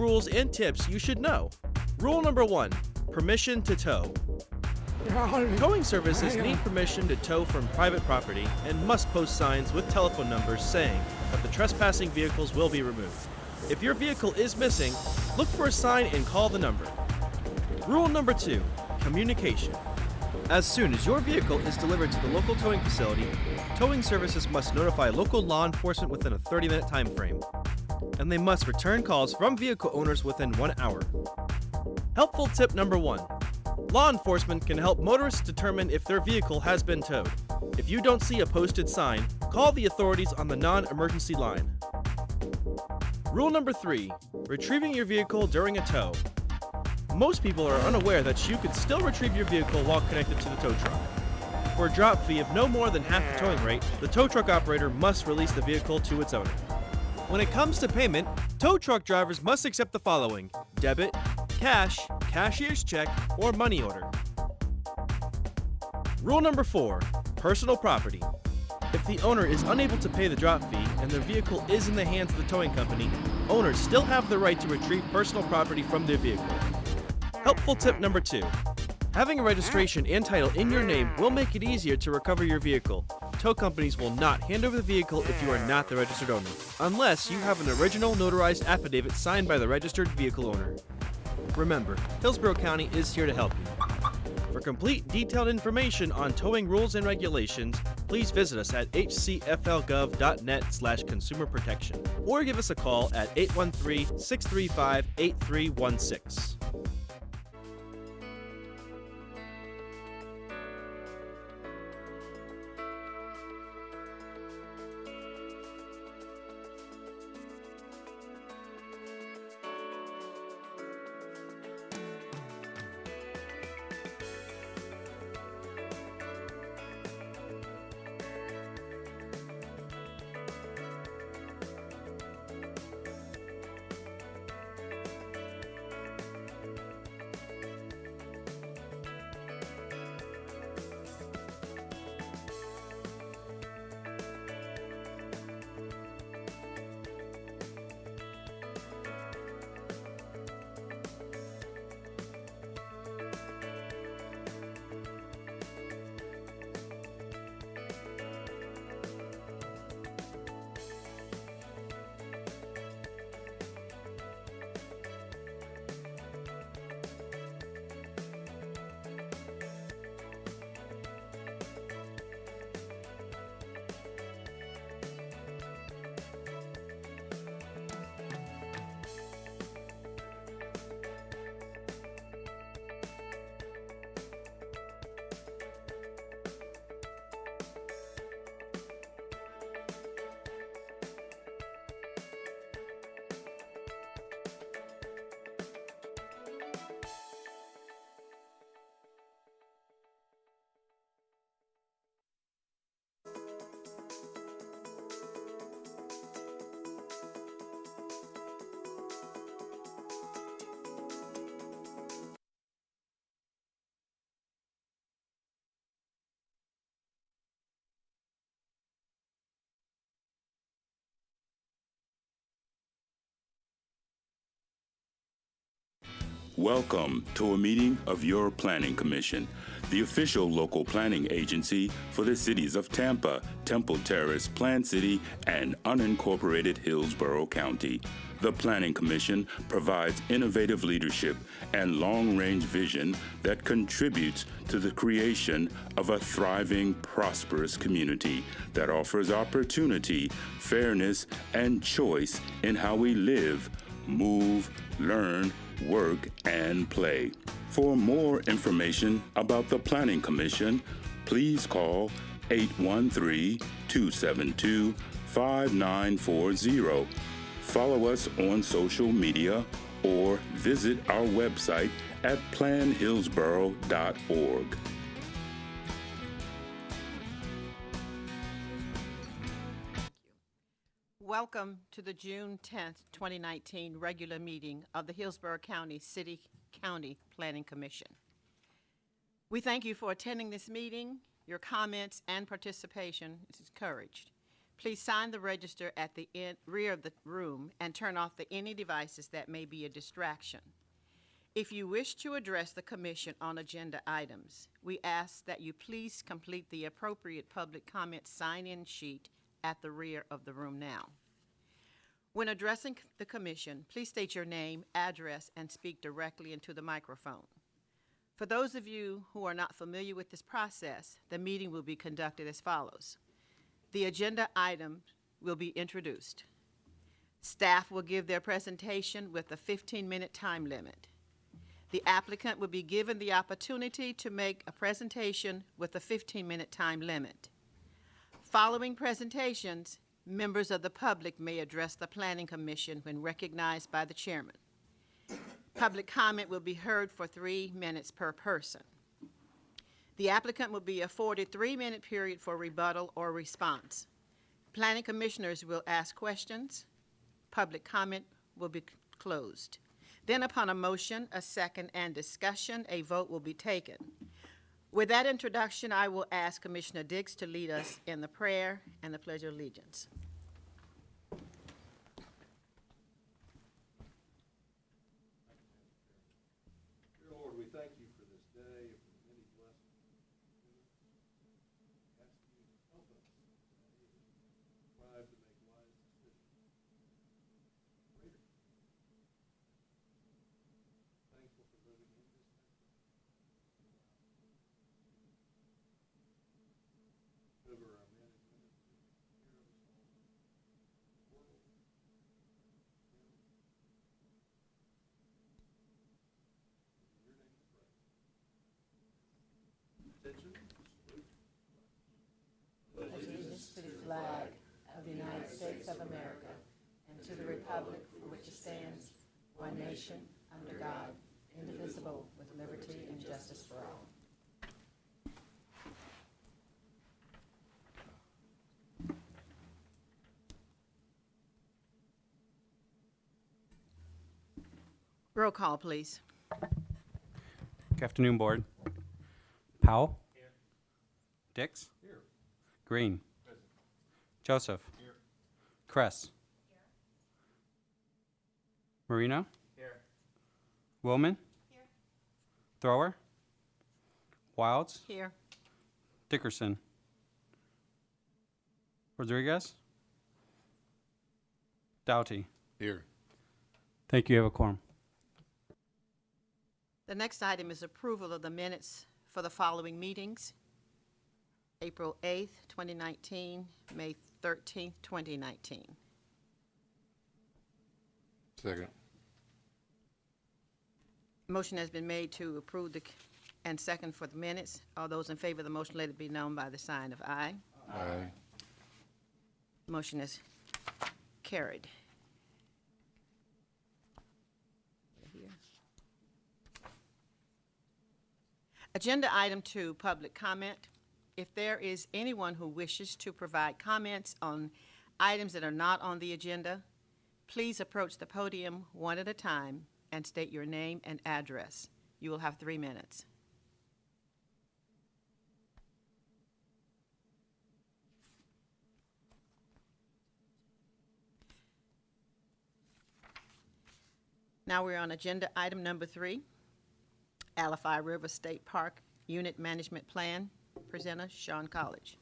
rules and tips you should know. Rule number 1, permission to tow. Towing services need permission to tow from private property and must post signs with telephone numbers saying that the trespassing vehicles will be removed. If your vehicle is missing, look for a sign and call the number. Rule number 2, communication. As soon as your vehicle is delivered to the local towing facility, towing services must notify local law enforcement within a 30-minute time frame, and they must return calls from vehicle owners within 1 hour. Helpful tip number 1. Law enforcement can help motorists determine if their vehicle has been towed. If you don't see a posted sign, call the authorities on the non-emergency line. Rule number 3, retrieving your vehicle during a tow. Most people are unaware that you could still retrieve your vehicle while connected to the tow truck. For a drop fee of no more than half the towing rate, the tow truck operator must release the vehicle to its owner. When it comes to payment, tow truck drivers must accept the following: debit, cash, cashier's check, or money order. Rule number 4, personal property. If the owner is unable to pay the drop fee and their vehicle is in the hands of the towing company, owners still have the right to retrieve personal property from their vehicle. Helpful tip number 2. Having a registration and title in your name will make it easier to recover your vehicle. Tow companies will not hand over the vehicle if you are not the registered owner, unless you have an original notarized affidavit signed by the registered vehicle owner. Remember, Hillsborough County is here to help you. For complete, detailed information on towing rules and regulations, please visit us at hcflgov.net/consumer protection or give us a call at 813-635-8316. Welcome to a meeting of your Planning Commission, the official local planning agency for the cities of Tampa, Temple Terrace, Plant City, and unincorporated Hillsborough County. The Planning Commission provides innovative leadership and long-range vision that contributes to the creation of a thriving, prosperous community that offers opportunity, fairness, and choice in how we live, move, learn, work, and play. For more information about the Planning Commission, please call 813-272-5940. Follow us on social media or visit our website at planhillsborough.org. Welcome to the June 10th, 2019 regular meeting of the Hillsborough County City-County Planning Commission. We thank you for attending this meeting. Your comments and participation is encouraged. Please sign the register at the rear of the room and turn off any devices that may be a distraction. If you wish to address the commission on agenda items, we ask that you please complete the appropriate public comment sign-in sheet at the rear of the room now. When addressing the commission, please state your name, address, and speak directly into the microphone. For those of you who are not familiar with this process, the meeting will be conducted as follows. The agenda item will be introduced. Staff will give their presentation with a 15-minute time limit. The applicant will be given the opportunity to make a presentation with a 15-minute time limit. Following presentations, members of the public may address the Planning Commission when recognized by the chairman. Public comment will be heard for 3 minutes per person. The applicant will be afforded 3-minute period for rebuttal or response. Planning commissioners will ask questions. Public comment will be closed. Then upon a motion, a second, and discussion, a vote will be taken. With that introduction, I will ask Commissioner Dix to lead us in the prayer and the Pledge of Allegiance. Dear Lord, we thank you for this day and for the many blessings you've given us. We ask you to help us today and strive to make wise decisions. Greater. Thankful for living in this country. Cover our men and women who take care of us all. The world. In your name we pray. Attention. Salute. Allegiance to the flag of the United States of America and to the republic for which it stands, one nation, under God, indivisible, with liberty and justice for all. Roll call, please. Good afternoon, Board. Powell? Here. Dix? Here. Green? Present. Joseph? Here. Kress? Here. Marino? Here. Willman? Here. Thrower? Wilds? Here. Dickerson? Rodriguez? Doughty? Here. Thank you. You have a quorum. The next item is approval of the minutes for the following meetings: April 8th, 2019, May 13th, 2019. Second. Motion has been made to approve and second for the minutes. All those in favor of the motion, let it be known by the sign of aye. Aye. Motion is carried. Agenda item 2, public comment. If there is anyone who wishes to provide comments on items that are not on the agenda, please approach the podium one at a time and state your name and address. You will have 3 minutes. Now we're on agenda item number 3. Alafia River State Park Unit Management Plan. Presenter, Sean College.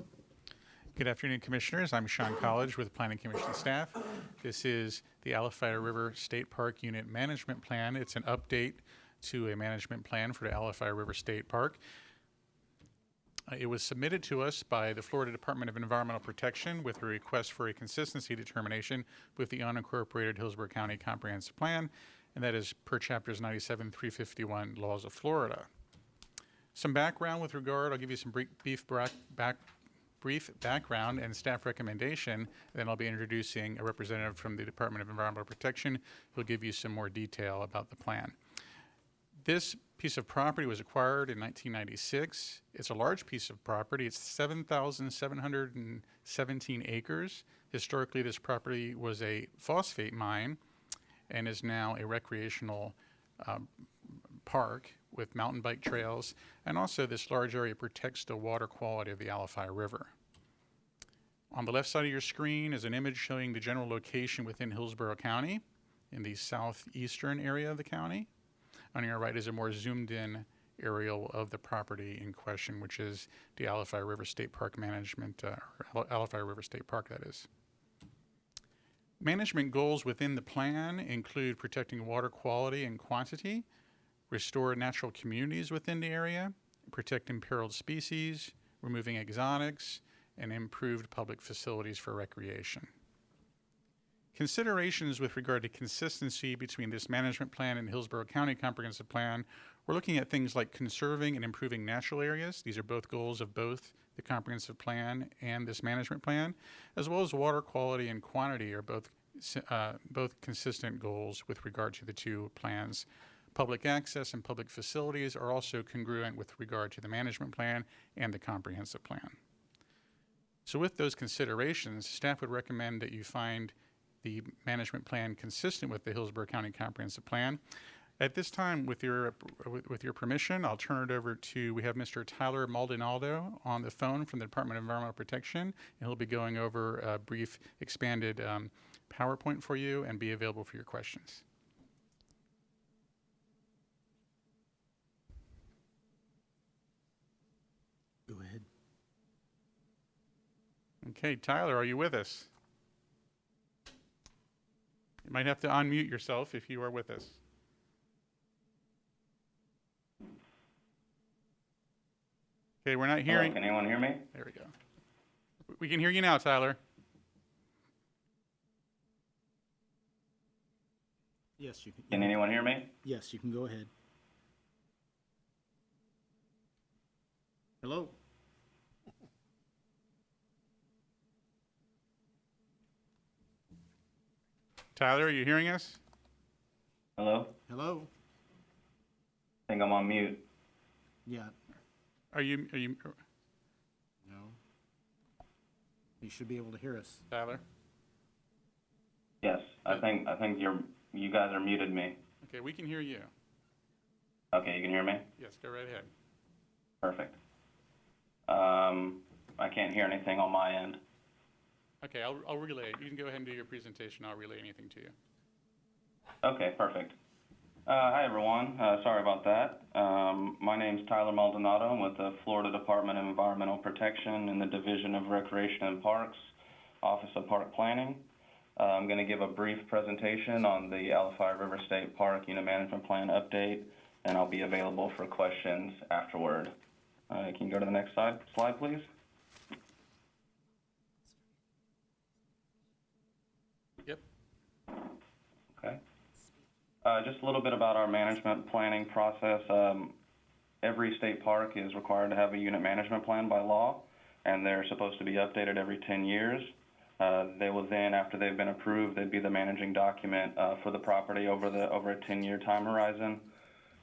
Good afternoon, Commissioners. I'm Sean College with the Planning Commission staff. This is the Alafia River State Park Unit Management Plan. It's an update to a management plan for the Alafia River State Park. It was submitted to us by the Florida Department of Environmental Protection with a request for a consistency determination with the unincorporated Hillsborough County Comprehensive Plan, and that is per chapters 97, 351 laws of Florida. Some background with regard, I'll give you some brief background and staff recommendation, then I'll be introducing a representative from the Department of Environmental Protection who'll give you some more detail about the plan. This piece of property was acquired in 1996. It's a large piece of property. It's 7,717 acres. Historically, this property was a phosphate mine and is now a recreational park with mountain bike trails, and also this large area protects the water quality of the Alafia River. On the left side of your screen is an image showing the general location within Hillsborough County in the southeastern area of the county. On your right is a more zoomed in aerial of the property in question, which is the Alafia River State Park Management, or Alafia River State Park, that is. Management goals within the plan include protecting water quality and quantity, restore natural communities within the area, protect imperiled species, removing exotics, and improved public facilities for recreation. Considerations with regard to consistency between this management plan and Hillsborough County Comprehensive Plan, we're looking at things like conserving and improving natural areas. These are both goals of both the comprehensive plan and this management plan, as well as water quality and quantity are both consistent goals with regard to the two plans. Public access and public facilities are also congruent with regard to the management plan and the comprehensive plan. So with those considerations, staff would recommend that you find the management plan consistent with the Hillsborough County Comprehensive Plan. At this time, with your permission, I'll turn it over to, we have Mr. Tyler Maldonado on the phone from the Department of Environmental Protection, and he'll be going over a brief expanded PowerPoint for you and be available for your questions. Go ahead. Okay, Tyler, are you with us? You might have to unmute yourself if you are with us. Okay, we're not hearing. Hello, can anyone hear me? There we go. We can hear you now, Tyler. Yes, you can. Can anyone hear me? Yes, you can go ahead. Hello? Tyler, are you hearing us? Hello? Hello? I think I'm on mute. Yeah, Are you, no. You should be able to hear us. Tyler? Yes, I think you guys are muted me. Okay, we can hear you. Okay, you can hear me? Yes, go right ahead. Perfect. I can't hear anything on my end. Okay, I'll relay it. You can go ahead and do your presentation. I'll relay anything to you. Okay, perfect. Hi, everyone. Sorry about that. My name's Tyler Maldonado. I'm with the Florida Department of Environmental Protection in the Division of Recreation and Parks, Office of Park Planning. I'm going to give a brief presentation on the Alafia River State Park Unit Management Plan update, and I'll be available for questions afterward. Can you go to the next slide, please? Yep. Okay. Just a little bit about our management planning process. Every state park is required to have a unit management plan by law, and they're supposed to be updated every 10 years. They will then, after they've been approved, they'd be the managing document for the property over a 10-year time horizon.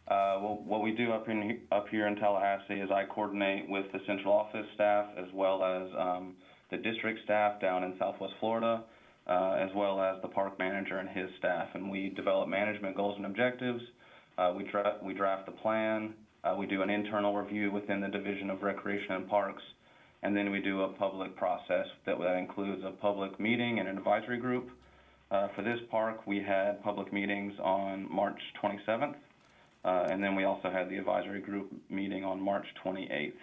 What we do up here in Tallahassee is I coordinate with the central office staff as well as the district staff down in Southwest Florida, as well as the park manager and his staff, and we develop management goals and objectives. We draft the plan. We do an internal review within the Division of Recreation and Parks, and then we do a public process that includes a public meeting and an advisory group. For this park, we had public meetings on March 27th, and then we also had the advisory group meeting on March 28th.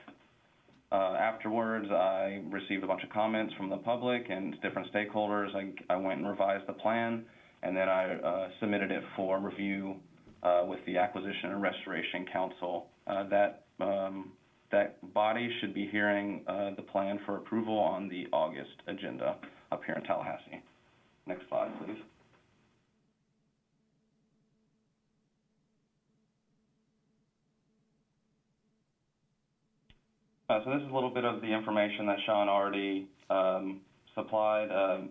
Afterwards, I received a bunch of comments from the public and different stakeholders. I went and revised the plan, and then I submitted it for review with the Acquisition and Restoration Council. That body should be hearing the plan for approval on the August agenda up here in Tallahassee. Next slide, please. So this is a little bit of the information that Sean already supplied.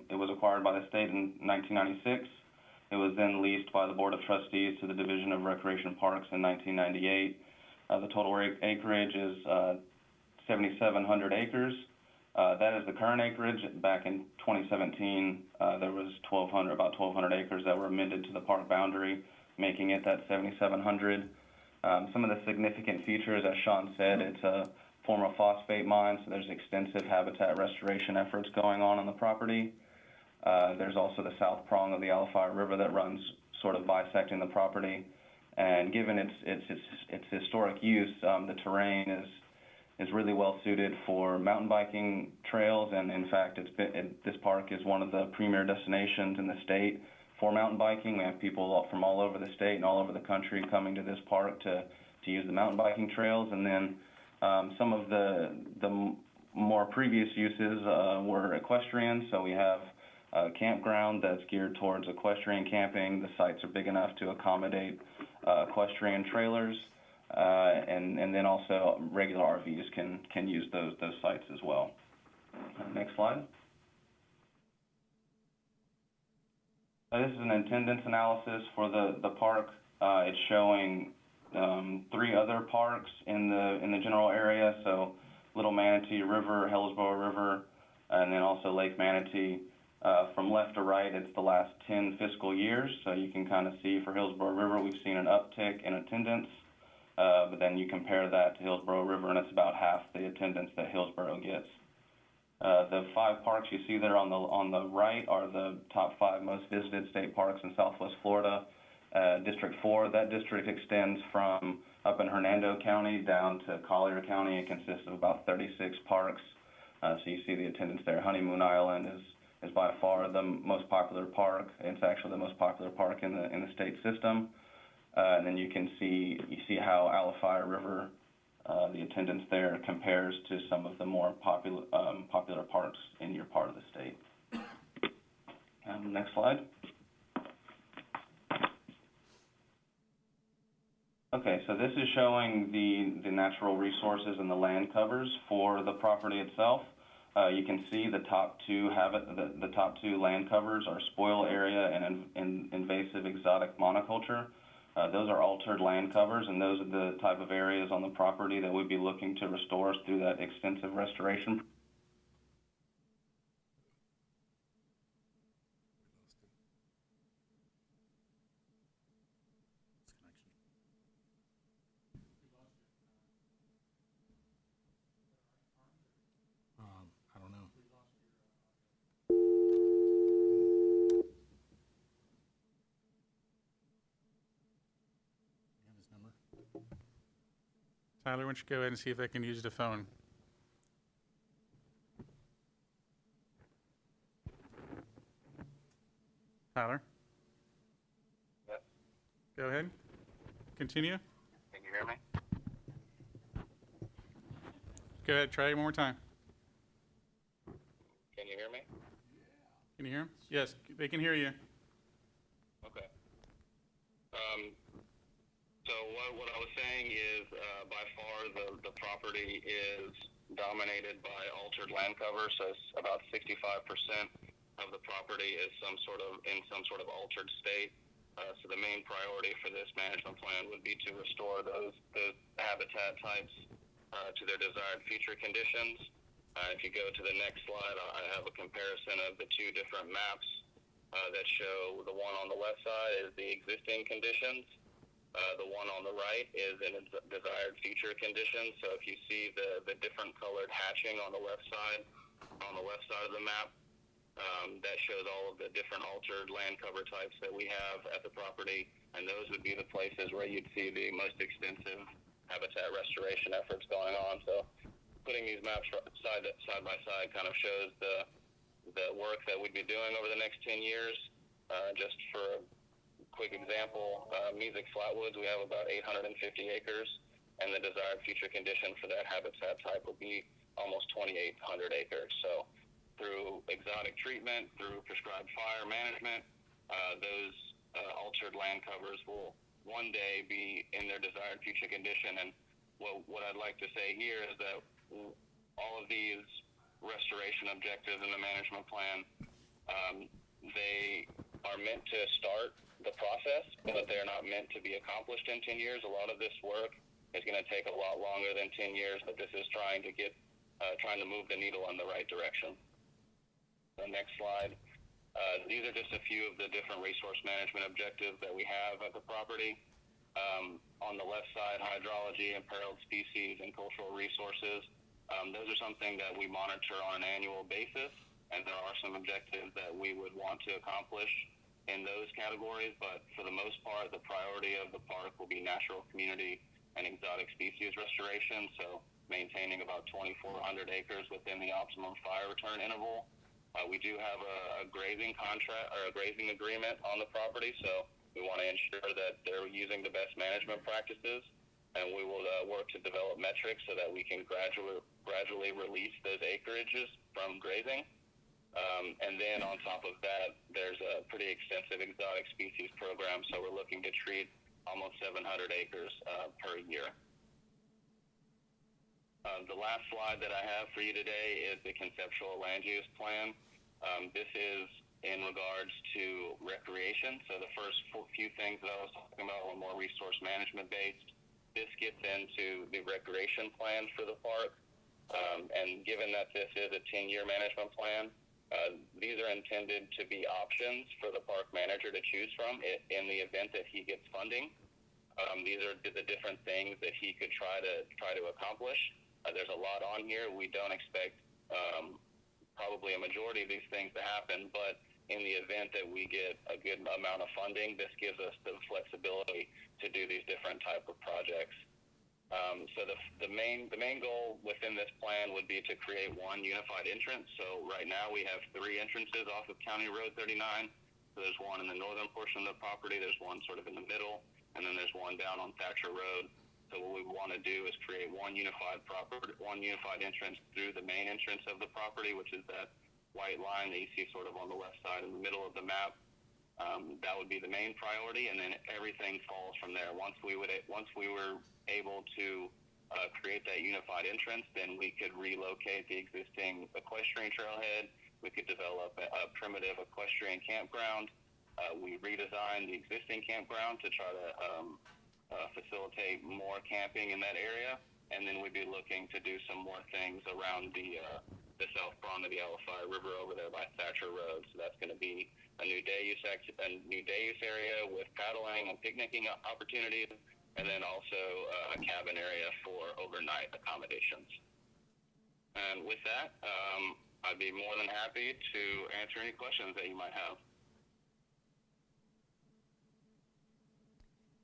It was acquired by the state in 1996. It was then leased by the Board of Trustees to the Division of Recreation and Parks in 1998. The total acreage is 7,700 acres. That is the current acreage. Back in 2017, there was about 1,200 acres that were amended to the park boundary, making it that 7,700. Some of the significant features, as Sean said, it's a former phosphate mine, so there's extensive habitat restoration efforts going on the property. There's also the south prong of the Alafia River that runs sort of bisecting the property. And given its historic use, the terrain is really well suited for mountain biking trails, and in fact, this park is one of the premier destinations in the state for mountain biking. We have people from all over the state and all over the country coming to this park to use the mountain biking trails. And then some of the more previous uses were equestrian, so we have a campground that's geared towards equestrian camping. The sites are big enough to accommodate equestrian trailers, and then also regular RVs can use those sites as well. Next slide. This is an attendance analysis for the park. It's showing 3 other parks in the general area, so Little Manatee River, Hillsborough River, and then also Lake Manatee. From left to right, it's the last 10 fiscal years, so you can kind of see for Hillsborough River, we've seen an uptick in attendance, but then you compare that to Hillsborough River, and it's about half the attendance that Hillsborough gets. The 5 parks you see there on the right are the top 5 most visited state parks in Southwest Florida. District 4, that district extends from up in Hernando County down to Collier County. It consists of about 36 parks, so you see the attendance there. Honeymoon Island is by far the most popular park. It's actually the most popular park in the state system. And then you see how Alafia River, the attendance there compares to some of the more popular parks in your part of the state. Next slide. Okay, so this is showing the natural resources and the land covers for the property itself. You can see the top two land covers are spoil area and invasive exotic monoculture. Those are altered land covers, and those are the type of areas on the property that we'd be looking to restore through that extensive restoration. I don't know. You have his number? Tyler, why don't you go ahead and see if I can use the phone? Tyler? Yes. Go ahead. Continue. Can you hear me? Go ahead, try it one more time. Can you hear me? Can you hear him? Yes, they can hear you. Okay. So what I was saying is, by far the property is dominated by altered land cover. So it's about 65% of the property is in some sort of altered state. So the main priority for this management plan would be to restore the habitat types to their desired future conditions. If you go to the next slide, I have a comparison of the 2 different maps that show the one on the left side is the existing conditions. The one on the right is in desired future conditions. So if you see the different colored hatching on the left side of the map, that shows all of the different altered land cover types that we have at the property, and those would be the places where you'd see the most extensive habitat restoration efforts going on. So putting these maps side by side kind of shows the work that we'd be doing over the next 10 years. Just for a quick example, Music Flatwoods, we have about 850 acres, and the desired future condition for that habitat type will be almost 2,800 acres. So through exotic treatment, through prescribed fire management, those altered land covers will one day be in their desired future condition. And what I'd like to say here is that all of these restoration objectives in the management plan, they are meant to start the process, but they're not meant to be accomplished in 10 years. A lot of this work is going to take a lot longer than 10 years, but this is trying to move the needle in the right direction. The next slide. These are just a few of the different resource management objectives that we have at the property. On the left side, hydrology, imperiled species, and cultural resources. Those are something that we monitor on an annual basis, and there are some objectives that we would want to accomplish in those categories, but for the most part, the priority of the park will be natural community and exotic species restoration, so maintaining about 2,400 acres within the optimum fire return interval. We do have a grazing contract or a grazing agreement on the property, so we want to ensure that they're using the best management practices, and we will work to develop metrics so that we can gradually release those acreages from grazing. And then on top of that, there's a pretty extensive exotic species program, so we're looking to treat almost 700 acres per year. The last slide that I have for you today is the conceptual land use plan. This is in regards to recreation. So the first few things that I was talking about were more resource management based. This gets into the recreation plan for the park. And given that this is a 10-year management plan, these are intended to be options for the park manager to choose from in the event that he gets funding. These are the different things that he could try to accomplish. There's a lot on here. We don't expect probably a majority of these things to happen, but in the event that we get a good amount of funding, this gives us the flexibility to do these different type of projects. So the main goal within this plan would be to create one unified entrance. So right now we have 3 entrances off of County Road 39. So there's one in the northern portion of the property, there's one sort of in the middle, and then there's one down on Thatcher Road. So what we want to do is create one unified entrance through the main entrance of the property, which is that white line that you see sort of on the left side in the middle of the map. That would be the main priority, and then everything falls from there. Once we were able to create that unified entrance, then we could relocate the existing equestrian trailhead. We could develop a primitive equestrian campground. We redesigned the existing campground to try to facilitate more camping in that area, and then we'd be looking to do some more things around the south prong of the Alafia River over there by Thatcher Road. So that's going to be a new day use area with paddling and picnicking opportunities, and then also a cabin area for overnight accommodations. And with that, I'd be more than happy to answer any questions that you might have.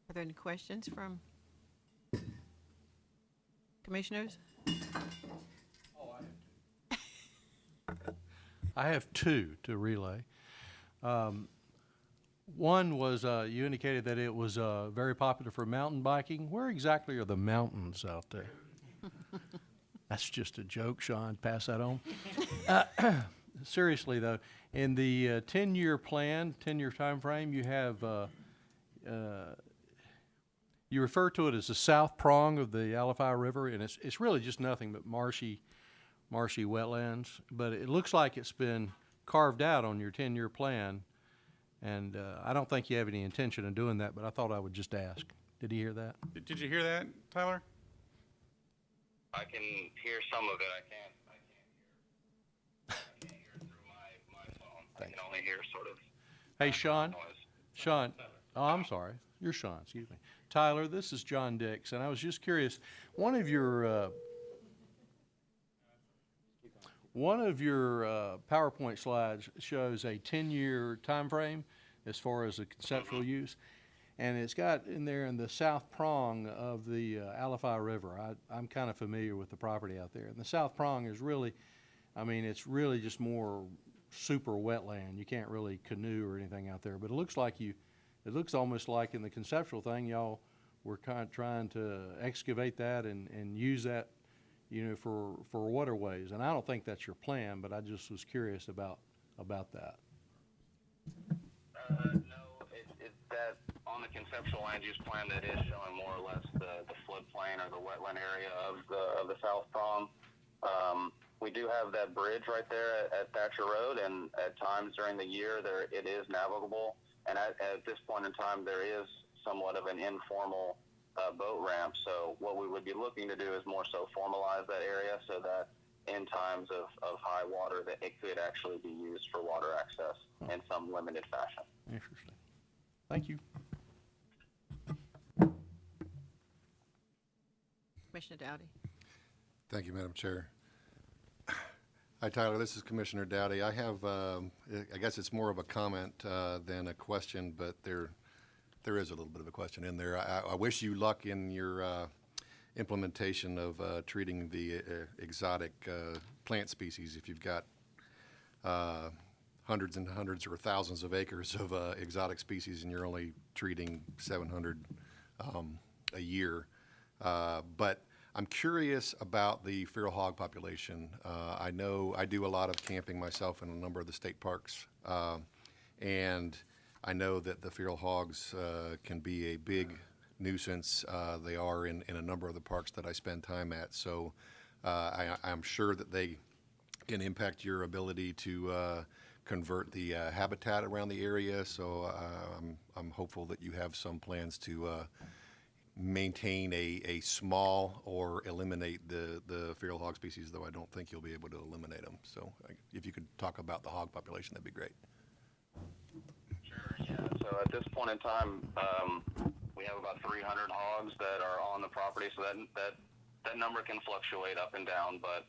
Are there any questions from commissioners? I have 2 to relay. One was you indicated that it was very popular for mountain biking. Where exactly are the mountains out there? That's just a joke, Sean. Pass that on. Seriously, though, in the 10-year plan, 10-year time frame, you have you refer to it as the south prong of the Alafia River, and it's really just nothing but marshy wetlands. But it looks like it's been carved out on your 10-year plan, and I don't think you have any intention of doing that, but I thought I would just ask. Did you hear that? Did you hear that, Tyler? I can hear some of it. I can't hear through my phone. I can only hear sort of Hey, Sean. noise. Sean. Oh, I'm sorry. You're Sean. Excuse me. Tyler, this is John Dix, and I was just curious. One of your PowerPoint slides shows a 10-year time frame as far as the conceptual use, and it's got in there in the south prong of the Alafia River. I'm kind of familiar with the property out there, and the south prong is really, I mean, it's really just more super wetland. You can't really canoe or anything out there, but it looks like it looks almost like in the conceptual thing, y'all were kind of trying to excavate that and use that, you know, for waterways. And I don't think that's your plan, but I just was curious about that. No, it's that on the conceptual land use plan that is showing more or less the floodplain or the wetland area of the south prong. We do have that bridge right there at Thatcher Road, and at times during the year it is navigable. And at this point in time, there is somewhat of an informal boat ramp. So what we would be looking to do is more so formalize that area so that in times of high water that it could actually be used for water access in some limited fashion. Interesting. Thank you. Commissioner Dowdy? Thank you, Madam Chair. Hi, Tyler. This is Commissioner Dowdy. I have, I guess it's more of a comment than a question, but there is a little bit of a question in there. I wish you luck in your implementation of treating the exotic plant species. If you've got hundreds and hundreds or thousands of acres of exotic species and you're only treating 700 a year. But I'm curious about the feral hog population. I know I do a lot of camping myself in a number of the state parks, and I know that the feral hogs can be a big nuisance. They are in a number of the parks that I spend time at, so I'm sure that they can impact your ability to convert the habitat around the area, so I'm hopeful that you have some plans to maintain a small or eliminate the feral hog species, though I don't think you'll be able to eliminate them. So if you could talk about the hog population, that'd be great. Sure, yeah. So at this point in time, we have about 300 hogs that are on the property, so that number can fluctuate up and down, but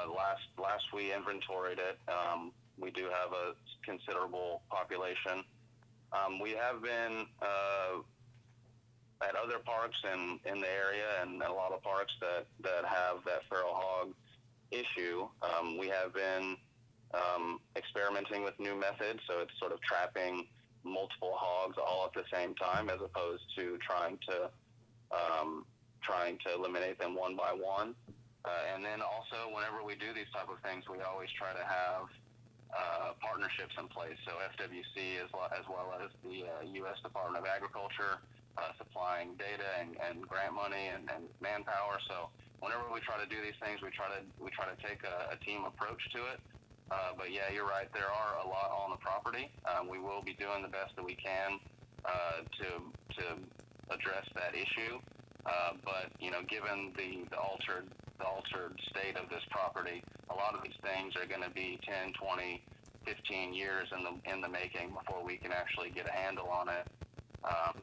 last we inventoried it, we do have a considerable population. We have been at other parks in the area and a lot of parks that have that feral hog issue. We have been experimenting with new methods, so it's sort of trapping multiple hogs all at the same time as opposed to trying to eliminate them one by one. And then also, whenever we do these type of things, we always try to have partnerships in place. So FWC as well as the U.S. Department of Agriculture supplying data and grant money and manpower. So whenever we try to do these things, we try to take a team approach to it. But yeah, you're right. There are a lot on the property. We will be doing the best that we can to address that issue. But you know, given the altered state of this property, a lot of these things are going to be 10, 20, 15 years in the making before we can actually get a handle on it.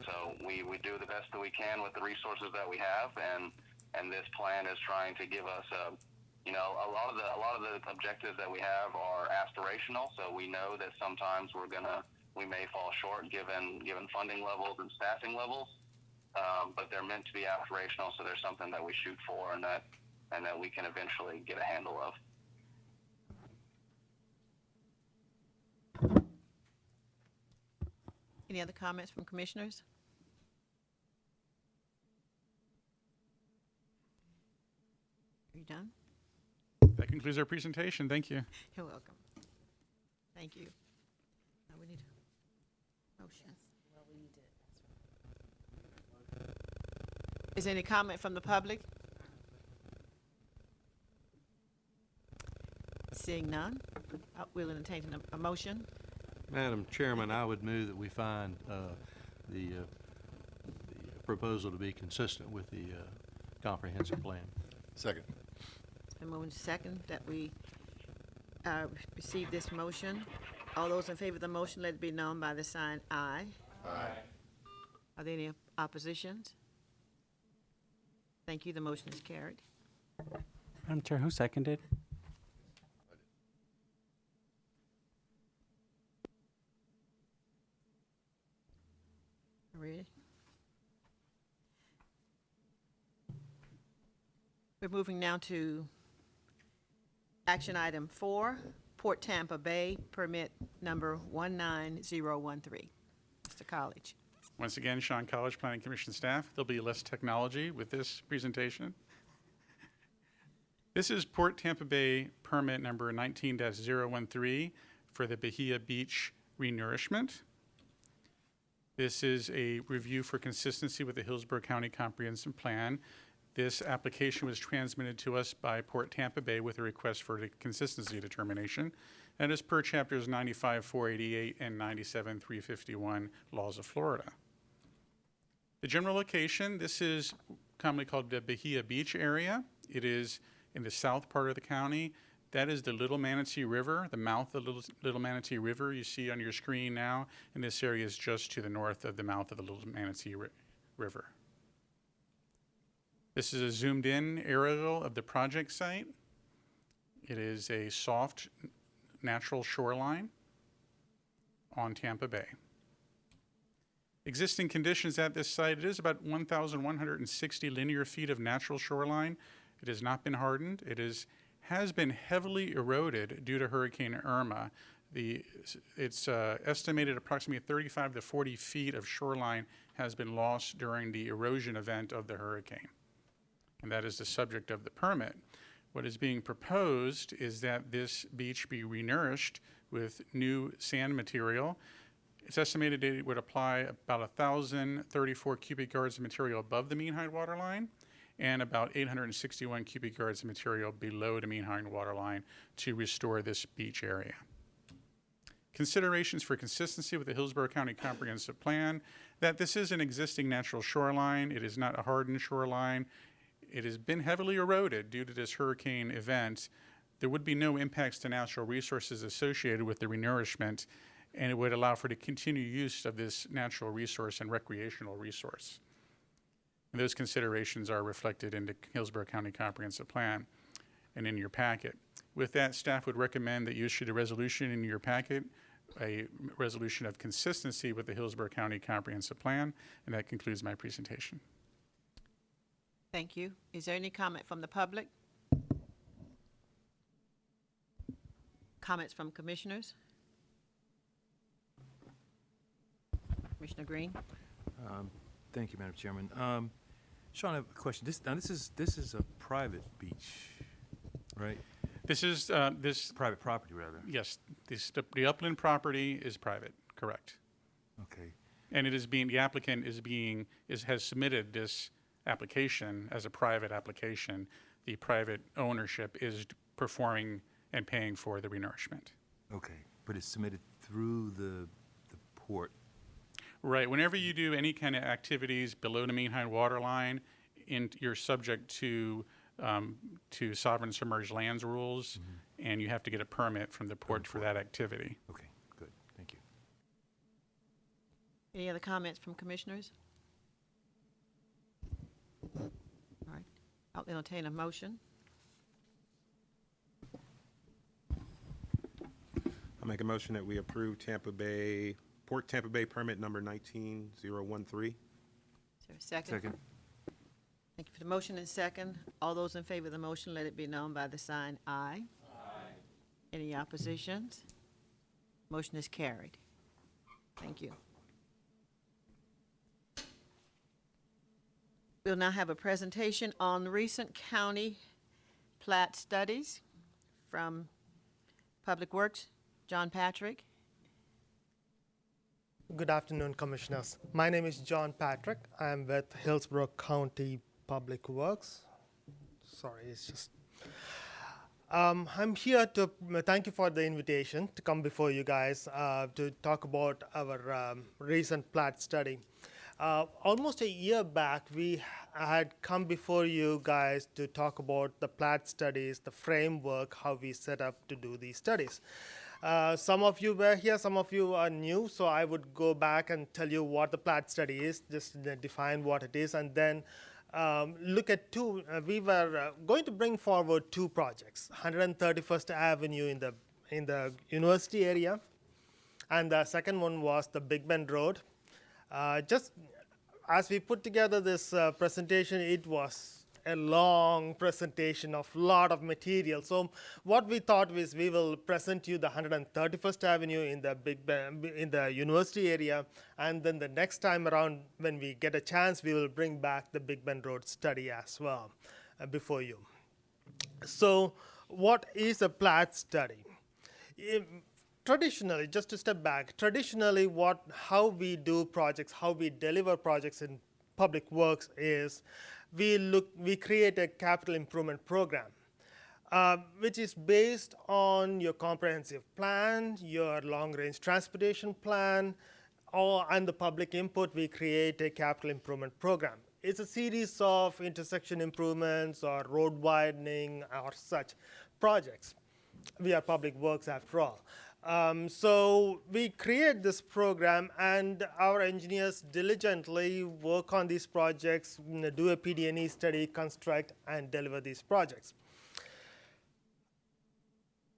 So we do the best that we can with the resources that we have, and this plan is trying to give us a lot of the objectives that we have are aspirational. So we know that sometimes we may fall short given funding levels and staffing levels, but they're meant to be aspirational. So there's something that we shoot for and that we can eventually get a handle of. Any other comments from commissioners? Are you done? That concludes our presentation. Thank you. You're welcome. Thank you. Now we need a motion. Is there any comment from the public? Seeing none, we'll entertain a motion. Madam Chairman, I would move that we find the proposal to be consistent with the comprehensive plan. Second. It's been moved to second that we receive this motion. All those in favor of the motion, let it be known by the sign aye. Aye. Are there any oppositions? Thank you. The motion is carried. Madam Chair, who seconded? Ready? We're moving now to action item 4, Port Tampa Bay permit number 19013. Mr. College. Once again, Sean College, Planning Commission staff. There'll be less technology with this presentation. This is Port Tampa Bay permit number 19-013 for the Bahia Beach renourishment. This is a review for consistency with the Hillsborough County Comprehensive Plan. This application was transmitted to us by Port Tampa Bay with a request for a consistency determination, and is per chapters 95-488 and 97-351 laws of Florida. The general location, this is commonly called the Bahia Beach area. It is in the south part of the county. That is the Little Manatee River, the mouth of the Little Manatee River you see on your screen now, and this area is just to the north of the mouth of the Little Manatee River. This is a zoomed-in aerial of the project site. It is a soft, natural shoreline on Tampa Bay. Existing conditions at this site, it is about 1,160 linear feet of natural shoreline. It has not been hardened. It has been heavily eroded due to Hurricane Irma. It's estimated approximately 35 to 40 feet of shoreline has been lost during the erosion event of the hurricane. And that is the subject of the permit. What is being proposed is that this beach be renourished with new sand material. It's estimated it would apply about 1,034 cubic yards of material above the mean high water line and about 861 cubic yards of material below the mean high water line to restore this beach area. Considerations for consistency with the Hillsborough County Comprehensive Plan, that this is an existing natural shoreline. It is not a hardened shoreline. It has been heavily eroded due to this hurricane event. There would be no impacts to natural resources associated with the renourishment, and it would allow for the continued use of this natural resource and recreational resource. And those considerations are reflected in the Hillsborough County Comprehensive Plan and in your packet. With that, staff would recommend that you issue the resolution in your packet, a resolution of consistency with the Hillsborough County Comprehensive Plan, and that concludes my presentation. Thank you. Is there any comment from the public? Comments from commissioners? Commissioner Green? Thank you, Madam Chairman. Sean, I have a question. This is a private beach, right? This is Private property, rather. yes. The upland property is private, correct? Okay. And it is being, the applicant has submitted this application as a private application. The private ownership is performing and paying for the renourishment. Okay, but it's submitted through the port. Right. Whenever you do any kind of activities below the mean high water line, you're subject to sovereign submerged lands rules, and you have to get a permit from the port for that activity. Okay, good. Thank you. Any other comments from commissioners? All right. I'll entertain a motion. I'll make a motion that we approve Port Tampa Bay permit number 19013. Is there a second? Second. Thank you for the motion and second. All those in favor of the motion, let it be known by the sign aye. Aye. Any oppositions? Motion is carried. Thank you. We'll now have a presentation on recent county plat studies from Public Works. John Patrick. Good afternoon, Commissioners. My name is John Patrick. I am with Hillsborough County Public Works. Sorry, it's just... I'm here to thank you for the invitation to come before you guys to talk about our recent plat study. Almost a year back, we had come before you guys to talk about the plat studies, the framework, how we set up to do these studies. Some of you were here, some of you are new, so I would go back and tell you what the plat study is, just define what it is, and then look at two. We were going to bring forward two projects, 131st Avenue in the university area, and the second one was the Big Bend Road. Just as we put together this presentation, it was a long presentation of a lot of material. So what we thought was we will present you the 131st Avenue in the university area, and then the next time around when we get a chance, we will bring back the Big Bend Road study as well before you. So what is a plat study? Traditionally, just to step back, traditionally how we do projects, how we deliver projects in public works is we create a capital improvement program, which is based on your comprehensive plan, your long-range transportation plan, and the public input. We create a capital improvement program. It's a series of intersection improvements or road widening or such projects. We are public works after all. So we create this program, and our engineers diligently work on these projects, do a PD&E study, construct, and deliver these projects.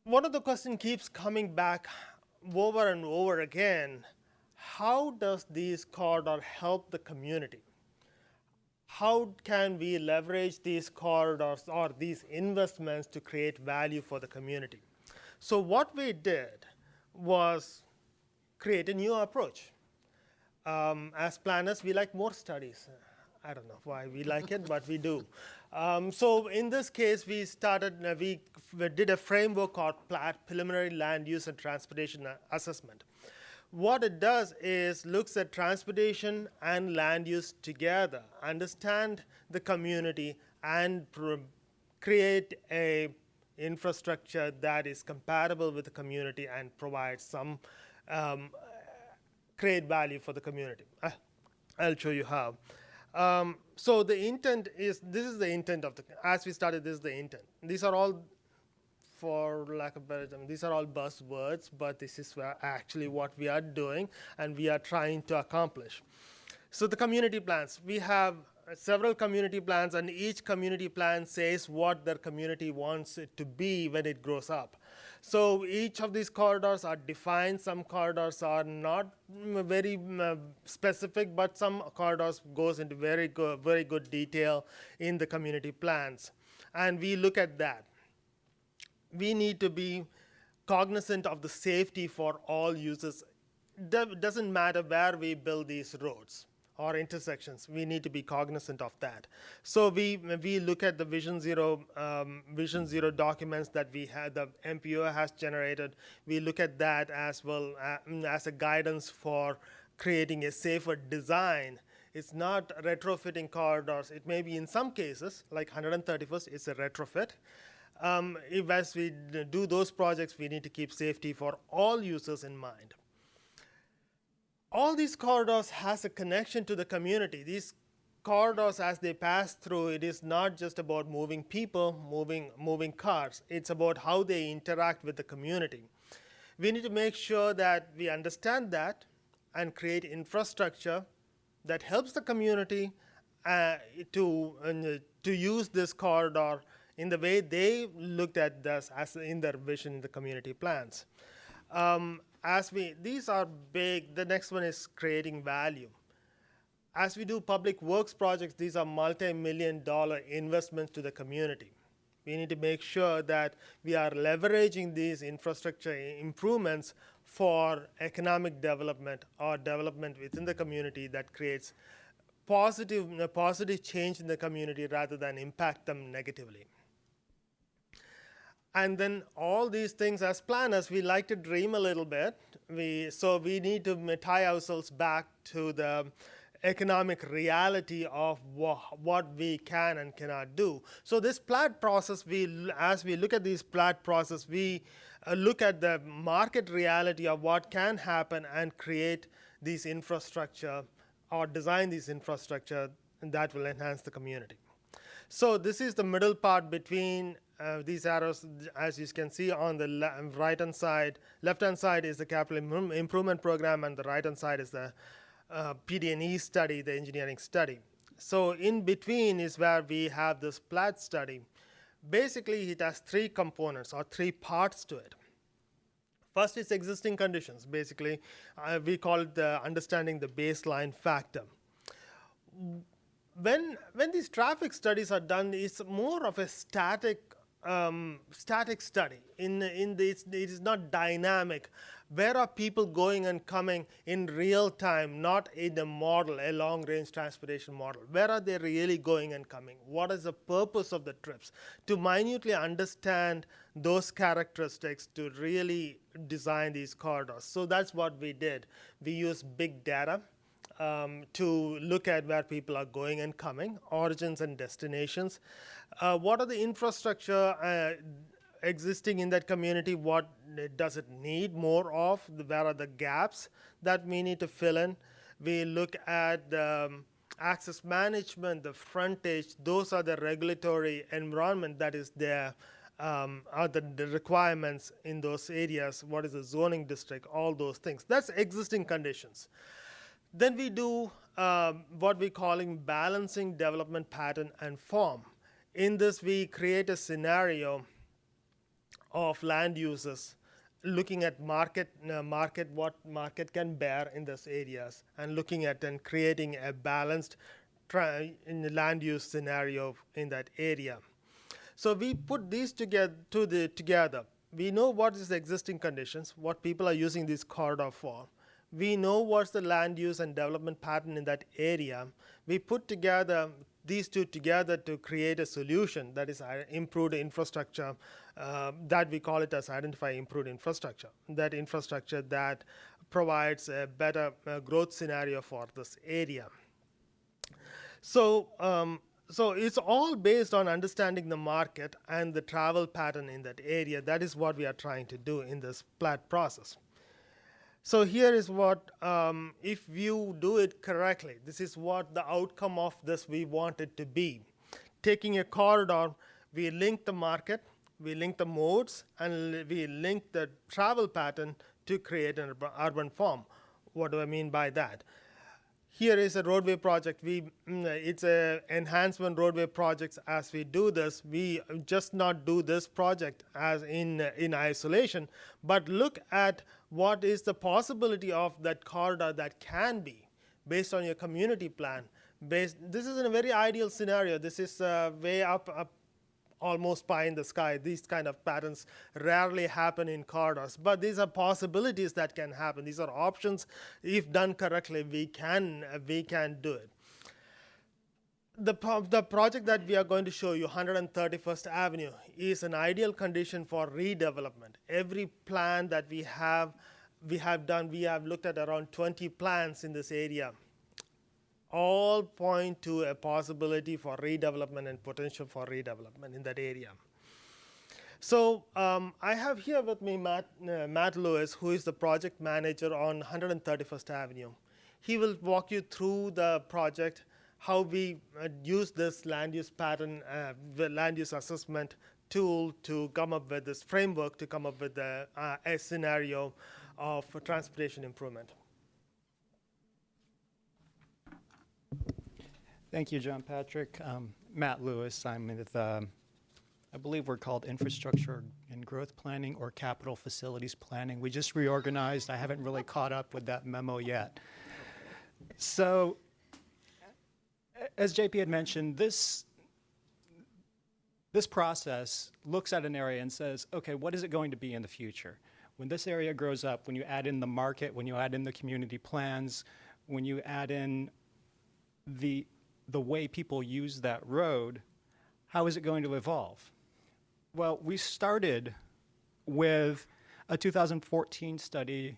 One of the questions keeps coming back over and over again: how does these corridors help the community? How can we leverage these corridors or these investments to create value for the community? So what we did was create a new approach. As planners, we like more studies. I don't know why we like it, but we do. So in this case, we did a framework called Plat, Preliminary Land Use and Transportation Assessment. What it does is looks at transportation and land use together, understand the community, and create a infrastructure that is compatible with the community and provides some create value for the community. I'll show you how. So the intent is, this is the intent of the, as we started, this is the intent. These are all, for lack of better term, these are all buzzwords, but this is actually what we are doing and we are trying to accomplish. So the community plans, we have several community plans, and each community plan says what their community wants it to be when it grows up. So each of these corridors are defined. Some corridors are not very specific, but some corridors goes into very good detail in the community plans. And we look at that. We need to be cognizant of the safety for all users. Doesn't matter where we build these roads or intersections, we need to be cognizant of that. So we look at the Vision Zero documents that we had, the MPO has generated. We look at that as well as a guidance for creating a safer design. It's not retrofitting corridors. It may be in some cases, like 131st, it's a retrofit. If as we do those projects, we need to keep safety for all users in mind. All these corridors has a connection to the community. These corridors, as they pass through, it is not just about moving people, moving cars. It's about how they interact with the community. We need to make sure that we understand that and create infrastructure that helps the community to use this corridor in the way they looked at this as in their vision in the community plans. These are big. The next one is creating value. As we do public works projects, these are multi-million-dollar investments to the community. We need to make sure that we are leveraging these infrastructure improvements for economic development or development within the community that creates positive change in the community rather than impact them negatively. And then all these things, as planners, we like to dream a little bit. So we need to tie ourselves back to the economic reality of what we can and cannot do. So this Plat process, as we look at this Plat process, we look at the market reality of what can happen and create these infrastructure or design these infrastructure that will enhance the community. So this is the middle part between these arrows. As you can see on the left-hand side is the capital improvement program, and the right-hand side is the PD&E study, the engineering study. So in between is where we have this Plat study. Basically, it has three components or three parts to it. First is existing conditions. Basically, we call it the understanding the baseline factor. When these traffic studies are done, it's more of a static study. It is not dynamic. Where are people going and coming in real time, not in a model, a long-range transportation model? Where are they really going and coming? What is the purpose of the trips? To minutely understand those characteristics to really design these corridors. So that's what we did. We used big data to look at where people are going and coming, origins and destinations. What are the infrastructure existing in that community? What does it need more of? Where are the gaps that we need to fill in? We look at the access management, the frontage. Those are the regulatory environment that is there are the requirements in those areas, what is the zoning district, all those things. That's existing conditions. Then we do what we're calling balancing development pattern and form. In this, we create a scenario of land uses, looking at what market can bear in those areas, and looking at and creating a balanced in the land use scenario in that area. So we put these together. We know what is the existing conditions, what people are using this corridor for. We know what's the land use and development pattern in that area. We put together these two together to create a solution that is improved infrastructure, that we call it as identify improved infrastructure. That infrastructure that provides a better growth scenario for this area. So it's all based on understanding the market and the travel pattern in that area. That is what we are trying to do in this Plat process. So here is what, if you do it correctly, this is what the outcome of this we want it to be. Taking a corridor, we link the market, we link the modes, and we link the travel pattern to create an urban form. What do I mean by that? Here is a roadway project. It's an enhancement roadway projects. As we do this, we just not do this project as in isolation, but look at what is the possibility of that corridor that can be based on your community plan. This is in a very ideal scenario. This is way up almost pie in the sky. These kind of patterns rarely happen in corridors, but these are possibilities that can happen. These are options. If done correctly, we can do it. The project that we are going to show you, 131st Avenue, is an ideal condition for redevelopment. Every plan that we have looked at around 20 plans in this area. All point to a possibility for redevelopment and potential for redevelopment in that area. So I have here with me Matt Lewis, who is the project manager on 131st Avenue. He will walk you through the project, how we use this land use pattern, the land use assessment tool to come up with this framework, to come up with a scenario of transportation improvement. Thank you, John Patrick. Matt Lewis. I'm with, I believe we're called Infrastructure and Growth Planning or Capital Facilities Planning. We just reorganized. I haven't really caught up with that memo yet. So, as JP had mentioned, this process looks at an area and says, okay, what is it going to be in the future? When this area grows up, when you add in the market, when you add in the community plans, when you add in the way people use that road, how is it going to evolve? Well, we started with a 2014 study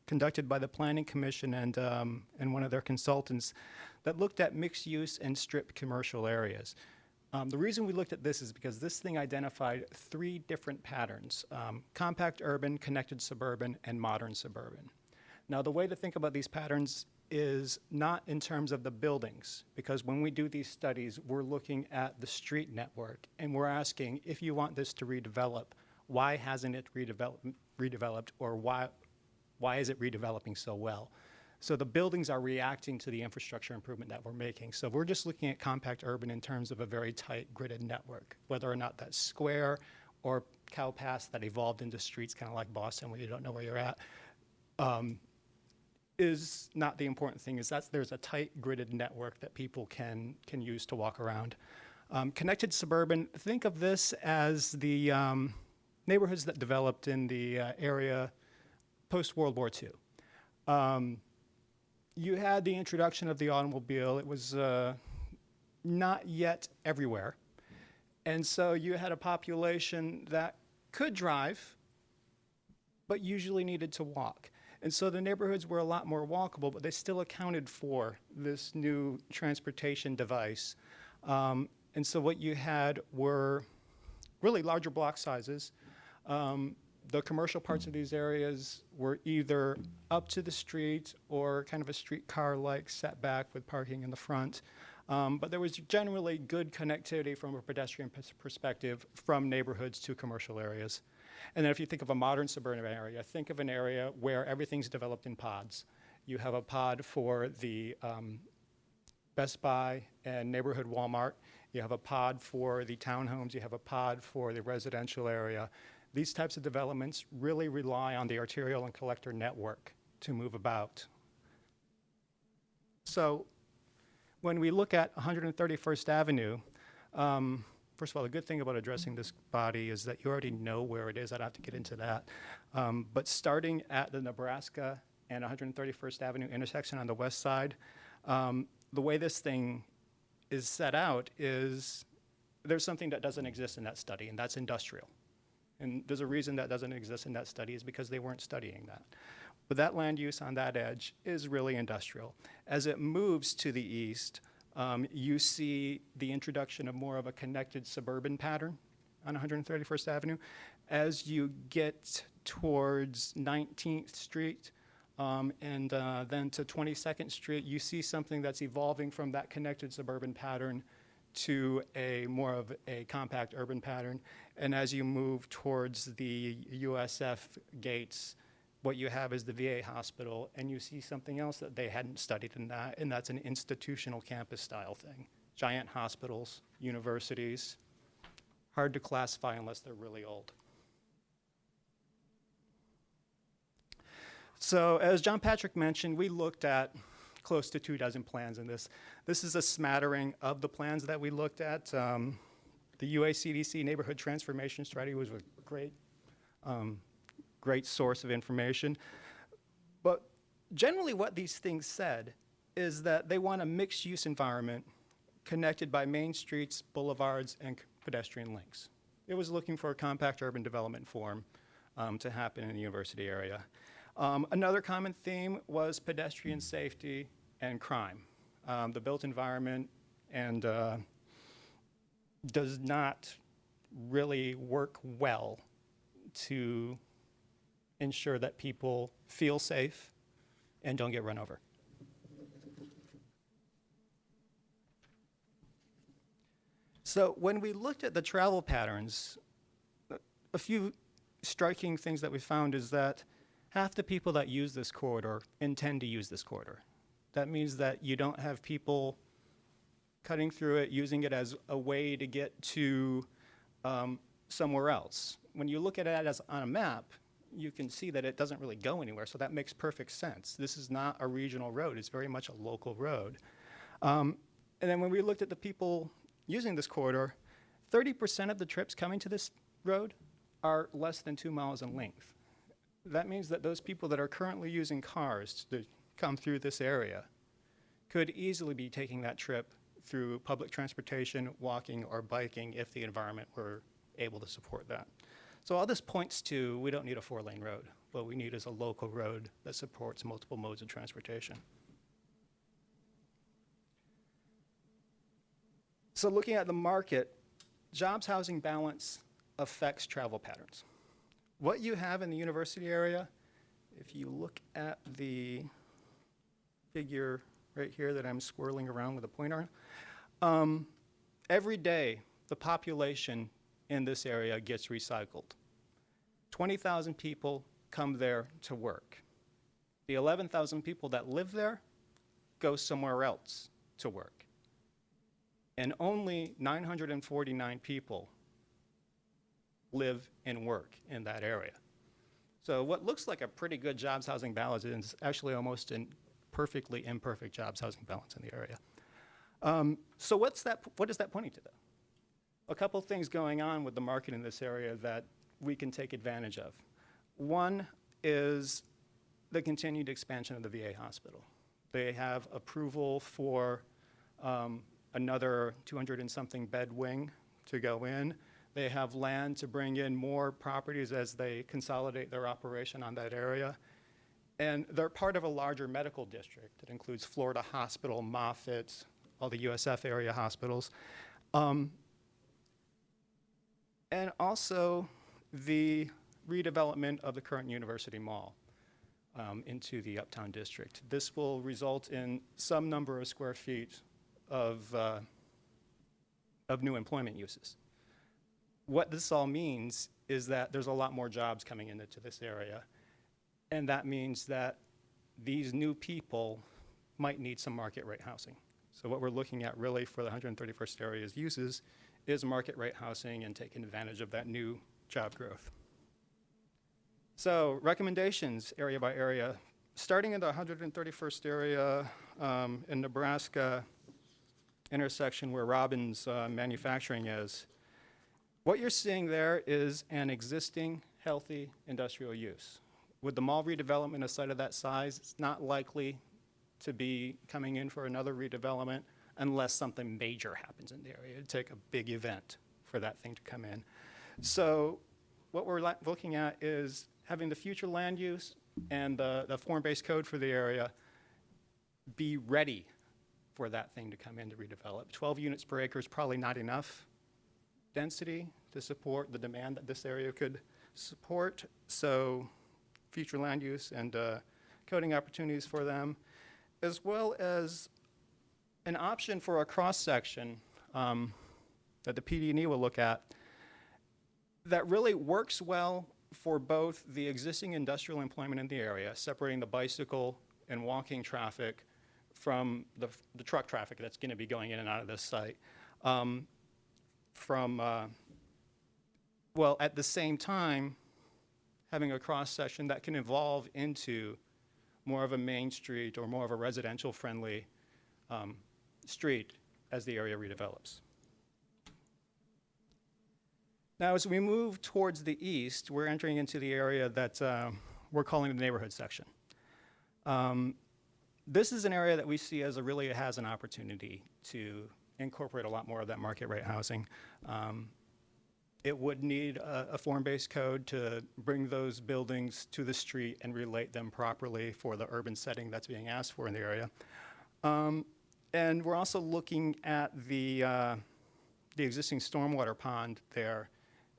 conducted by the Planning Commission and one of their consultants that looked at mixed use and strip commercial areas. The reason we looked at this is because this thing identified 3 different patterns: compact urban, connected suburban, and modern suburban. Now, the way to think about these patterns is not in terms of the buildings, because when we do these studies, we're looking at the street network, and we're asking, if you want this to redevelop, why hasn't it redeveloped, or why is it redeveloping so well? So the buildings are reacting to the infrastructure improvement that we're making. So we're just looking at compact urban in terms of a very tight gridded network, whether or not that's square or cow paths that evolved into streets, kind of like Boston, where you don't know where you're at. Is not the important thing. Is that there's a tight gridded network that people can use to walk around. Connected suburban, think of this as the neighborhoods that developed in the area post-World War II. You had the introduction of the automobile. It was not yet everywhere. And so you had a population that could drive, but usually needed to walk. And so the neighborhoods were a lot more walkable, but they still accounted for this new transportation device. And so what you had were really larger block sizes, The commercial parts of these areas were either up to the street or kind of a streetcar-like setback with parking in the front. But there was generally good connectivity from a pedestrian perspective from neighborhoods to commercial areas. And then if you think of a modern suburban area, think of an area where everything's developed in pods. You have a pod for the Best Buy and neighborhood Walmart. You have a pod for the townhomes. You have a pod for the residential area. These types of developments really rely on the arterial and collector network to move about. So when we look at 131st Avenue, first of all, the good thing about addressing this body is that you already know where it is. I don't have to get into that. But starting at the Nebraska and 131st Avenue intersection on the west side, the way this thing is set out is there's something that doesn't exist in that study, and that's industrial. And there's a reason that doesn't exist in that study is because they weren't studying that. But that land use on that edge is really industrial. As it moves to the east, you see the introduction of more of a connected suburban pattern on 131st Avenue. As you get towards 19th Street and then to 22nd Street, you see something that's evolving from that connected suburban pattern to a more of a compact urban pattern. And as you move towards the USF gates, what you have is the VA hospital, and you see something else that they hadn't studied in that, and that's an institutional campus style thing. Giant hospitals, universities, hard to classify unless they're really old. So as John Patrick mentioned, we looked at close to 24 plans in this. This is a smattering of the plans that we looked at. The UACDC Neighborhood Transformation Strategy was a great source of information. But generally what these things said is that they want a mixed-use environment connected by main streets, boulevards, and pedestrian links. It was looking for a compact urban development form to happen in the university area. Another common theme was pedestrian safety and crime. The built environment and does not really work well to ensure that people feel safe and don't get run over. So when we looked at the travel patterns, a few striking things that we found is that half the people that use this corridor intend to use this corridor. That means that you don't have people cutting through it, using it as a way to get to somewhere else. When you look at it as on a map, you can see that it doesn't really go anywhere, so that makes perfect sense. This is not a regional road, it's very much a local road. And then when we looked at the people using this corridor, 30% of the trips coming to this road are less than 2 miles in length. That means that those people that are currently using cars to come through this area could easily be taking that trip through public transportation, walking, or biking if the environment were able to support that. So all this points to we don't need a 4-lane road. What we need is a local road that supports multiple modes of transportation. So looking at the market, jobs housing balance affects travel patterns. What you have in the university area, if you look at the figure right here that I'm swirling around with a pointer, every day the population in this area gets recycled. 20,000 people come there to work. The 11,000 people that live there go somewhere else to work. And only 949 people live and work in that area. So what looks like a pretty good jobs housing balance is actually almost a perfectly imperfect jobs housing balance in the area. So what is that pointing to, though? A couple things going on with the market in this area that we can take advantage of. One is the continued expansion of the VA hospital. They have approval for another 200 and something bed wing to go in. They have land to bring in more properties as they consolidate their operation on that area. And they're part of a larger medical district that includes Florida Hospital, Moffitt, all the USF area hospitals. And also the redevelopment of the current University Mall into the Uptown District. This will result in some number of square feet of new employment uses. What this all means is that there's a lot more jobs coming into this area, and that means that these new people might need some market rate housing. So what we're looking at really for the 131st area's uses is market rate housing and taking advantage of that new job growth. So recommendations area by area, starting in the 131st area in Nebraska intersection where Robbins Manufacturing is. What you're seeing there is an existing healthy industrial use. With the mall redevelopment, a site of that size, it's not likely to be coming in for another redevelopment unless something major happens in the area. It'd take a big event for that thing to come in. So what we're looking at is having the future land use and the form-based code for the area be ready for that thing to come in to redevelop. 12 units per acre is probably not enough density to support the demand that this area could support. So future land use and coding opportunities for them, as well as an option for a cross-section that the PD&E will look at that really works well for both the existing industrial employment in the area, separating the bicycle and walking traffic from the truck traffic that's going to be going in and out of this site. Well, at the same time, having a cross-section that can evolve into more of a main street or more of a residential-friendly street as the area redevelops. Now, as we move towards the east, we're entering into the area that we're calling the neighborhood section. This is an area that we see as really has an opportunity to incorporate a lot more of that market rate housing. It would need a form-based code to bring those buildings to the street and relate them properly for the urban setting that's being asked for in the area. And we're also looking at the existing stormwater pond there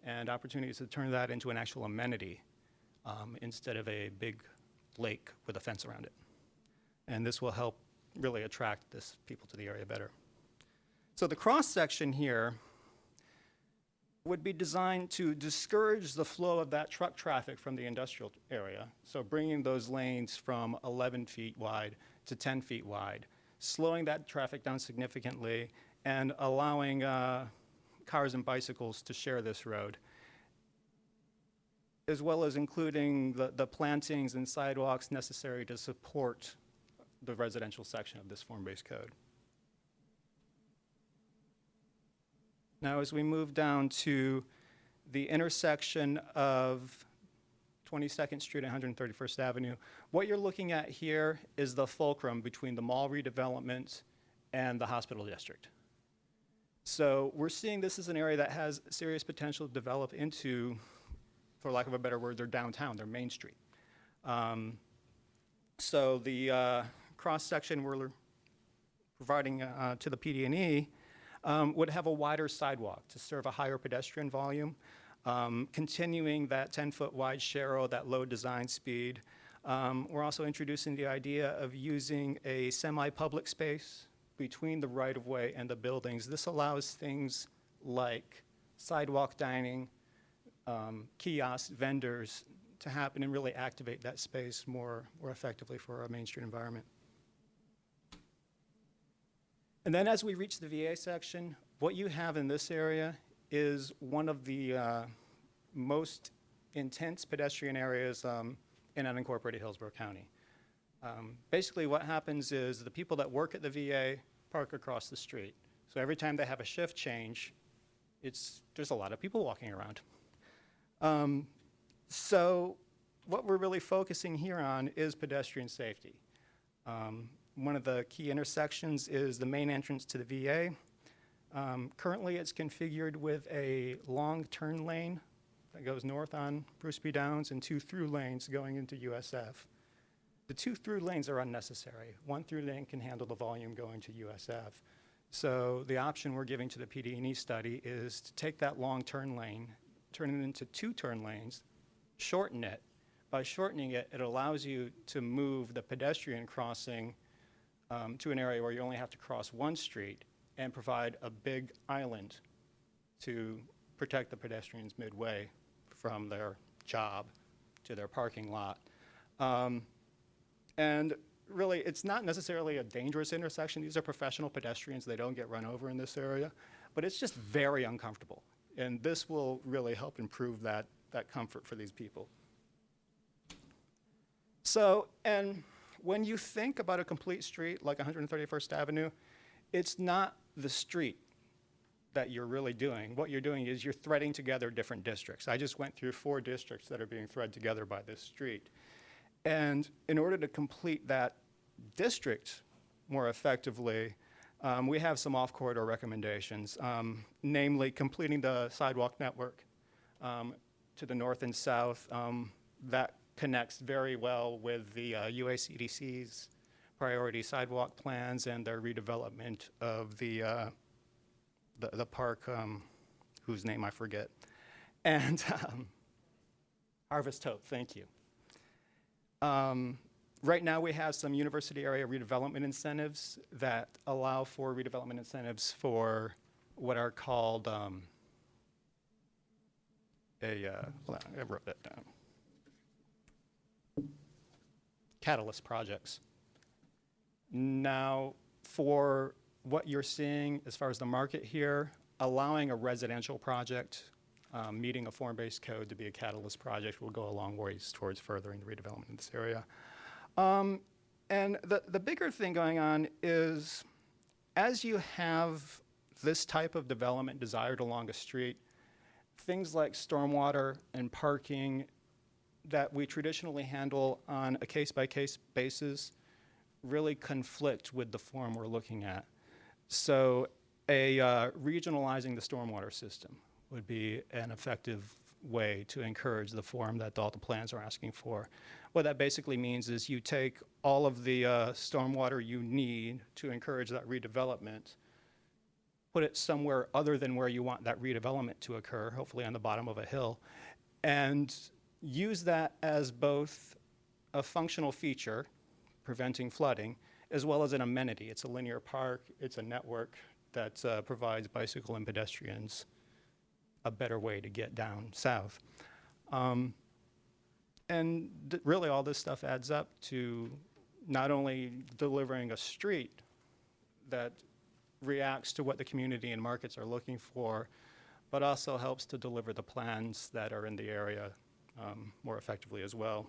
and opportunities to turn that into an actual amenity instead of a big lake with a fence around it. And this will help really attract this people to the area better. So the cross-section here would be designed to discourage the flow of that truck traffic from the industrial area. So bringing those lanes from 11 feet wide to 10 feet wide, slowing that traffic down significantly and allowing cars and bicycles to share this road, as well as including the plantings and sidewalks necessary to support the residential section of this form-based code. Now, as we move down to the intersection of 22nd Street and 131st Avenue, what you're looking at here is the fulcrum between the mall redevelopment and the hospital district. So we're seeing this as an area that has serious potential to develop into, for lack of a better word, their downtown, their main street. So the cross-section we're providing to the PD&E would have a wider sidewalk to serve a higher pedestrian volume, continuing that 10-foot wide sharrow, that low design speed. We're also introducing the idea of using a semi-public space between the right-of-way and the buildings. This allows things like sidewalk dining, kiosks, vendors to happen and really activate that space more effectively for our Main Street environment. And then as we reach the VA section, what you have in this area is one of the most intense pedestrian areas in unincorporated Hillsborough County. Basically what happens is the people that work at the VA park across the street. So every time they have a shift change, there's a lot of people walking around. So what we're really focusing here on is pedestrian safety. One of the key intersections is the main entrance to the VA. Currently it's configured with a long turn lane that goes north on Bruce B. Downs and 2 through lanes going into USF. The 2 through lanes are unnecessary. 1 through lane can handle the volume going to USF. So the option we're giving to the PD&E study is to take that long turn lane, turn it into 2 turn lanes shorten it. By shortening it, it allows you to move the pedestrian crossing to an area where you only have to cross one street and provide a big island to protect the pedestrians midway from their job to their parking lot. And really, it's not necessarily a dangerous intersection. These are professional pedestrians. They don't get run over in this area. But it's just very uncomfortable. And this will really help improve that comfort for these people. So, and when you think about a complete street like 131st Avenue, it's not the street that you're really doing. What you're doing is you're threading together different districts. I just went through 4 districts that are being threaded together by this street. And in order to complete that district more effectively, we have some off-corridor recommendations, namely completing the sidewalk network to the north and south. That connects very well with the UACDC's priority sidewalk plans and their redevelopment of the park, whose name I forget, and Harvest Hope, thank you. Right now we have some university area redevelopment incentives that allow for redevelopment incentives for what are called hold on, I wrote that down. Catalyst projects. Now, for what you're seeing as far as the market here, allowing a residential project meeting a form-based code to be a catalyst project will go a long ways towards furthering the redevelopment in this area. And the bigger thing going on is, as you have this type of development desired along a street, things like stormwater and parking that we traditionally handle on a case-by-case basis really conflict with the form we're looking at. So regionalizing the stormwater system would be an effective way to encourage the form that all the plans are asking for. What that basically means is you take all of the stormwater you need to encourage that redevelopment, put it somewhere other than where you want that redevelopment to occur, hopefully on the bottom of a hill, and use that as both a functional feature, preventing flooding, as well as an amenity. It's a linear park, it's a network that provides bicycle and pedestrians a better way to get down south. And really all this stuff adds up to not only delivering a street that reacts to what the community and markets are looking for, but also helps to deliver the plans that are in the area more effectively as well.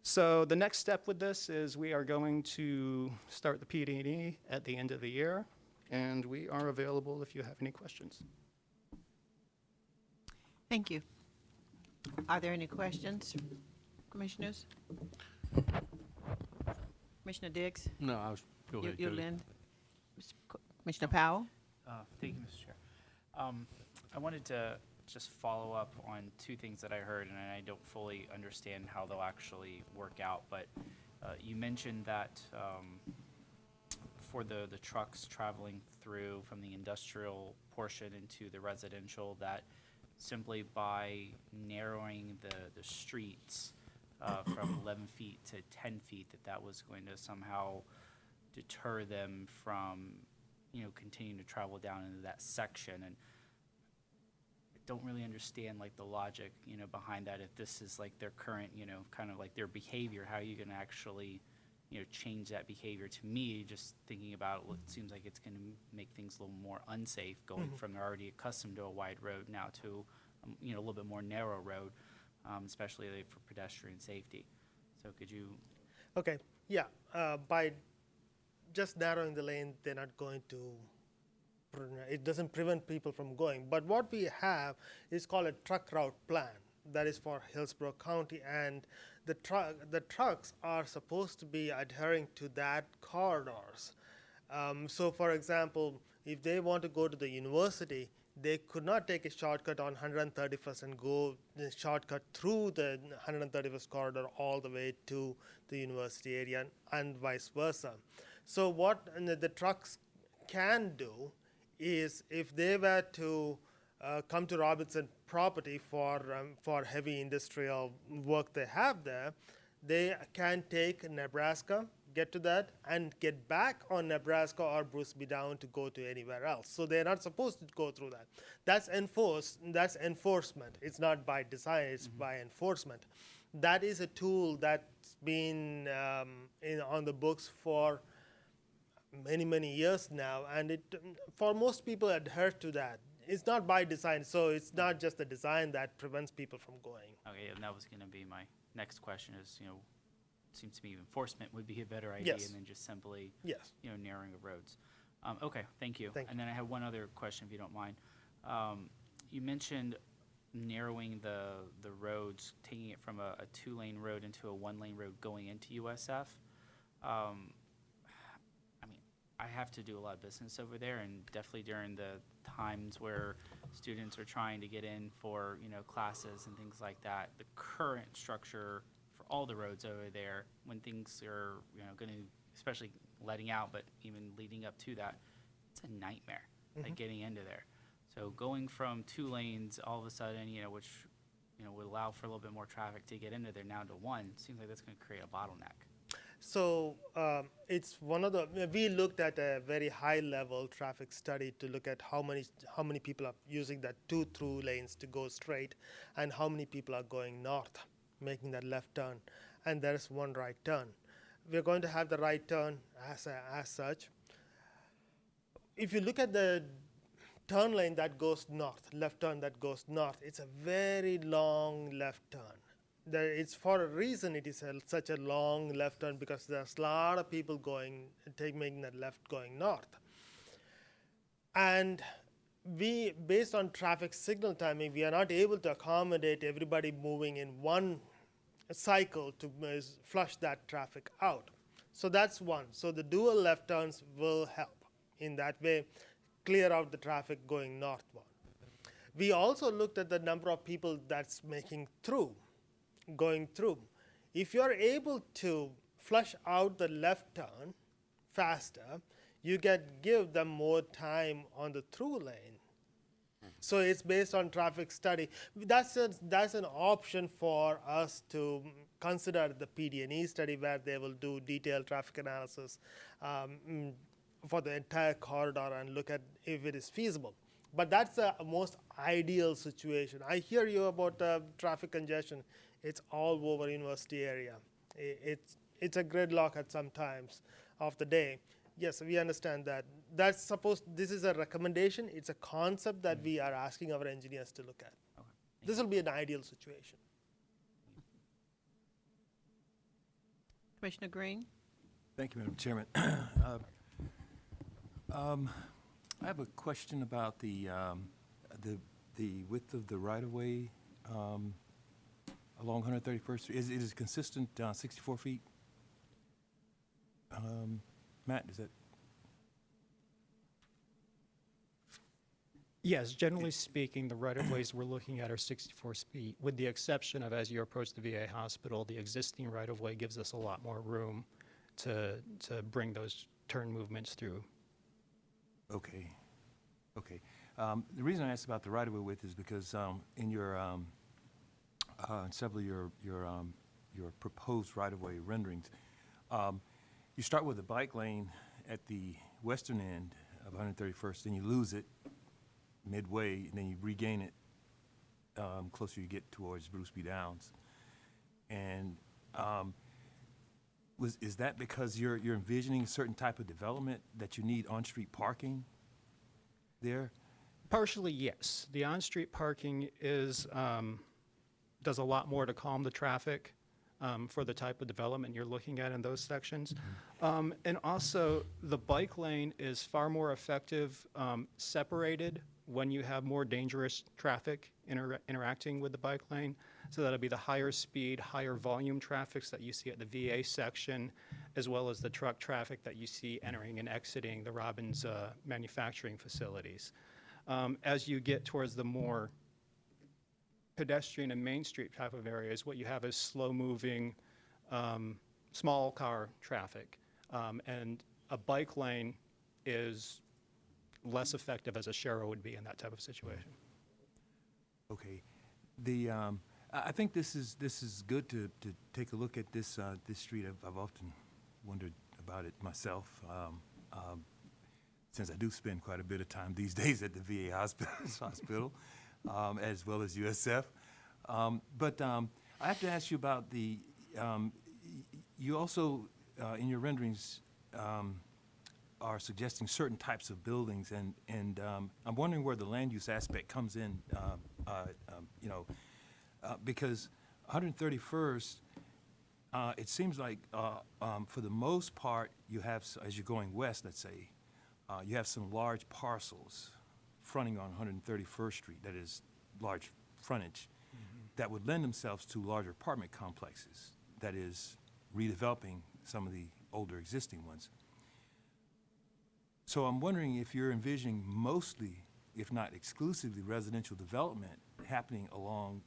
So the next step with this is we are going to start the PD&E at the end of the year, and we are available if you have any questions. Thank you. Are there any questions, commissioners? Commissioner Diggs? No, I was, go ahead. You, Lynn? Commissioner Powell? Thank you, Mr. Chair. I wanted to just follow up on 2 things that I heard, and I don't fully understand how they'll actually work out, but you mentioned that for the trucks traveling through from the industrial portion into the residential, that simply by narrowing the streets from 11 feet to 10 feet, that was going to somehow deter them from, continuing to travel down into that section. And I don't really understand like the logic, behind that. If this is like their current, kind of like their behavior, how are you going to actually, change that behavior? To me, just thinking about it, it seems like it's going to make things a little more unsafe going from they're already accustomed to a wide road now to, a little bit more narrow road, especially for pedestrian safety. So could you? Okay, yeah, by just narrowing the lane, they're not going to, it doesn't prevent people from going. But what we have is called a truck route plan. That is for Hillsborough County, and the trucks are supposed to be adhering to that corridors. So for example, if they want to go to the university, they could not take a shortcut on 131st and go the shortcut through the 131st corridor all the way to the university area, and vice versa. So what the trucks can do is, if they were to come to Robertson property for heavy industrial work they have there, they can take Nebraska, get to that, and get back on Nebraska or Bruce B. down to go to anywhere else. So they're not supposed to go through that. That's enforcement. It's not by design, it's by enforcement. That is a tool that's been on the books for many, many years now, and for most people adhere to that. It's not by design, so it's not just the design that prevents people from going. Okay, and that was going to be my next question is, it seems to me enforcement would be a better idea Yes. than just simply, Yes. narrowing of roads. Okay, thank you. Thank you. And then I have one other question, if you don't mind. You mentioned narrowing the roads, taking it from a two-lane road into a one-lane road going into USF. I have to do a lot of business over there, and definitely during the times where students are trying to get in for, classes and things like that, the current structure for all the roads over there, when things are, going to, especially letting out, but even leading up to that, it's a nightmare, like getting into there. So going from 2 lanes all of a sudden, which, would allow for a little bit more traffic to get into there now to 1, seems like that's going to create a bottleneck. So it's one of we looked at a very high level traffic study to look at how many people are using that 2 through lanes to go straight, and how many people are going north, making that left turn, and there's 1 right turn. We're going to have the right turn as such. If you look at the turn lane that goes north, left turn that goes north, it's a very long left turn. It's for a reason it is such a long left turn, because there's a lot of people making that left going north. And based on traffic signal timing, we are not able to accommodate everybody moving in one cycle to flush that traffic out. So that's one. So the dual left turns will help in that way, clear out the traffic going northbound. We also looked at the number of people that's going through. If you're able to flush out the left turn faster, you give them more time on the through lane. So it's based on traffic study. That's an option for us to consider the PD&E study, where they will do detailed traffic analysis for the entire corridor and look at if it is feasible. But that's the most ideal situation. I hear you about traffic congestion. It's all over university area. It's a gridlock at some times of the day. Yes, we understand that. This is a recommendation. It's a concept that we are asking our engineers to look at. Okay. This will be an ideal situation. Commissioner Green? Thank you, Madam Chairman. I have a question about the width of the right-of-way along 131st Street. Is it consistent 64 feet? Matt, is that? Yes, generally speaking, the right-of-ways we're looking at are 64 feet, with the exception of, as you approach the VA hospital, the existing right-of-way gives us a lot more room to bring those turn movements through. Okay. The reason I asked about the right-of-way width is because in your several of your proposed right-of-way renderings, you start with a bike lane at the western end of 131st, then you lose it midway, and then you regain it closer you get towards Bruce B. Downs. And is that because you're envisioning a certain type of development that you need on-street parking there? Partially, yes. The on-street parking does a lot more to calm the traffic for the type of development you're looking at in those sections. And also, the bike lane is far more effective separated when you have more dangerous traffic interacting with the bike lane. So that'll be the higher speed, higher volume traffics that you see at the VA section, as well as the truck traffic that you see entering and exiting the Robbins manufacturing facilities. As you get towards the more pedestrian and Main Street type of areas, what you have is slow-moving, small car traffic. And a bike lane is less effective as a share would be in that type of situation. Okay. I think this is good to take a look at this street. I've often wondered about it myself, since I do spend quite a bit of time these days at the VA hospital, as well as USF. But I have to ask you about you also, in your renderings, are suggesting certain types of buildings, and I'm wondering where the land use aspect comes in, because 131st, it seems like for the most part, you have, as you're going west, let's say, you have some large parcels fronting on 131st Street, that is large frontage, that would lend themselves to larger apartment complexes, that is redeveloping some of the older existing ones. So I'm wondering if you're envisioning mostly, if not exclusively, residential development happening along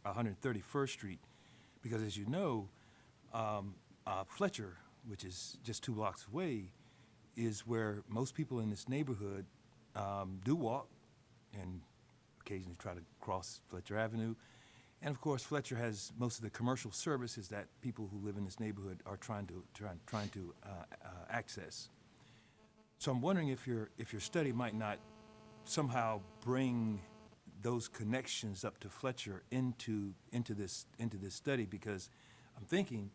131st Street, because as you know, Fletcher, which is just 2 blocks away, is where most people in this neighborhood do walk and occasionally try to cross Fletcher Avenue. And of course, Fletcher has most of the commercial services that people who live in this neighborhood are trying to access. So I'm wondering if your study might not somehow bring those connections up to Fletcher into this study, because I'm thinking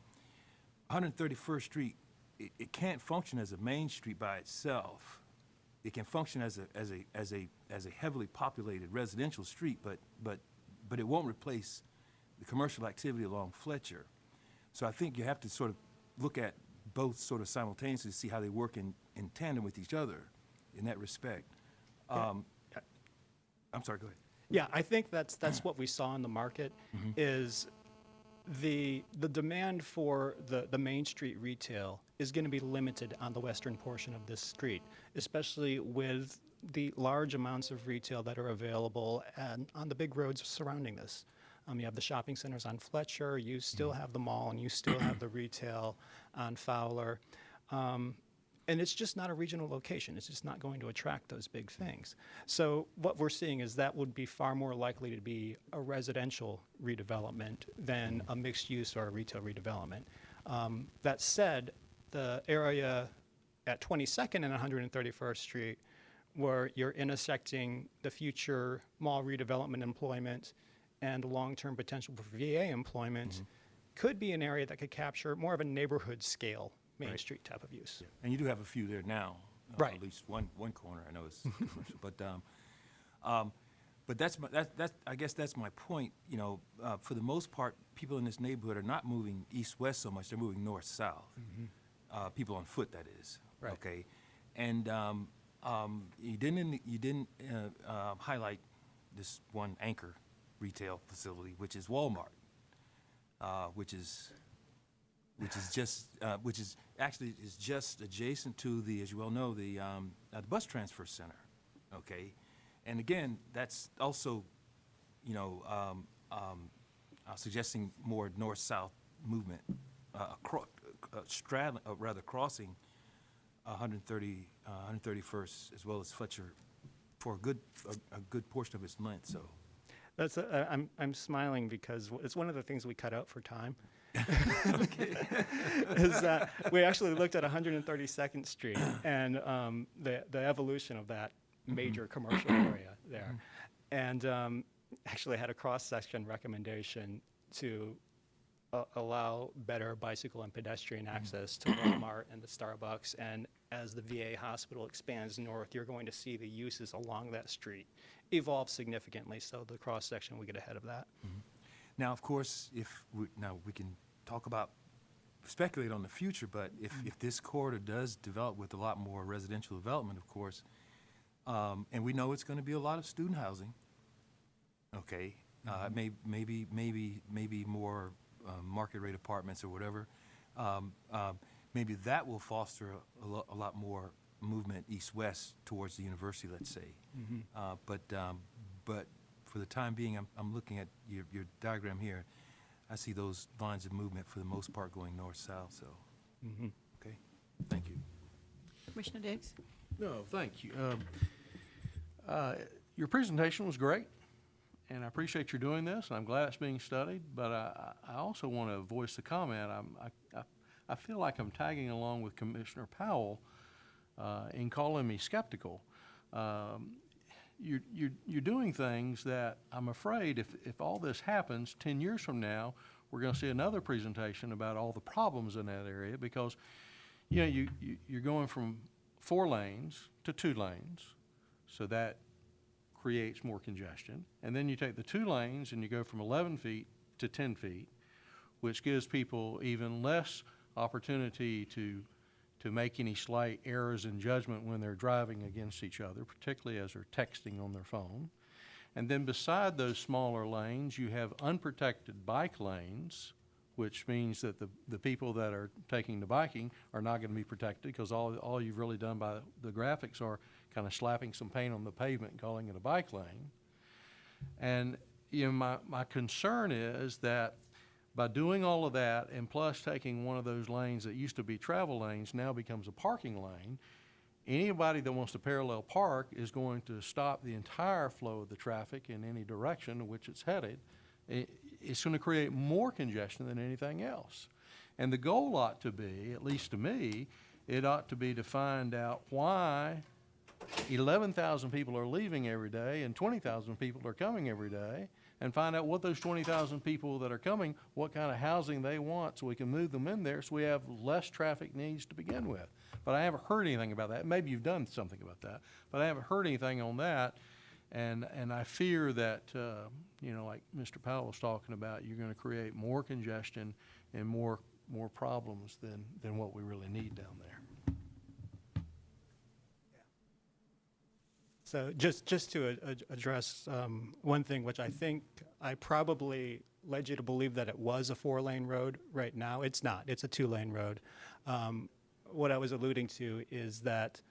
131st Street, it can't function as a main street by itself. It can function as a heavily populated residential street, but it won't replace the commercial activity along Fletcher. So I think you have to sort of look at both sort of simultaneously to see how they work in tandem with each other in that respect. I'm sorry, go ahead. Yeah, I think that's what we saw in the market, is the demand for the Main Street retail is going to be limited on the western portion of this street, especially with the large amounts of retail that are available and on the big roads surrounding this. You have the shopping centers on Fletcher, you still have the mall, and you still have the retail on Fowler. And it's just not a regional location. It's just not going to attract those big things. So what we're seeing is that would be far more likely to be a residential redevelopment than a mixed use or a retail redevelopment. That said, the area at 22nd and 131st Street, where you're intersecting the future mall redevelopment employment and long-term potential for VA employment, could be an area that could capture more of a neighborhood scale Main Street type of use. Yeah. And you do have a few there now. Right. At least one corner I know is commercial. But I guess that's my point. You know, for the most part, people in this neighborhood are not moving east-west so much. They're moving north-south. People on foot, that is. Right. Okay. And you didn't highlight this one anchor retail facility, which is Walmart, which is just adjacent to the, as you well know, the bus transfer center. Okay. And again, that's also, you know, suggesting more north-south movement, crossing 131st as well as Fletcher for a good portion of its length. So that's I'm smiling because it's one of the things we cut out for time. Is that we actually looked at 132nd Street and the evolution of that major commercial area there, and actually had a cross-section recommendation to allow better bicycle and pedestrian access to Walmart and the Starbucks. And as the VA hospital expands north, you're going to see the uses along that street evolve significantly. So the cross-section, we get ahead of that. Now, of course, we can talk about, speculate on the future, but if this corridor does develop with a lot more residential development, of course, and we know it's going to be a lot of student housing, okay, maybe more market rate apartments or whatever, maybe that will foster a lot more movement east-west towards the university, let's say. But for the time being, I'm looking at your diagram here. I see those lines of movement for the most part going north-south. So, okay, thank you. Commissioner Diggs? No, thank you. Your presentation was great. and I appreciate you doing this, and I'm glad it's being studied, but I also want to voice the comment. I feel like I'm tagging along with Commissioner Powell in calling me skeptical. You're doing things that I'm afraid if all this happens 10 years from now, we're going to see another presentation about all the problems in that area, because you know you're going from 4 lanes to 2 lanes, so that creates more congestion. And then you take the 2 lanes and you go from 11 feet to 10 feet, which gives people even less opportunity to make any slight errors in judgment when they're driving against each other, particularly as they're texting on their phone. And then beside those smaller lanes, you have unprotected bike lanes, which means that the people that are taking the biking are not going to be protected, because all you've really done by the graphics are kind of slapping some paint on the pavement and calling it a bike lane. And you know, my concern is that by doing all of that, and plus taking one of those lanes that used to be travel lanes now becomes a parking lane, anybody that wants to parallel park is going to stop the entire flow of the traffic in any direction in which it's headed. It's going to create more congestion than anything else. And the goal ought to be, at least to me, it ought to be to find out why 11,000 people are leaving every day and 20,000 people are coming every day, and find out what those 20,000 people that are coming, what kind of housing they want, so we can move them in there so we have less traffic needs to begin with. But I haven't heard anything about that. Maybe you've done something about that, but I haven't heard anything on that. And I fear that, you know, like Mr. Powell was talking about, you're going to create more congestion and more problems than what we really need down there. So just to address one thing, which I think I probably led you to believe that it was a 4-lane road. Right now, it's not. It's a 2-lane road. What I was alluding to is that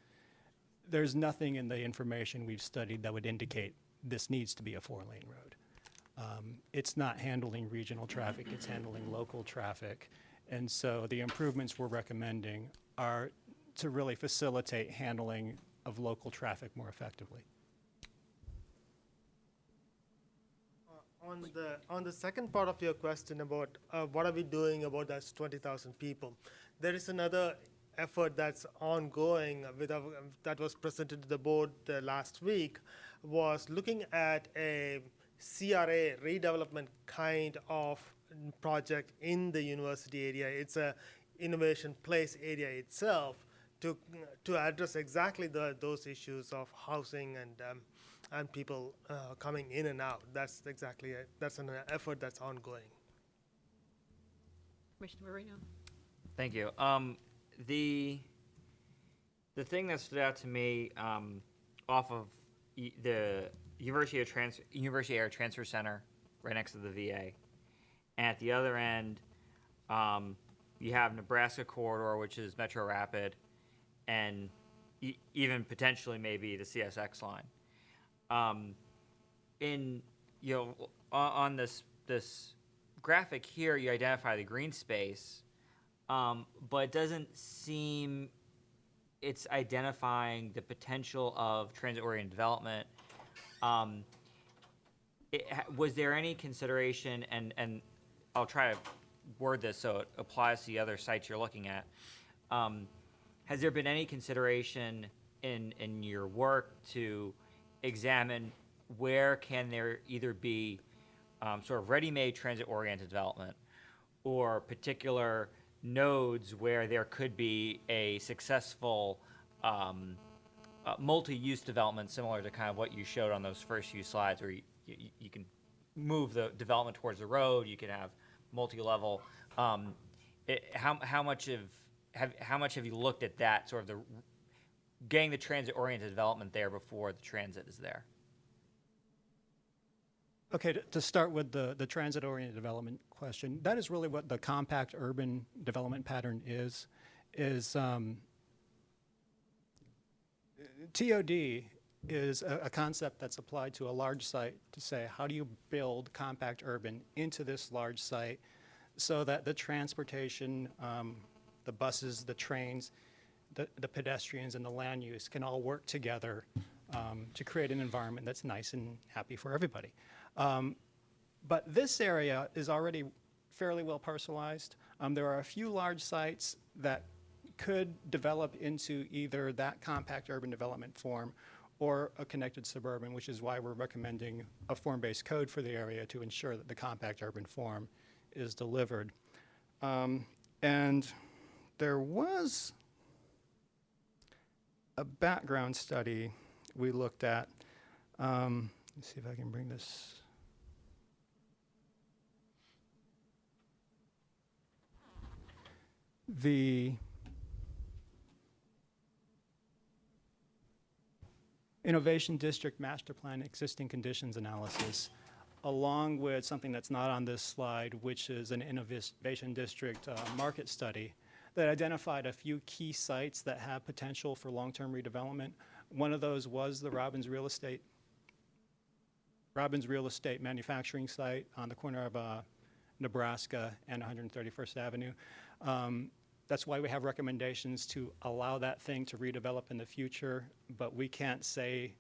there's nothing in the information we've studied that would indicate this needs to be a 4-lane road. It's not handling regional traffic, it's handling local traffic. And so the improvements we're recommending are to really facilitate handling of local traffic more effectively. On the second part of your question about what are we doing about those 20,000 people, there is another effort that's ongoing that was presented to the board last week, was looking at a CRA redevelopment kind of project in the university area. It's a innovation place area itself to address exactly those issues of housing and people coming in and out. That's exactly it. That's an effort that's ongoing. Commissioner Marino? Thank you. The thing that stood out to me off of the University Area Transfer Center right next to the VA, and at the other end you have Nebraska Corridor, which is Metro Rapid, and even potentially maybe the CSX line. On this graphic here, you identify the green space, but it doesn't seem it's identifying the potential of transit-oriented development. Was there any consideration, and I'll try to word this so it applies to the other sites you're looking at, has there been any consideration in your work to examine where can there either be sort of ready-made transit-oriented development or particular nodes where there could be a successful multi-use development similar to kind of what you showed on those first few slides, where you can move the development towards the road, you can have multi-level. How much have you looked at that, sort of the getting the transit-oriented development there before the transit is there? Okay, to start with the transit-oriented development question, that is really what the compact urban development pattern is TOD is a concept that's applied to a large site to say, how do you build compact urban into this large site so that the transportation, the buses, the trains, the pedestrians, and the land use can all work together to create an environment that's nice and happy for everybody. But this area is already fairly well parcelized. There are a few large sites that could develop into either that compact urban development form or a connected suburban, which is why we're recommending a form-based code for the area to ensure that the compact urban form is delivered. And there was a background study we looked at. Let's see if I can bring this. The Innovation District Master Plan Existing Conditions Analysis, along with something that's not on this slide, which is an Innovation District market study that identified a few key sites that have potential for long-term redevelopment. One of those was the Robbins Real Estate manufacturing site on the corner of Nebraska and 131st Avenue. That's why we have recommendations to allow that thing to redevelop in the future, but we can't say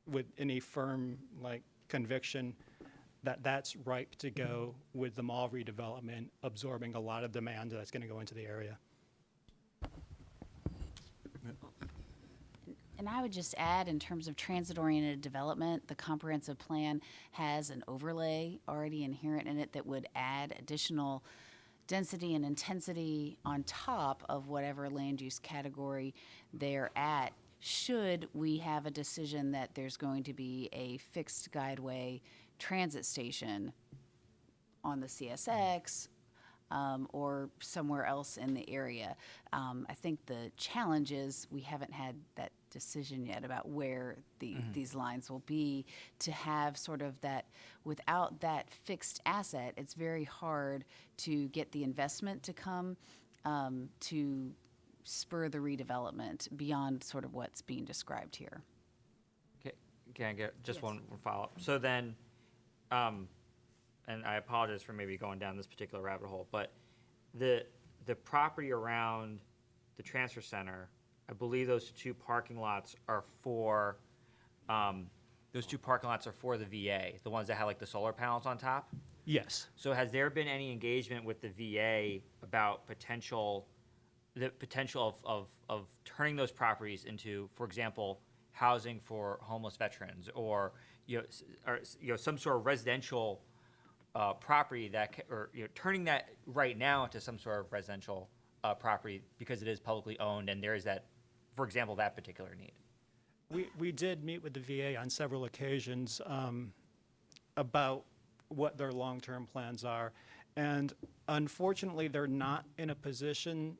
with any firm conviction that that's ripe to go with the mall redevelopment absorbing a lot of demand that's going to go into the area. And I would just add, in terms of transit-oriented development, the comprehensive plan has an overlay already inherent in it that would add additional density and intensity on top of whatever land use category they're at, should we have a decision that there's going to be a fixed guideway transit station on the CSX or somewhere else in the area. I think the challenge is we haven't had that decision yet about where these lines will be. To have sort of that, without that fixed asset, it's very hard to get the investment to come to spur the redevelopment beyond sort of what's being described here. Okay, can I get just Yes. one follow-up? So then, and I apologize for maybe going down this particular rabbit hole, but the property around the transfer center, I believe those two parking lots are for the VA, the ones that have the solar panels on top? Yes. So has there been any engagement with the VA about the potential of turning those properties into, for example, housing for homeless veterans, or some sort of residential property turning that right now into some sort of residential property because it is publicly owned and there is that, for example, that particular need? We did meet with the VA on several occasions about what their long-term plans are, and unfortunately they're not in a position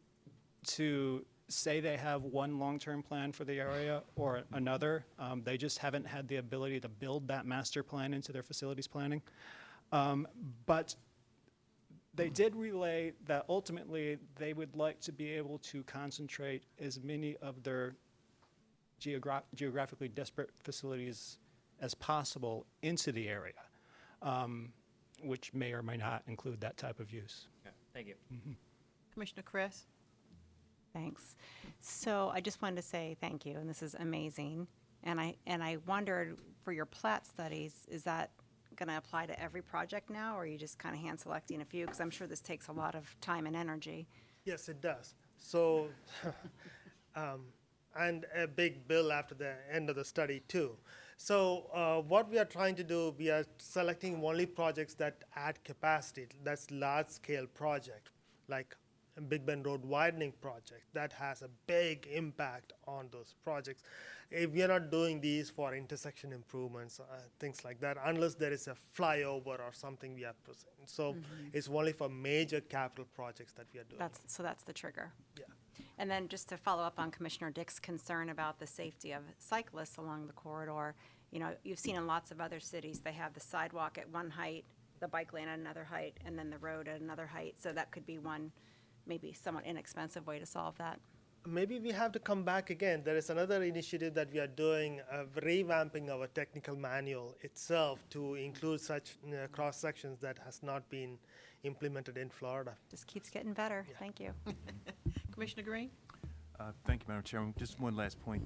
to say they have one long-term plan for the area or another. They just haven't had the ability to build that master plan into their facilities planning. But they did relay that ultimately they would like to be able to concentrate as many of their geographically disparate facilities as possible into the area, which may or may not include that type of use. Yeah, thank you. Mm-hmm. Commissioner Kress? Thanks. So I just wanted to say thank you, and this is amazing. And I wondered, for your Plat studies, is that going to apply to every project now, or are you just kind of hand selecting a few? Because I'm sure this takes a lot of time and energy. Yes, it does. So, and a big bill after the end of the study too. So what we are trying to do, we are selecting only projects that add capacity. That's large-scale project, like a Big Bend Road widening project. That has a big impact on those projects. If we are not doing these for intersection improvements, things like that, unless there is a flyover or something we are pursuing. So it's only for major capital projects that we are doing. That's the trigger. Yeah. And then just to follow up on Commissioner Dick's concern about the safety of cyclists along the corridor, you've seen in lots of other cities, they have the sidewalk at one height, the bike lane at another height, and then the road at another height. So that could be one maybe somewhat inexpensive way to solve that. Maybe we have to come back again. There is another initiative that we are doing, revamping our technical manual itself to include such cross sections that has not been implemented in Florida. Just keeps getting better. Yeah. Thank you. Commissioner Green? Thank you, Madam Chairman. Just one last point.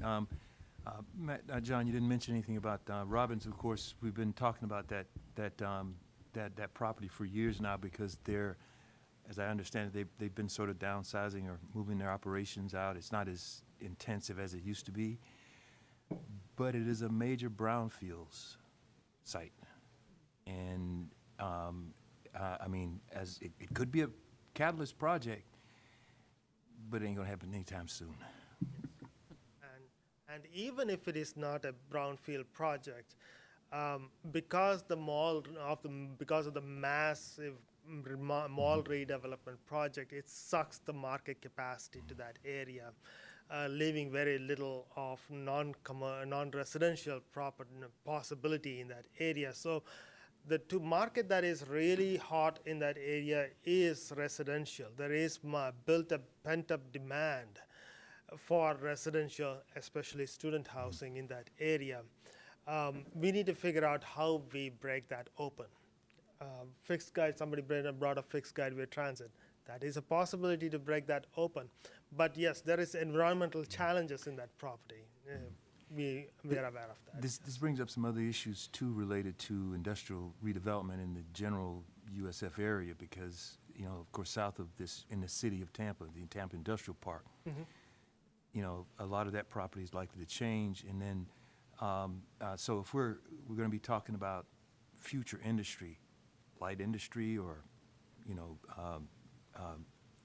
John, you didn't mention anything about Robbins. Of course, we've been talking about that property for years now because they're, as I understand it, they've been sort of downsizing or moving their operations out. It's not as intensive as it used to be, but it is a major brownfields site. And I mean, as it could be a catalyst project, but it ain't gonna happen anytime soon. And even if it is not a brownfield project, because of the massive mall redevelopment project, it sucks the market capacity to that area, leaving very little of non-residential possibility in that area. So the market that is really hot in that area is residential. There is built-up, pent-up demand for residential, especially student housing in that area. We need to figure out how we break that open. Fixed guide, somebody brought up fixed guideway transit. That is a possibility to break that open. But yes, there is environmental challenges in that property. We are aware of that. This brings up some other issues too related to industrial redevelopment in the general USF area because, you know, of course, south of this, in the city of Tampa, the Tampa Industrial Park, you know, a lot of that property is likely to change. And then, so if we're going to be talking about future industry, light industry or, you know,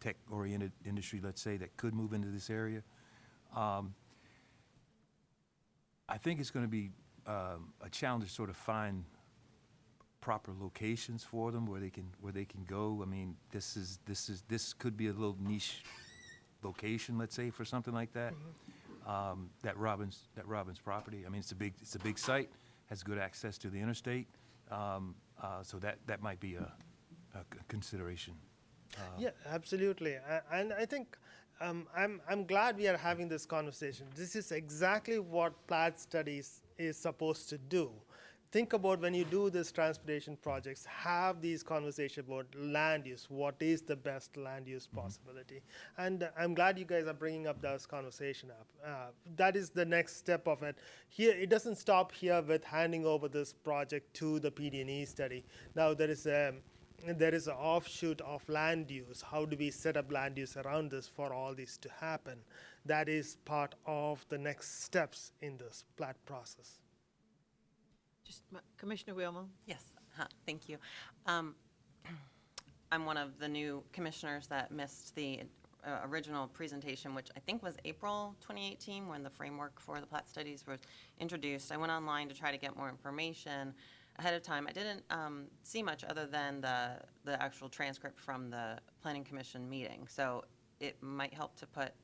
tech-oriented industry, let's say, that could move into this area, I think it's going to be a challenge to sort of find proper locations for them where they can go. I mean, this could be a little niche location, let's say, for something like that. That Robbins property. I mean, it's a big site, has good access to the interstate, so that might be a consideration. Yeah, absolutely. And I think I'm glad we are having this conversation. This is exactly what Plat studies is supposed to do. Think about when you do these transportation projects, have these conversations about land use. What is the best land use possibility? And I'm glad you guys are bringing up this conversation up. That is the next step of it. Here, it doesn't stop here with handing over this project to the PD&E study. Now there is an offshoot of land use. How do we set up land use around this for all this to happen? That is part of the next steps in this Plat process. Commissioner Wilma? Yes, thank you. I'm one of the new commissioners that missed the original presentation, which I think was April 2018 when the framework for the Plat studies was introduced. I went online to try to get more information ahead of time. I didn't see much other than the actual transcript from the Planning Commission meeting. So it might help to put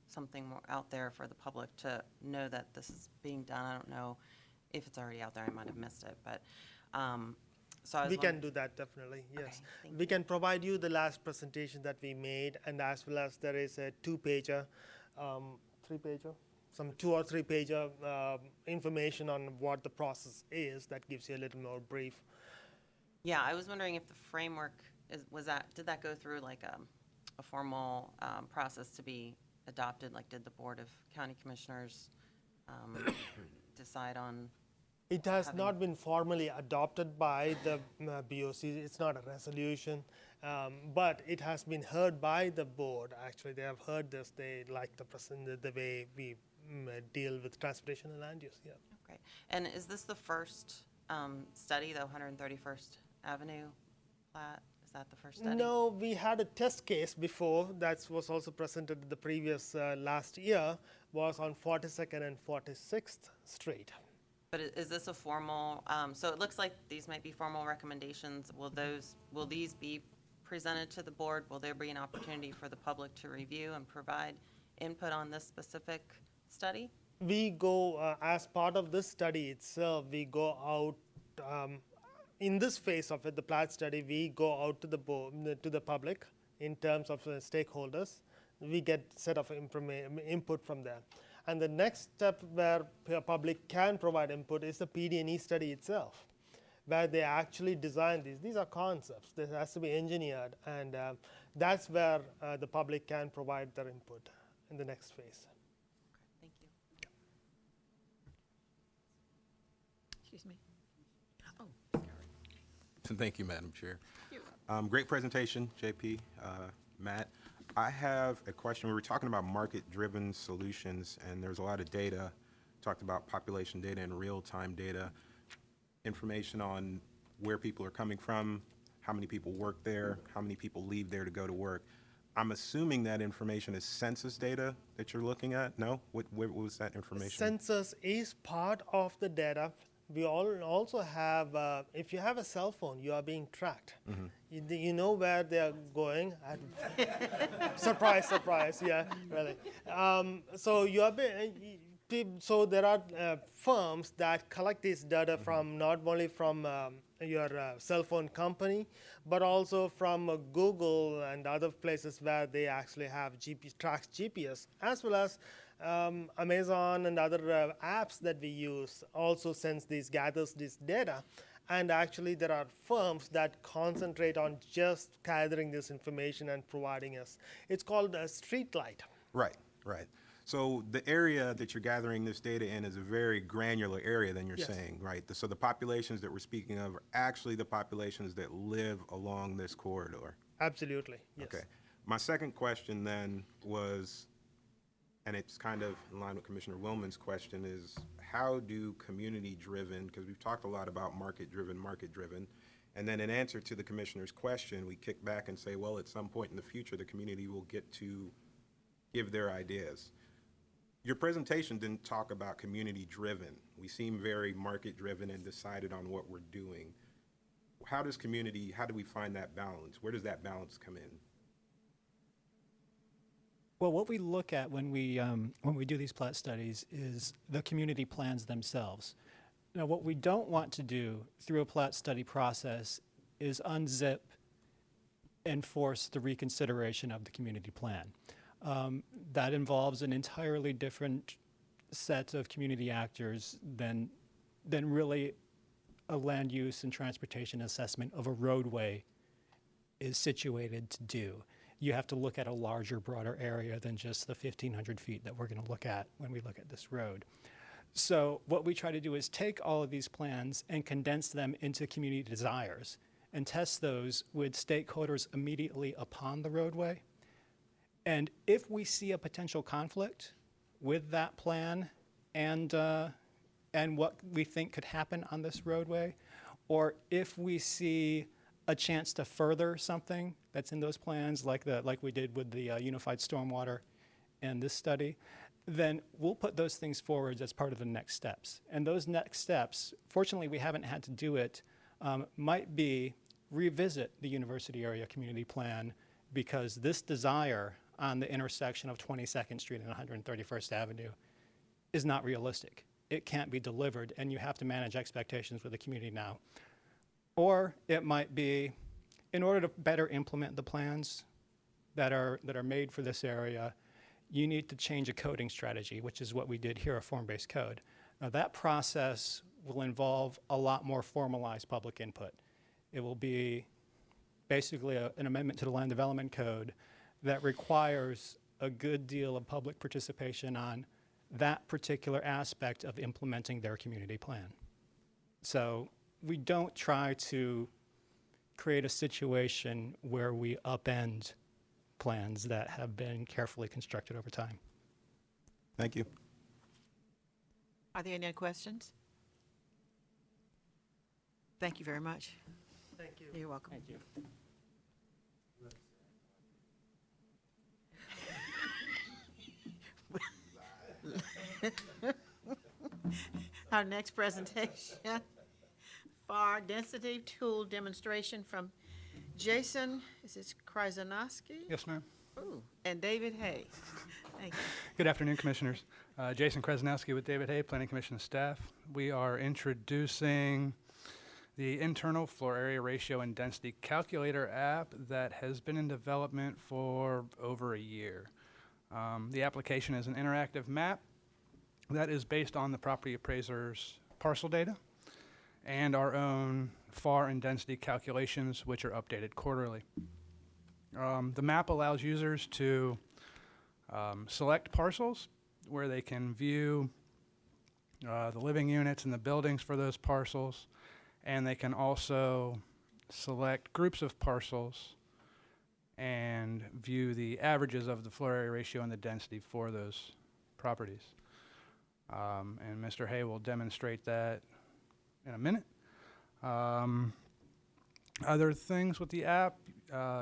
something more out there for the public to know that this is being done. I don't know if it's already out there. I might have missed it, but so we can do that definitely. Yes, okay, we can provide you the last presentation that we made, and as well as there is a 2-pager, 3-pager, some 2 or 3-pager information on what the process is that gives you a little more brief. Yeah, I was wondering if the framework did that go through like a formal process to be adopted? Like, did the Board of County Commissioners decide on? It has not been formally adopted by the BOC. It's not a resolution, but it has been heard by the board. Actually, they have heard this. They like the way we deal with transportation and land use. Yeah. Okay. And is this the first study, the 131st Avenue Plat? Is that the first study? No, we had a test case before that was also presented the previous last year. Was on 42nd and 46th Street. But is this a formal, so it looks like these might be formal recommendations. Will these be presented to the board? Will there be an opportunity for the public to review and provide input on this specific study? We go, as part of this study itself, we go out, in this phase of it, the Plat study, we go out to the public in terms of stakeholders. We get set of input from them. And the next step where the public can provide input is the PD&E study itself, where they actually design these. These are concepts. This has to be engineered, and that's where the public can provide their input in the next phase. Thank you. Excuse me. Oh, Thank you, Madam Chair. you're Great presentation, JP, Matt. I have a question. We were talking about market-driven solutions, and there's a lot of data, talked about population data and real-time data, information on where people are coming from, how many people work there, how many people leave there to go to work. I'm assuming that information is census data that you're looking at? No? What was that information? Census is part of the data. We also have, if you have a cell phone, you are being tracked. You know where they are going. Surprise, surprise, yeah, really. So you are so there are firms that collect this data from not only from your cell phone company, but also from Google and other places where they actually have tracks GPS, as well as Amazon and other apps that we use also gathers this data. And actually there are firms that concentrate on just gathering this information and providing us. It's called a Streetlight. Right, right. So the area that you're gathering this data in is a very granular area, then you're Yes. saying, right? So the populations that we're speaking of are actually the populations that live along this corridor. Absolutely, yes. Okay. My second question then was, and it's kind of in line with Commissioner Willman's question, is how do community-driven, because we've talked a lot about market-driven, and then in answer to the commissioner's question, we kick back and say, well, at some point in the future, the community will get to give their ideas. Your presentation didn't talk about community-driven. We seem very market-driven and decided on what we're doing. How do we find that balance? Where does that balance come in? Well, what we look at when we do these plat studies is the community plans themselves. Now, what we don't want to do through a plat study process is unzip and force the reconsideration of the community plan. That involves an entirely different set of community actors than really a land use and transportation assessment of a roadway is situated to do. You have to look at a larger, broader area than just the 1,500 feet that we're going to look at when we look at this road. So what we try to do is take all of these plans and condense them into community desires and test those with stakeholders immediately upon the roadway. And if we see a potential conflict with that plan and what we think could happen on this roadway, or if we see a chance to further something that's in those plans, like we did with the unified stormwater and this study, then we'll put those things forward as part of the next steps. And those next steps, fortunately we haven't had to do it, might be revisit the university area community plan, because this desire on the intersection of 22nd Street and 131st Avenue is not realistic. It can't be delivered, and you have to manage expectations with the community now. Or it might be, in order to better implement the plans that are made for this area, you need to change a coding strategy, which is what we did here, a form-based code. Now that process will involve a lot more formalized public input. It will be basically an amendment to the Land Development Code that requires a good deal of public participation on that particular aspect of implementing their community plan. So we don't try to create a situation where we upend plans that have been carefully constructed over time. Thank you. Are there any other questions? Thank you very much. Thank you. You're welcome. Thank you. Our next presentation, FAR density tool demonstration from Jason, is this Krasnowski? Yes, ma'am. Ooh, and David Hay. Thank you. Good afternoon, Commissioners. Jason Krasnowski with David Hay, Planning Commission staff. We are introducing the internal floor area ratio and density calculator app that has been in development for over a year. The application is an interactive map that is based on the property appraiser's parcel data and our own FAR and density calculations, which are updated quarterly. The map allows users to select parcels where they can view the living units and the buildings for those parcels, and they can also select groups of parcels and view the averages of the floor area ratio and the density for those properties. And Mr. Hay will demonstrate that in a minute. Other things with the app,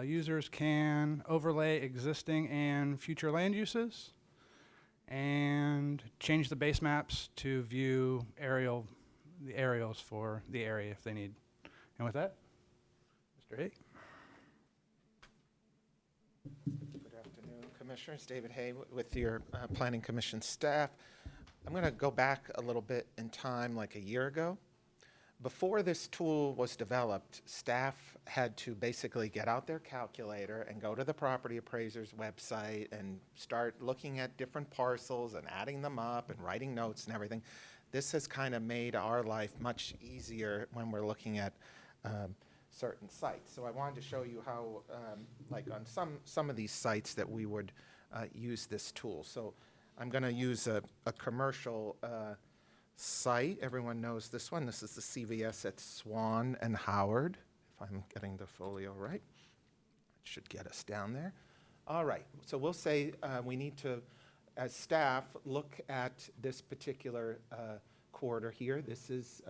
users can overlay existing and future land uses and change the base maps to view the aerials for the area if they need. And with that, Mr. Hay. Good afternoon, Commissioners. David Hay with your Planning Commission staff. I'm going to go back a little bit in time, like a year ago. Before this tool was developed, staff had to basically get out their calculator and go to the property appraiser's website and start looking at different parcels and adding them up and writing notes and everything. This has kind of made our life much easier when we're looking at certain sites. So I wanted to show you how, like on some of these sites, that we would use this tool. So I'm going to use a commercial site. Everyone knows this one. This is the CVS at Swan and Howard, if I'm getting the folio right. It should get us down there. All right, so we'll say we need to, as staff, look at this particular corridor here. This is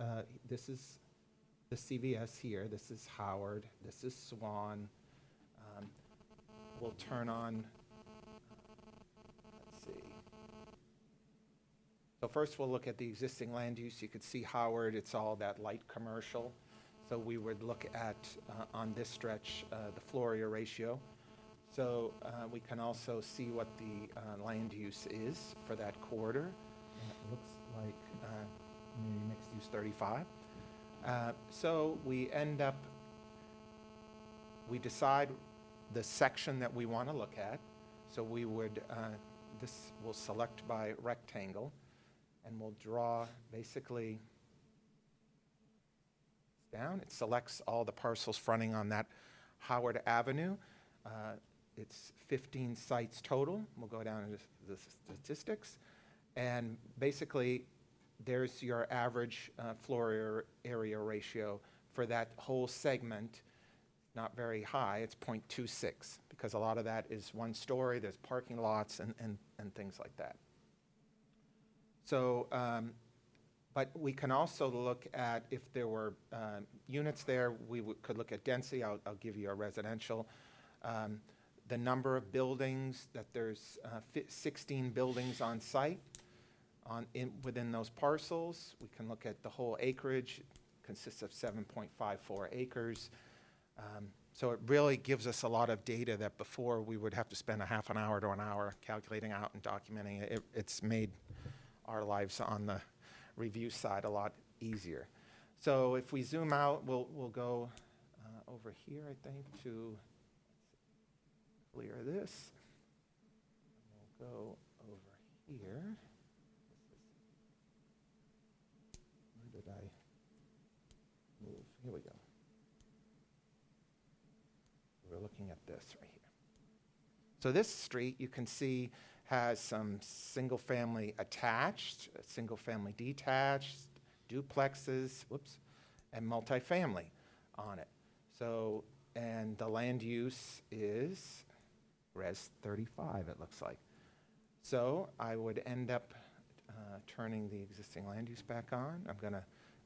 the CVS here. This is Howard. This is Swan. We'll turn on, let's see. So first we'll look at the existing land use. You could see Howard, it's all that light commercial. So we would look at, on this stretch, the floor area ratio. So we can also see what the land use is for that corridor. And it looks like community mixed use 35. So we end up, we decide the section that we want to look at. So we would, this will select by rectangle, and we'll draw basically down. It selects all the parcels fronting on that Howard Avenue. It's 15 sites total. We'll go down into the statistics. And basically, there's your average floor area ratio for that whole segment. Not very high, it's 0.26, because a lot of that is one story, there's parking lots and things like that. So, but we can also look at, if there were units there, we could look at density. I'll give you a residential. The number of buildings, that there's 16 buildings on site within those parcels. We can look at the whole acreage. It consists of 7.54 acres. So it really gives us a lot of data that before we would have to spend a half an hour to an hour calculating out and documenting it. It's made our lives on the review side a lot easier. So if we zoom out, we'll go over here, I think, to clear this. We'll go over here. Where did I move? Here we go. We're looking at this right here. So this street, you can see, has some single-family attached, single-family detached, duplexes, and multifamily on it. So, and the land use is Res 35, it looks like. So I would end up turning the existing land use back on. I'm going to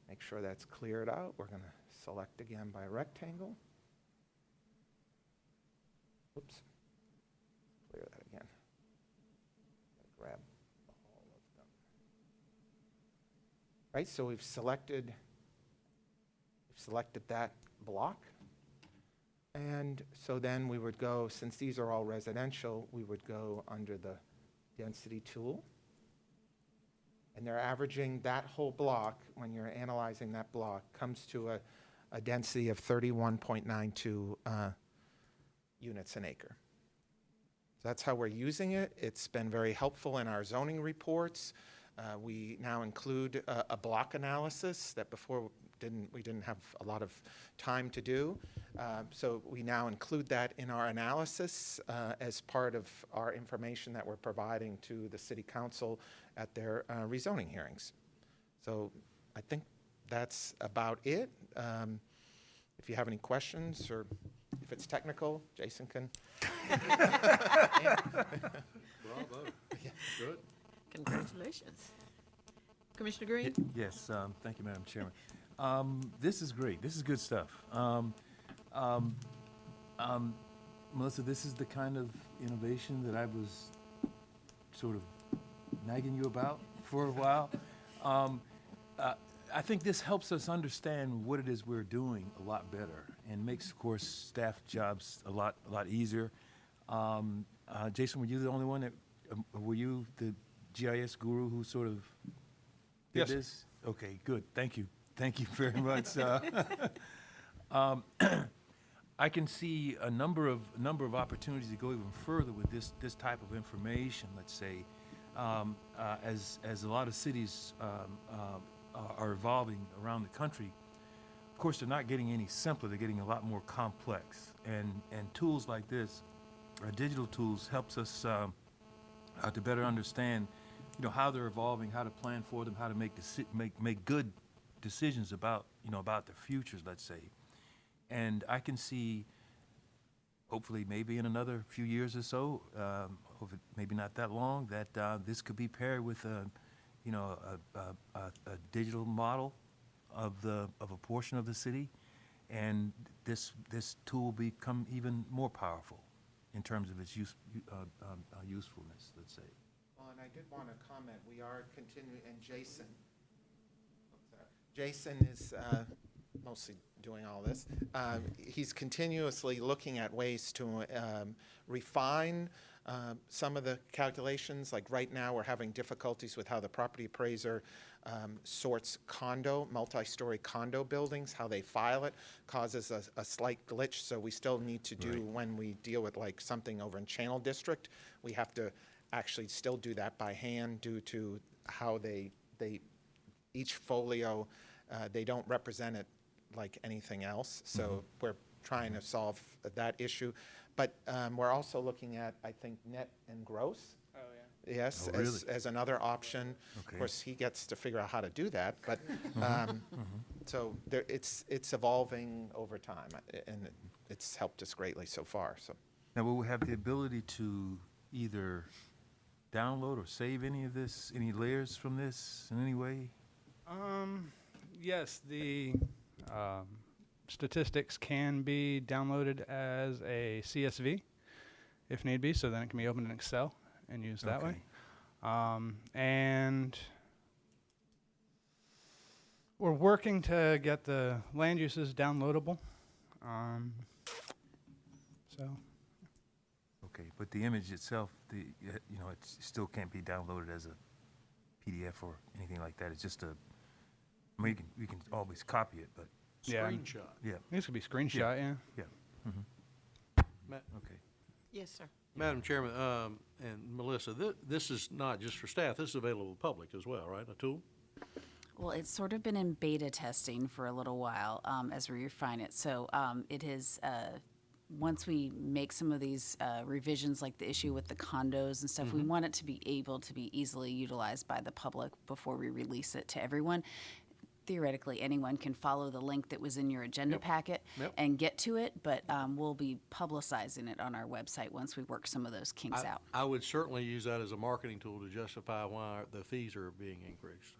make sure that's cleared out. We're going to select again by rectangle. Oops. Clear that again. Grab all of them. Right, so we've selected that block. And so then we would go, since these are all residential, we would go under the density tool. And they're averaging that whole block, when you're analyzing that block, comes to a density of 31.92 units an acre. So that's how we're using it. It's been very helpful in our zoning reports. We now include a block analysis that before we didn't have a lot of time to do. So we now include that in our analysis as part of our information that we're providing to the City Council at their rezoning hearings. So I think that's about it. If you have any questions or if it's technical, Jason can. Bravo. Good. Congratulations. Commissioner Green? Yes, thank you, Madam Chairman. This is great. This is good stuff. Melissa, this is the kind of innovation that I was sort of nagging you about for a while. I think this helps us understand what it is we're doing a lot better and makes, of course, staff jobs a lot easier. Jason, were you the only one that, were you the GIS guru who sort of did Yes. this? Okay, good. Thank you. Thank you very much. I can see a number of opportunities to go even further with this type of information. Let's say, as a lot of cities are evolving around the country, of course they're not getting any simpler. They're getting a lot more complex. And tools like this, digital tools, helps us to better understand, how they're evolving, how to plan for them, how to make good decisions about about their futures. Let's say. And I can see, hopefully, maybe in another few years or so, maybe not that long, that this could be paired with a digital model of a portion of the city, and this tool will become even more powerful in terms of its usefulness. Let's say. Well, and I did want to comment. We are continuing, and Jason is mostly doing all this. He's continuously looking at ways to refine some of the calculations. Like right now, we're having difficulties with how the property appraiser sorts multi-story condo buildings, how they file it, causes a slight glitch. So we still need to do, when we deal with like something over in Channel District, we have to actually still do that by hand due to how each folio, they don't represent it like anything else. So we're trying to solve that issue. But we're also looking at, I think, net and gross. Oh, yeah. Yes, Oh, really? as another option. Okay. Of course, he gets to figure out how to do that. But so it's evolving over time, and it's helped us greatly so far. So Now, will we have the ability to either download or save any of this, any layers from this in any way? Yes, the statistics can be downloaded as a CSV if need be, so then it can be opened in Excel and used that way. And we're working to get the land uses downloadable. Okay, but the image itself, it still can't be downloaded as a PDF or anything like that. It's just we can always copy it, but Screenshot. yeah, This could be screenshot, yeah. Okay. Yes, sir. Madam Chairman, and Melissa, this is not just for staff, this is available to public as well, right, a tool? Well, it's sort of been in beta testing for a little while as we refine it. So it is, once we make some of these revisions, like the issue with the condos and stuff, we want it to be able to be easily utilized by the public before we release it to everyone. Theoretically, anyone can follow the link that was in your agenda packet and get to it, but we'll be publicizing it on our website once we work some of those kinks out. I would certainly use that as a marketing tool to justify why the fees are being increased.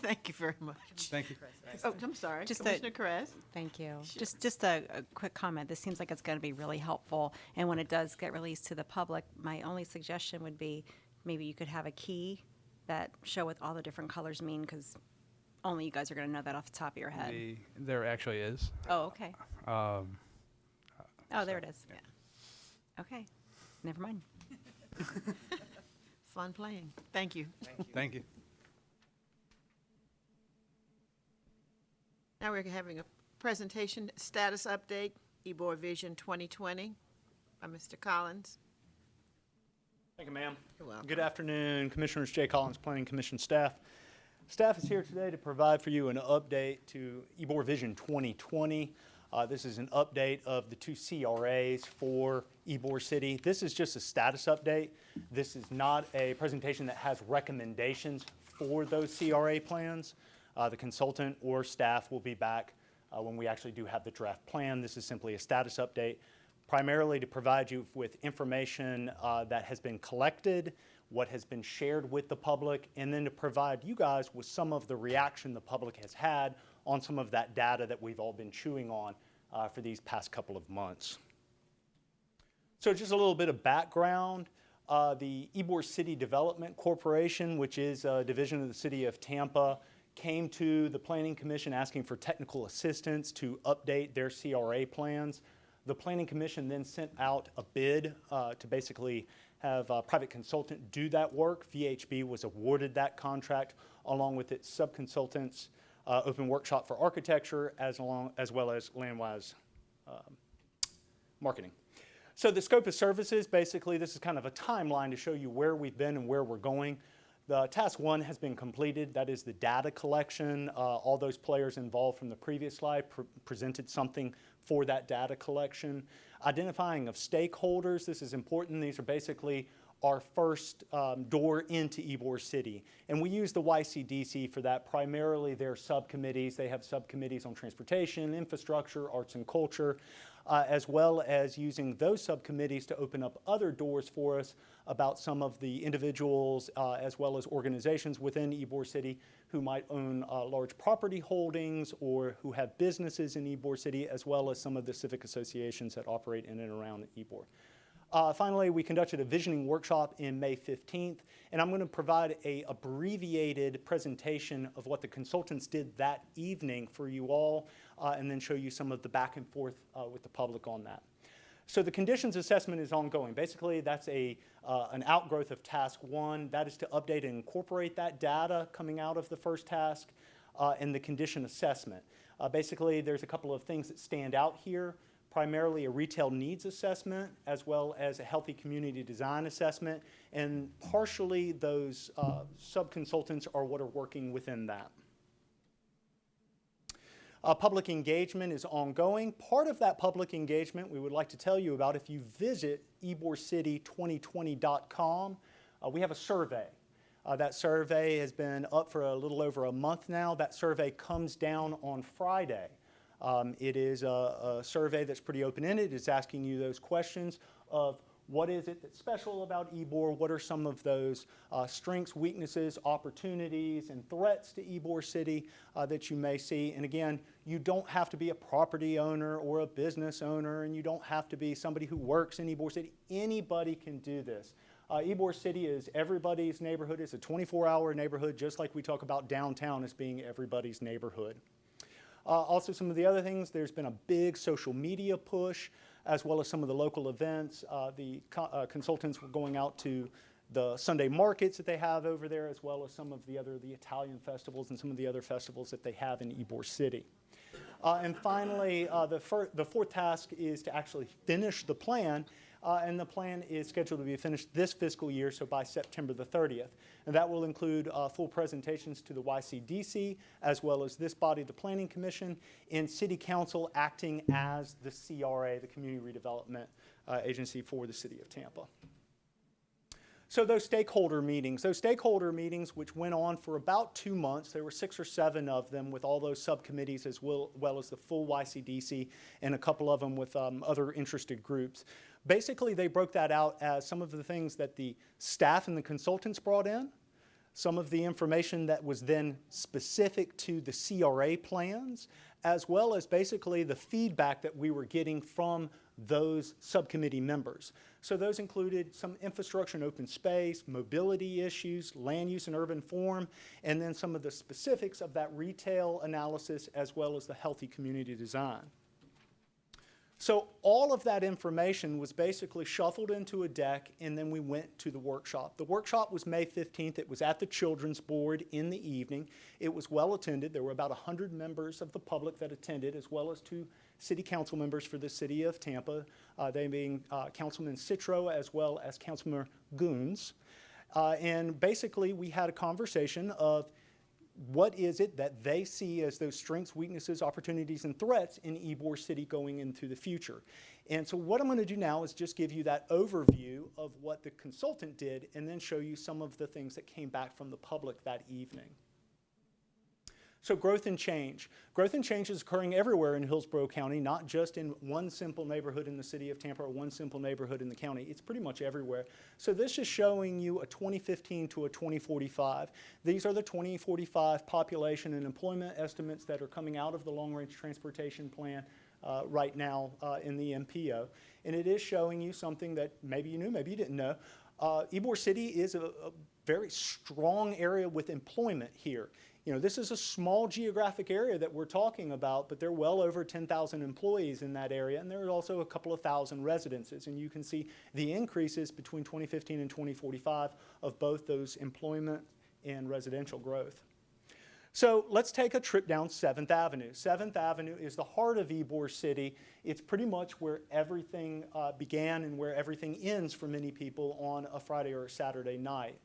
Thank you very much. Thank you. Oh, I'm sorry. Just Commissioner Caress? Thank you. Just a quick comment. This seems like it's going to be really helpful, and when it does get released to the public, my only suggestion would be maybe you could have a key that show what all the different colors mean, because only you guys are going to know that off the top of your head. There actually is. Oh, okay. Oh, there it is. Yeah. Okay. Never mind. Fun playing. Thank you. Thank you. Now we're having a presentation status update, Ybor Vision 2020 by Mr. Collins. Thank you, ma'am. You're welcome. Good afternoon, Commissioners. Jay Collins, Planning Commission staff. Staff is here today to provide for you an update to Ybor Vision 2020. This is an update of the 2 CRAs for Ybor City. This is just a status update. This is not a presentation that has recommendations for those CRA plans. The consultant or staff will be back when we actually do have the draft plan. This is simply a status update, primarily to provide you with information that has been collected, what has been shared with the public, and then to provide you guys with some of the reaction the public has had on some of that data that we've all been chewing on for these past couple of months. So just a little bit of background. The Ybor City Development Corporation, which is a division of the city of Tampa, came to the Planning Commission asking for technical assistance to update their CRA plans. The Planning Commission then sent out a bid to basically have a private consultant do that work. VHB was awarded that contract along with its subconsultants, Open Workshop for Architecture, as well as Landwise Marketing. So the scope of services, basically, this is kind of a timeline to show you where we've been and where we're going. The task 1 has been completed. That is the data collection. All those players involved from the previous slide presented something for that data collection. Identifying of stakeholders, this is important. These are basically our first door into Ybor City. And we use the YCDC for that, primarily their subcommittees. They have subcommittees on transportation, infrastructure, arts and culture, as well as using those subcommittees to open up other doors for us about some of the individuals as well as organizations within Ybor City who might own large property holdings or who have businesses in Ybor City, as well as some of the civic associations that operate in and around Ybor. Finally, we conducted a visioning workshop in May 15th, and I'm going to provide an abbreviated presentation of what the consultants did that evening for you all, and then show you some of the back and forth with the public on that. So the conditions assessment is ongoing. Basically, that's an outgrowth of task 1. That is to update and incorporate that data coming out of the first task and the condition assessment. Basically, there's a couple of things that stand out here. Primarily a retail needs assessment, as well as a healthy community design assessment, and partially those sub-consultants are what are working within that. Public engagement is ongoing. Part of that public engagement we would like to tell you about, if you visit yborcity2020.com, we have a survey. That survey has been up for a little over a month now. That survey comes down on Friday. It is a survey that's pretty open-ended. It's asking you those questions of what is it that's special about Ybor, what are some of those strengths, weaknesses, opportunities, and threats to Ybor City that you may see. And again, you don't have to be a property owner or a business owner, and you don't have to be somebody who works in Ybor City. Anybody can do this. Ybor City is everybody's neighborhood. It's a 24-hour neighborhood, just like we talk about downtown as being everybody's neighborhood. Also, some of the other things, there's been a big social media push, as well as some of the local events. The consultants were going out to the Sunday markets that they have over there, as well as some of the Italian festivals and some of the other festivals that they have in Ybor City. And finally, the fourth task is to actually finish the plan. And the plan is scheduled to be finished this fiscal year, so by September the 30th. And that will include full presentations to the YCDC, as well as this body, the Planning Commission, and City Council acting as the CRA, the Community Redevelopment Agency for the City of Tampa. So those stakeholder meetings, which went on for about 2 months, there were 6 or 7 of them with all those subcommittees as well as the full YCDC and a couple of them with other interested groups. Basically, they broke that out as some of the things that the staff and the consultants brought in, some of the information that was then specific to the CRA plans, as well as basically the feedback that we were getting from those subcommittee members. So those included some infrastructure and open space, mobility issues, land use and urban form, and then some of the specifics of that retail analysis, as well as the healthy community design. So all of that information was basically shuffled into a deck, and then we went to the workshop. The workshop was May 15th. It was at the Children's Board in the evening. It was well attended. There were about 100 members of the public that attended, as well as 2 city council members for the city of Tampa, they being Councilman Citro as well as Councilman Goons. And basically we had a conversation of what is it that they see as those strengths, weaknesses, opportunities, and threats in Ybor City going into the future. And so what I'm going to do now is just give you that overview of what the consultant did and then show you some of the things that came back from the public that evening. So growth and change. Growth and change is occurring everywhere in Hillsborough County, not just in one simple neighborhood in the city of Tampa or one simple neighborhood in the county. It's pretty much everywhere. So this is showing you a 2015 to a 2045. These are the 2045 population and employment estimates that are coming out of the long-range transportation plan right now in the MPO. And it is showing you something that maybe you knew, maybe you didn't know. Ybor City is a very strong area with employment here. You know, this is a small geographic area that we're talking about, but there are well over 10,000 employees in that area, and there are also a couple of thousand residences. And you can see the increases between 2015 and 2045 of both those employment and residential growth. So let's take a trip down 7th Avenue. 7th Avenue is the heart of Ybor City. It's pretty much where everything began and where everything ends for many people on a Friday or a Saturday night.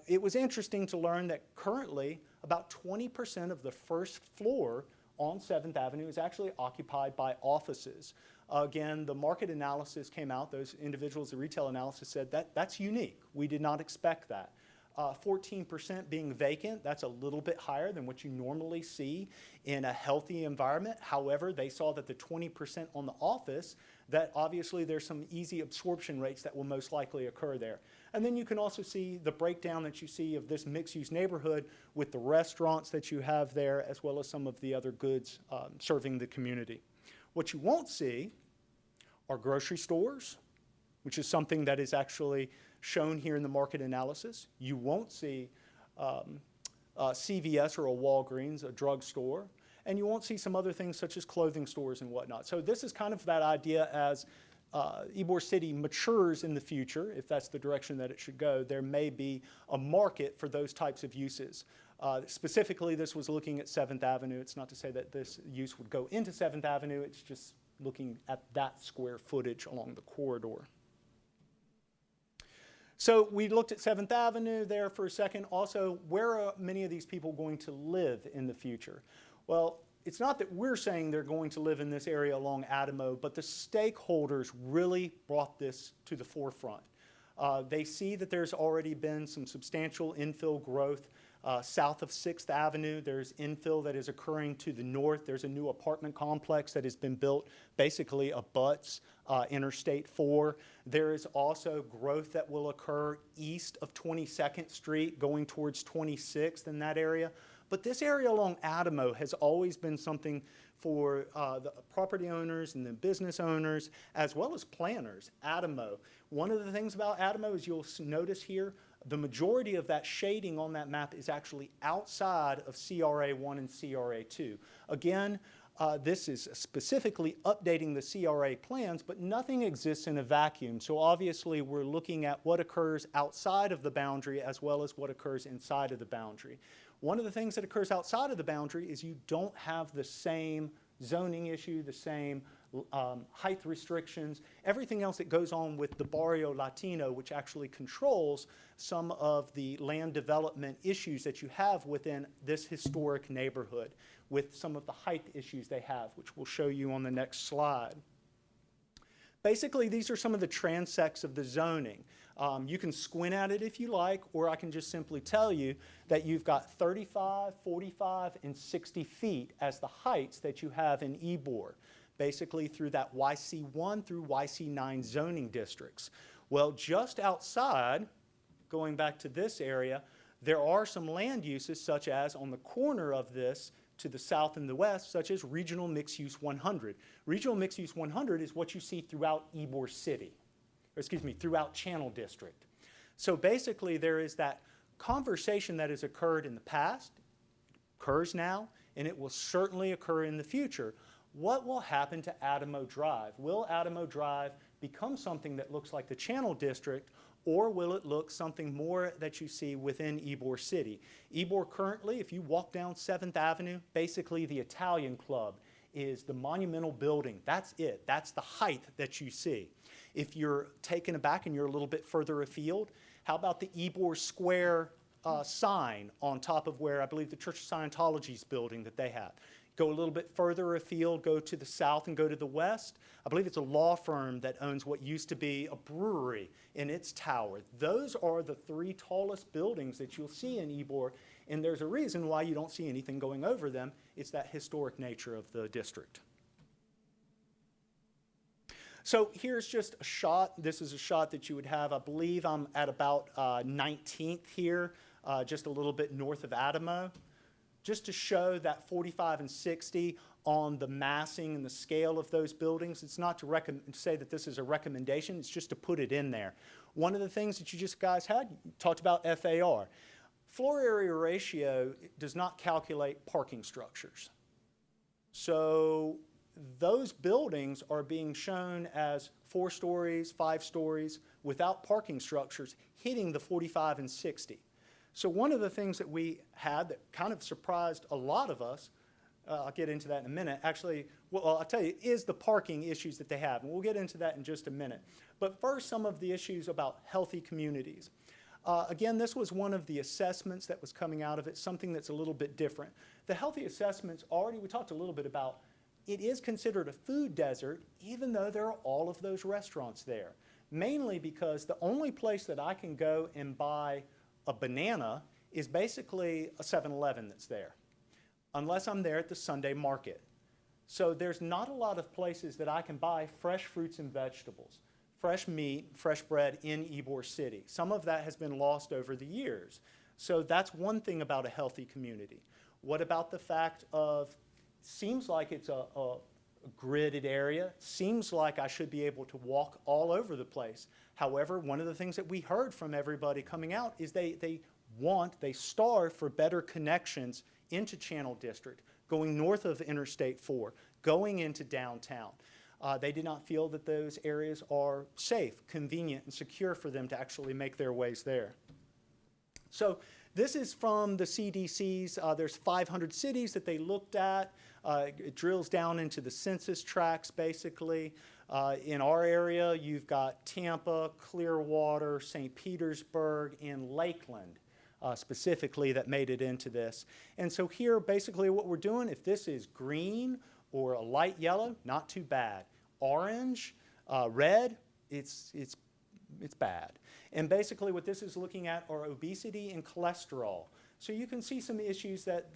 It was interesting to learn that currently about 20% of the first floor on 7th Avenue is actually occupied by offices. Again, the market analysis came out. Those individuals, the retail analysis said that that's unique. We did not expect that. 14% being vacant, that's a little bit higher than what you normally see in a healthy environment. However, they saw that the 20% on the office, that obviously there's some easy absorption rates that will most likely occur there. And then you can also see the breakdown that you see of this mixed-use neighborhood with the restaurants that you have there, as well as some of the other goods serving the community. What you won't see are grocery stores, which is something that is actually shown here in the market analysis. You won't see CVS or a Walgreens, a drugstore, and you won't see some other things such as clothing stores and whatnot. So this is kind of that idea as Ybor City matures in the future, if that's the direction that it should go, there may be a market for those types of uses. Specifically, this was looking at 7th Avenue. It's not to say that this use would go into 7th Avenue, it's just looking at that square footage along the corridor. So we looked at 7th Avenue there for a second. Also, where are many of these people going to live in the future? Well, it's not that we're saying they're going to live in this area along Adamo, but the stakeholders really brought this to the forefront. They see that there's already been some substantial infill growth south of 6th Avenue. There's infill that is occurring to the north. There's a new apartment complex that has been built, basically abuts Interstate 4. There is also growth that will occur east of 22nd Street going towards 26th in that area. But this area along Adamo has always been something for the property owners and the business owners, as well as planners. Adamo. One of the things about Adamo is you'll notice here, the majority of that shading on that map is actually outside of CRA 1 and CRA 2. Again, this is specifically updating the CRA plans, but nothing exists in a vacuum. So obviously we're looking at what occurs outside of the boundary as well as what occurs inside of the boundary. One of the things that occurs outside of the boundary is you don't have the same zoning issue, the same height restrictions, everything else that goes on with the Barrio Latino, which actually controls some of the land development issues that you have within this historic neighborhood, with some of the height issues they have, which we'll show you on the next slide. Basically, these are some of the transects of the zoning. You can squint at it if you like, or I can just simply tell you that you've got 35, 45, and 60 feet as the heights that you have in Ybor, basically through that YC1 through YC9 zoning districts. Well, just outside, going back to this area, there are some land uses such as on the corner of this to the south and the west, such as Regional Mixed Use 100. Regional Mixed Use 100 is what you see throughout Ybor City, or excuse me, throughout Channel District. So basically there is that conversation that has occurred in the past, occurs now, and it will certainly occur in the future. What will happen to Adamo Drive? Will Adamo Drive become something that looks like the Channel District, or will it look something more that you see within Ybor City? Ybor currently, if you walk down 7th Avenue, basically the Italian Club is the monumental building. That's it. That's the height that you see. If you're taken aback and you're a little bit further afield, how about the Ybor Square sign on top of where I believe the Church of Scientology's building that they have. Go a little bit further afield, go to the south and go to the west. I believe it's a law firm that owns what used to be a brewery in its tower. Those are the 3 tallest buildings that you'll see in Ybor, and there's a reason why you don't see anything going over them. It's that historic nature of the district. So here's just a shot. This is a shot that you would have. I believe I'm at about 19th here, just a little bit north of Adamo, just to show that 45 and 60 on the massing and the scale of those buildings. It's not to say that this is a recommendation. It's just to put it in there. One of the things that you just guys had, you talked about FAR. Floor area ratio does not calculate parking structures. So those buildings are being shown as 4 stories, 5 stories, without parking structures, hitting the 45 and 60. So one of the things that we had that kind of surprised a lot of us, I'll get into that in a minute, actually, well, I'll tell you, is the parking issues that they have. And we'll get into that in just a minute. But first, some of the issues about healthy communities. Again, this was one of the assessments that was coming out of it, something that's a little bit different. The healthy assessments already, we talked a little bit about, it is considered a food desert, even though there are all of those restaurants there. Mainly because the only place that I can go and buy a banana is basically a 7-Eleven that's there, unless I'm there at the Sunday market. So there's not a lot of places that I can buy fresh fruits and vegetables, fresh meat, fresh bread in Ybor City. Some of that has been lost over the years. So that's one thing about a healthy community. What about the fact of, seems like it's a gridded area, seems like I should be able to walk all over the place. However, one of the things that we heard from everybody coming out is they starve for better connections into Channel District, going north of Interstate 4, going into downtown. They did not feel that those areas are safe, convenient, and secure for them to actually make their ways there. So this is from the CDC's. There's 500 cities that they looked at. It drills down into the census tracts, basically. In our area, you've got Tampa, Clearwater, St. Petersburg, and Lakeland, specifically, that made it into this. And so here, basically, what we're doing, if this is green or a light yellow, not too bad. Orange, red, it's bad. And basically what this is looking at are obesity and cholesterol. So you can see some issues that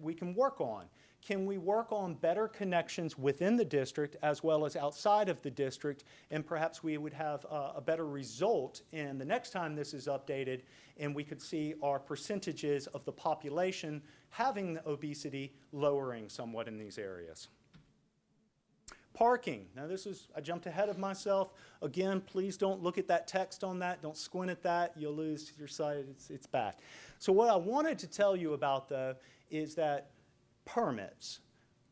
we can work on. Can we work on better connections within the district as well as outside of the district? And perhaps we would have a better result in the next time this is updated, and we could see our percentages of the population having the obesity lowering somewhat in these areas. Parking. Now I jumped ahead of myself. Again, please don't look at that text on that. Don't squint at that. You'll lose your sight. It's bad. So what I wanted to tell you about, though, is that permits.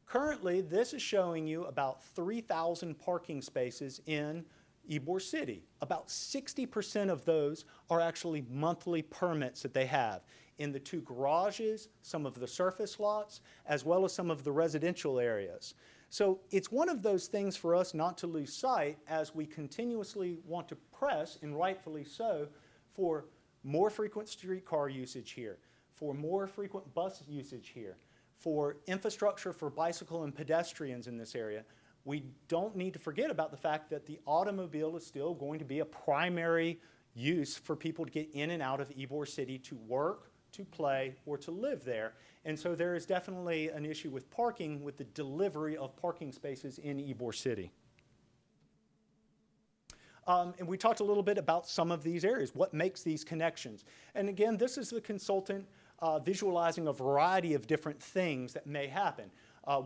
Currently, this is showing you about 3,000 parking spaces in Ybor City. About 60% of those are actually monthly permits that they have in the 2 garages, some of the surface lots, as well as some of the residential areas. So it's one of those things for us not to lose sight as we continuously want to press, and rightfully so, for more frequent streetcar usage here, for more frequent bus usage here, for infrastructure for bicycle and pedestrians in this area. We don't need to forget about the fact that the automobile is still going to be a primary use for people to get in and out of Ybor City to work, to play, or to live there. And so there is definitely an issue with parking, with the delivery of parking spaces in Ybor City. And we talked a little bit about some of these areas, what makes these connections. And again, this is the consultant visualizing a variety of different things that may happen.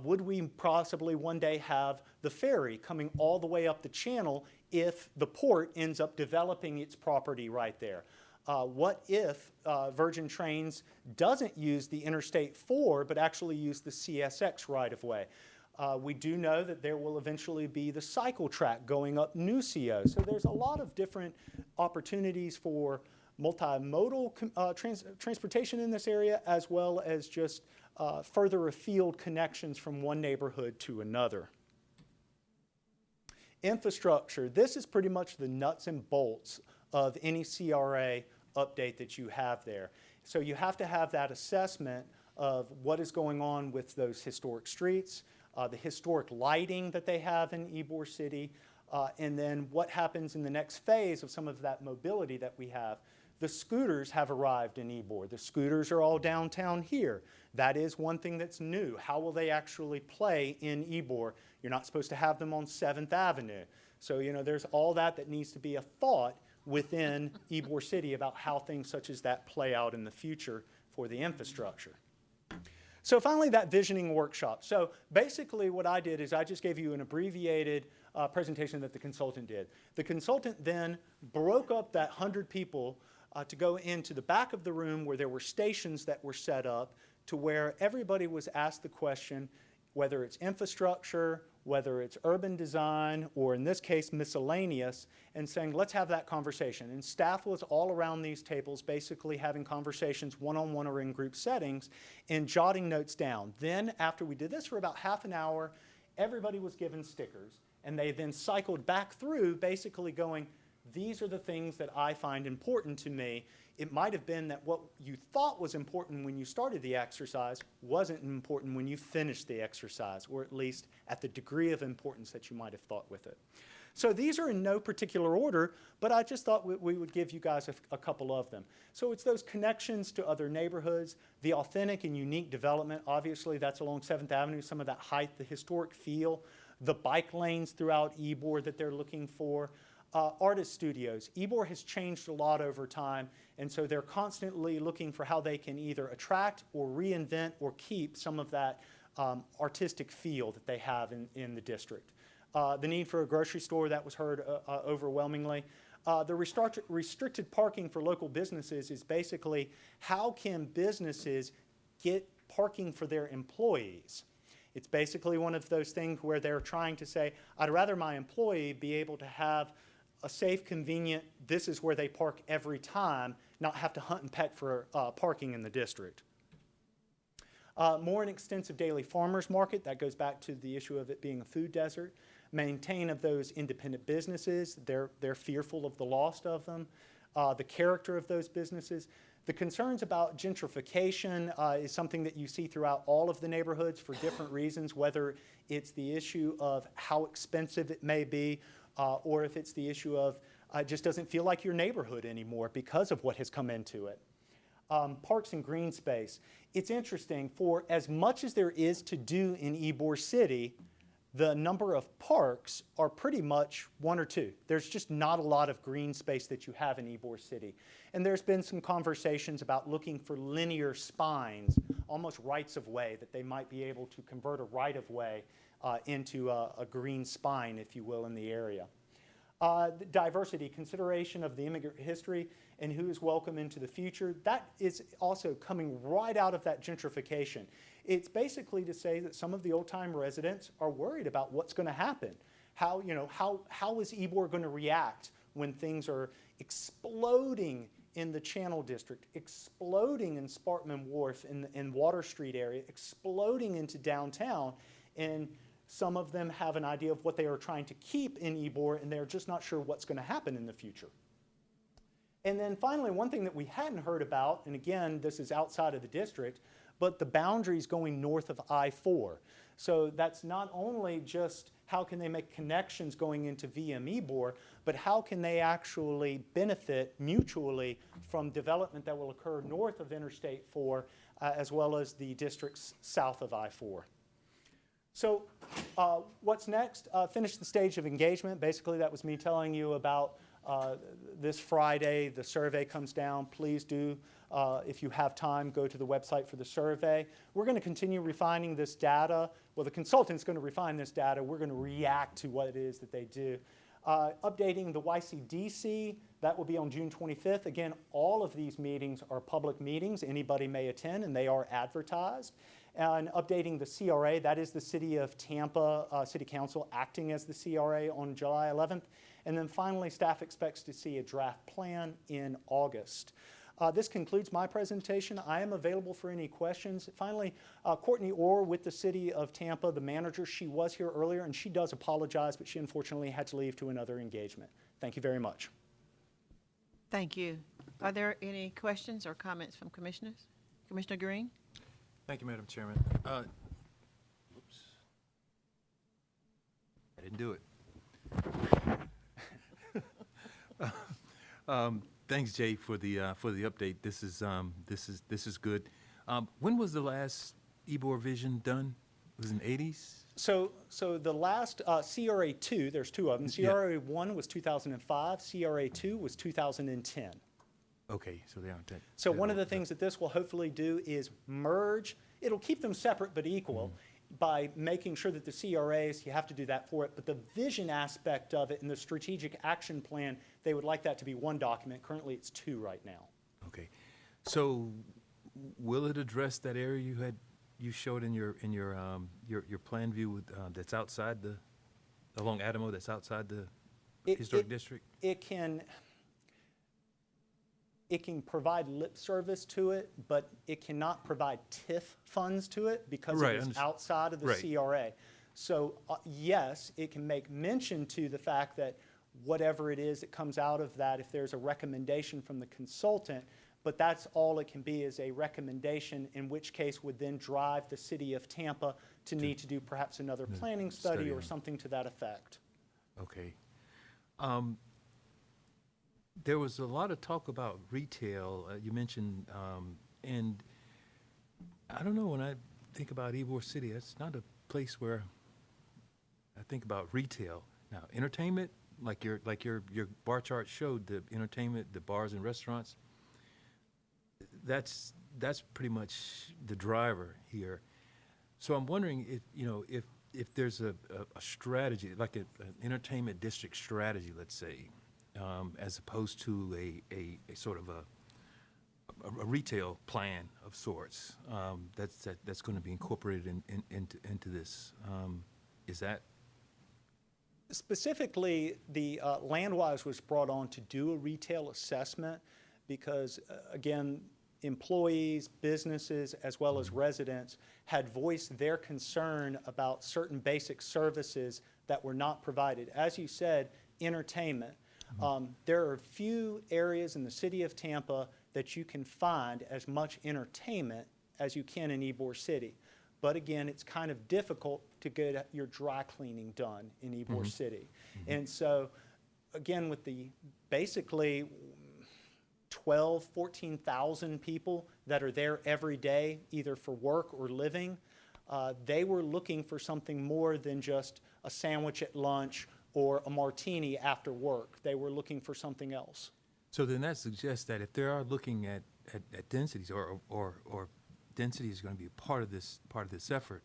Would we possibly one day have the ferry coming all the way up the channel if the port ends up developing its property right there? What if Virgin Trains doesn't use the Interstate 4 but actually use the CSX right-of-way? We do know that there will eventually be the cycle track going up Nucio. So there's a lot of different opportunities for multimodal transportation in this area, as well as just further afield connections from one neighborhood to another. Infrastructure. This is pretty much the nuts and bolts of any CRA update that you have there. So you have to have that assessment of what is going on with those historic streets, the historic lighting that they have in Ybor City, and then what happens in the next phase of some of that mobility that we have. The scooters have arrived in Ybor. The scooters are all downtown here. That is one thing that's new. How will they actually play in Ybor? You're not supposed to have them on 7th Avenue. So, you know, there's all that needs to be a thought within Ybor City about how things such as that play out in the future for the infrastructure. So finally, that visioning workshop. So basically what I did is I just gave you an abbreviated presentation that the consultant did. The consultant then broke up that 100 people to go into the back of the room where there were stations that were set up to where everybody was asked the question, whether it's infrastructure, whether it's urban design, or in this case, miscellaneous, and saying, let's have that conversation. And staff was all around these tables, basically having conversations one-on-one or in group settings, and jotting notes down. Then, after we did this for about half an hour, everybody was given stickers, and they then cycled back through, basically going, these are the things that I find important to me. It might have been that what you thought was important when you started the exercise wasn't important when you finished the exercise, or at least at the degree of importance that you might have thought with it. So these are in no particular order, but I just thought we would give you guys a couple of them. So it's those connections to other neighborhoods, the authentic and unique development. Obviously, that's along 7th Avenue, some of that height, the historic feel, the bike lanes throughout Ybor that they're looking for. Artist studios. Ybor has changed a lot over time, and so they're constantly looking for how they can either attract or reinvent or keep some of that artistic feel that they have in the district. The need for a grocery store, that was heard overwhelmingly. The restricted parking for local businesses is basically how can businesses get parking for their employees? It's basically one of those things where they're trying to say, I'd rather my employee be able to have a safe, convenient, this is where they park every time, not have to hunt and peck for parking in the district. More an extensive daily farmers market, that goes back to the issue of it being a food desert. Maintain of those independent businesses, they're fearful of the loss of them. The character of those businesses. The concerns about gentrification is something that you see throughout all of the neighborhoods for different reasons, whether it's the issue of how expensive it may be, or if it's the issue of it just doesn't feel like your neighborhood anymore because of what has come into it. Parks and green space. It's interesting, for as much as there is to do in Ybor City, the number of parks are pretty much one or two. There's just not a lot of green space that you have in Ybor City. And there's been some conversations about looking for linear spines, almost rights of way, that they might be able to convert a right of way into a green spine, if you will, in the area. Diversity, consideration of the immigrant history and who is welcome into the future. That is also coming right out of that gentrification. It's basically to say that some of the old-time residents are worried about what's going to happen. How is Ybor going to react when things are exploding in the Channel District, exploding in Sparkman Wharf in Water Street area, exploding into downtown, and some of them have an idea of what they are trying to keep in Ybor, and they're just not sure what's going to happen in the future. And then finally, one thing that we hadn't heard about, and again, this is outside of the district, but the boundaries going north of I-4. So that's not only just how can they make connections going into VM Ybor, but how can they actually benefit mutually from development that will occur north of Interstate 4, as well as the districts south of I-4. So what's next? Finish the stage of engagement. Basically, that was me telling you about this Friday. The survey comes down. Please do, if you have time, go to the website for the survey. We're going to continue refining this data. Well, the consultant's going to refine this data. We're going to react to what it is that they do. Updating the YCDC, that will be on June 25th. Again, all of these meetings are public meetings. Anybody may attend, and they are advertised. And updating the CRA, that is the City of Tampa City Council acting as the CRA on July 11th. And then finally, staff expects to see a draft plan in August. This concludes my presentation. I am available for any questions. Finally, Courtney Orr with the City of Tampa, the manager, she was here earlier, and she does apologize, but she unfortunately had to leave to another engagement. Thank you very much. Thank you. Are there any questions or comments from commissioners? Commissioner Green? Thank you, Madam Chairman. Oops. I didn't do it. Thanks, Jay, for the update. This is good. When was the last Ybor vision done? It was in the 80s? So the last CRA 2, there's two of them. CRA 1 was 2005. CRA 2 was 2010. Okay, so they aren't that. So one of the things that this will hopefully do is merge. It'll keep them separate but equal by making sure that the CRAs, you have to do that for it, but the vision aspect of it and the strategic action plan, they would like that to be one document. Currently, it's two right now. Okay, so will it address that area you showed in your plan view with, that's outside along Adamo, that's outside the historic district? It can provide lip service to it, but it cannot provide TIF funds to it because it is outside of the CRA. So yes, it can make mention to the fact that whatever it is that comes out of that, if there's a recommendation from the consultant, but that's all it can be, is a recommendation, in which case would then drive the city of Tampa to need to do perhaps another planning study or something to that effect. Okay. There was a lot of talk about retail, you mentioned, and I don't know, when I think about Ybor City, that's not a place where I think about retail. Now, entertainment, like your bar chart showed, the entertainment, the bars and restaurants, that's pretty much the driver here. So I'm wondering if there's a strategy, like an entertainment district strategy, let's say, as opposed to a sort of a retail plan of sorts that's going to be incorporated into this. Is that? Specifically, the Landwise was brought on to do a retail assessment because, again, employees, businesses, as well as residents had voiced their concern about certain basic services that were not provided. As you said, entertainment. There are few areas in the city of Tampa that you can find as much entertainment as you can in Ybor City. But again, it's kind of difficult to get your dry cleaning done in Ybor City. And so, again, with the basically 12, 14,000 people that are there every day, either for work or living, they were looking for something more than just a sandwich at lunch or a martini after work. They were looking for something else. So then that suggests that if they are looking at densities or density is going to be a part of this effort,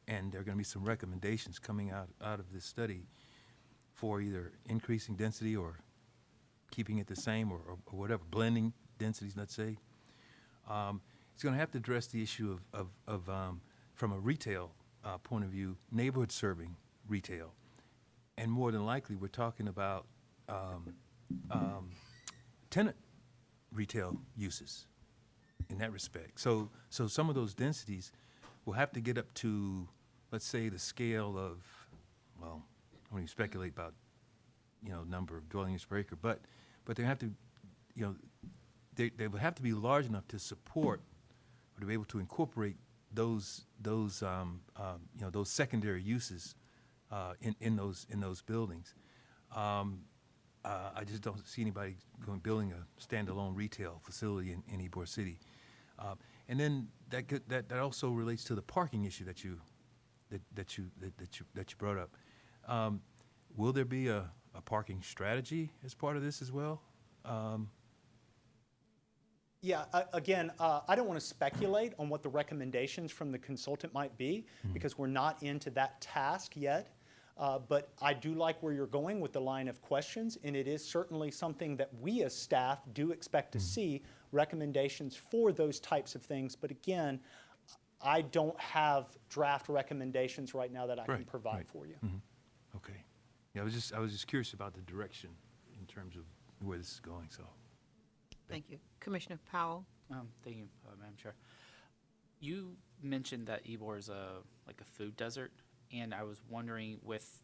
and there are going to be some recommendations coming out of this study for either increasing density or keeping it the same or whatever, blending densities, let's say, it's going to have to address the issue of from a retail point of view, neighborhood serving retail. And more than likely, we're talking about tenant retail uses in that respect. So some of those densities will have to get up to, let's say, the scale of, well, I don't even speculate about, number of dwelling units per acre, but they have to, they would have to be large enough to support or to be able to incorporate those secondary uses in those buildings. I just don't see anybody building a standalone retail facility in Ybor City. And then that also relates to the parking issue that you brought up. Will there be a parking strategy as part of this as well? Yeah, again, I don't want to speculate on what the recommendations from the consultant might be because we're not into that task yet. But I do like where you're going with the line of questions, and it is certainly something that we as staff do expect to see recommendations for those types of things. But again, I don't have draft recommendations right now that I can provide for you. Okay. Yeah, I was just curious about the direction in terms of where this is going. So. Thank you. Commissioner Powell. Thank you, Madam Chair. You mentioned that Ybor is like a food desert. And I was wondering, with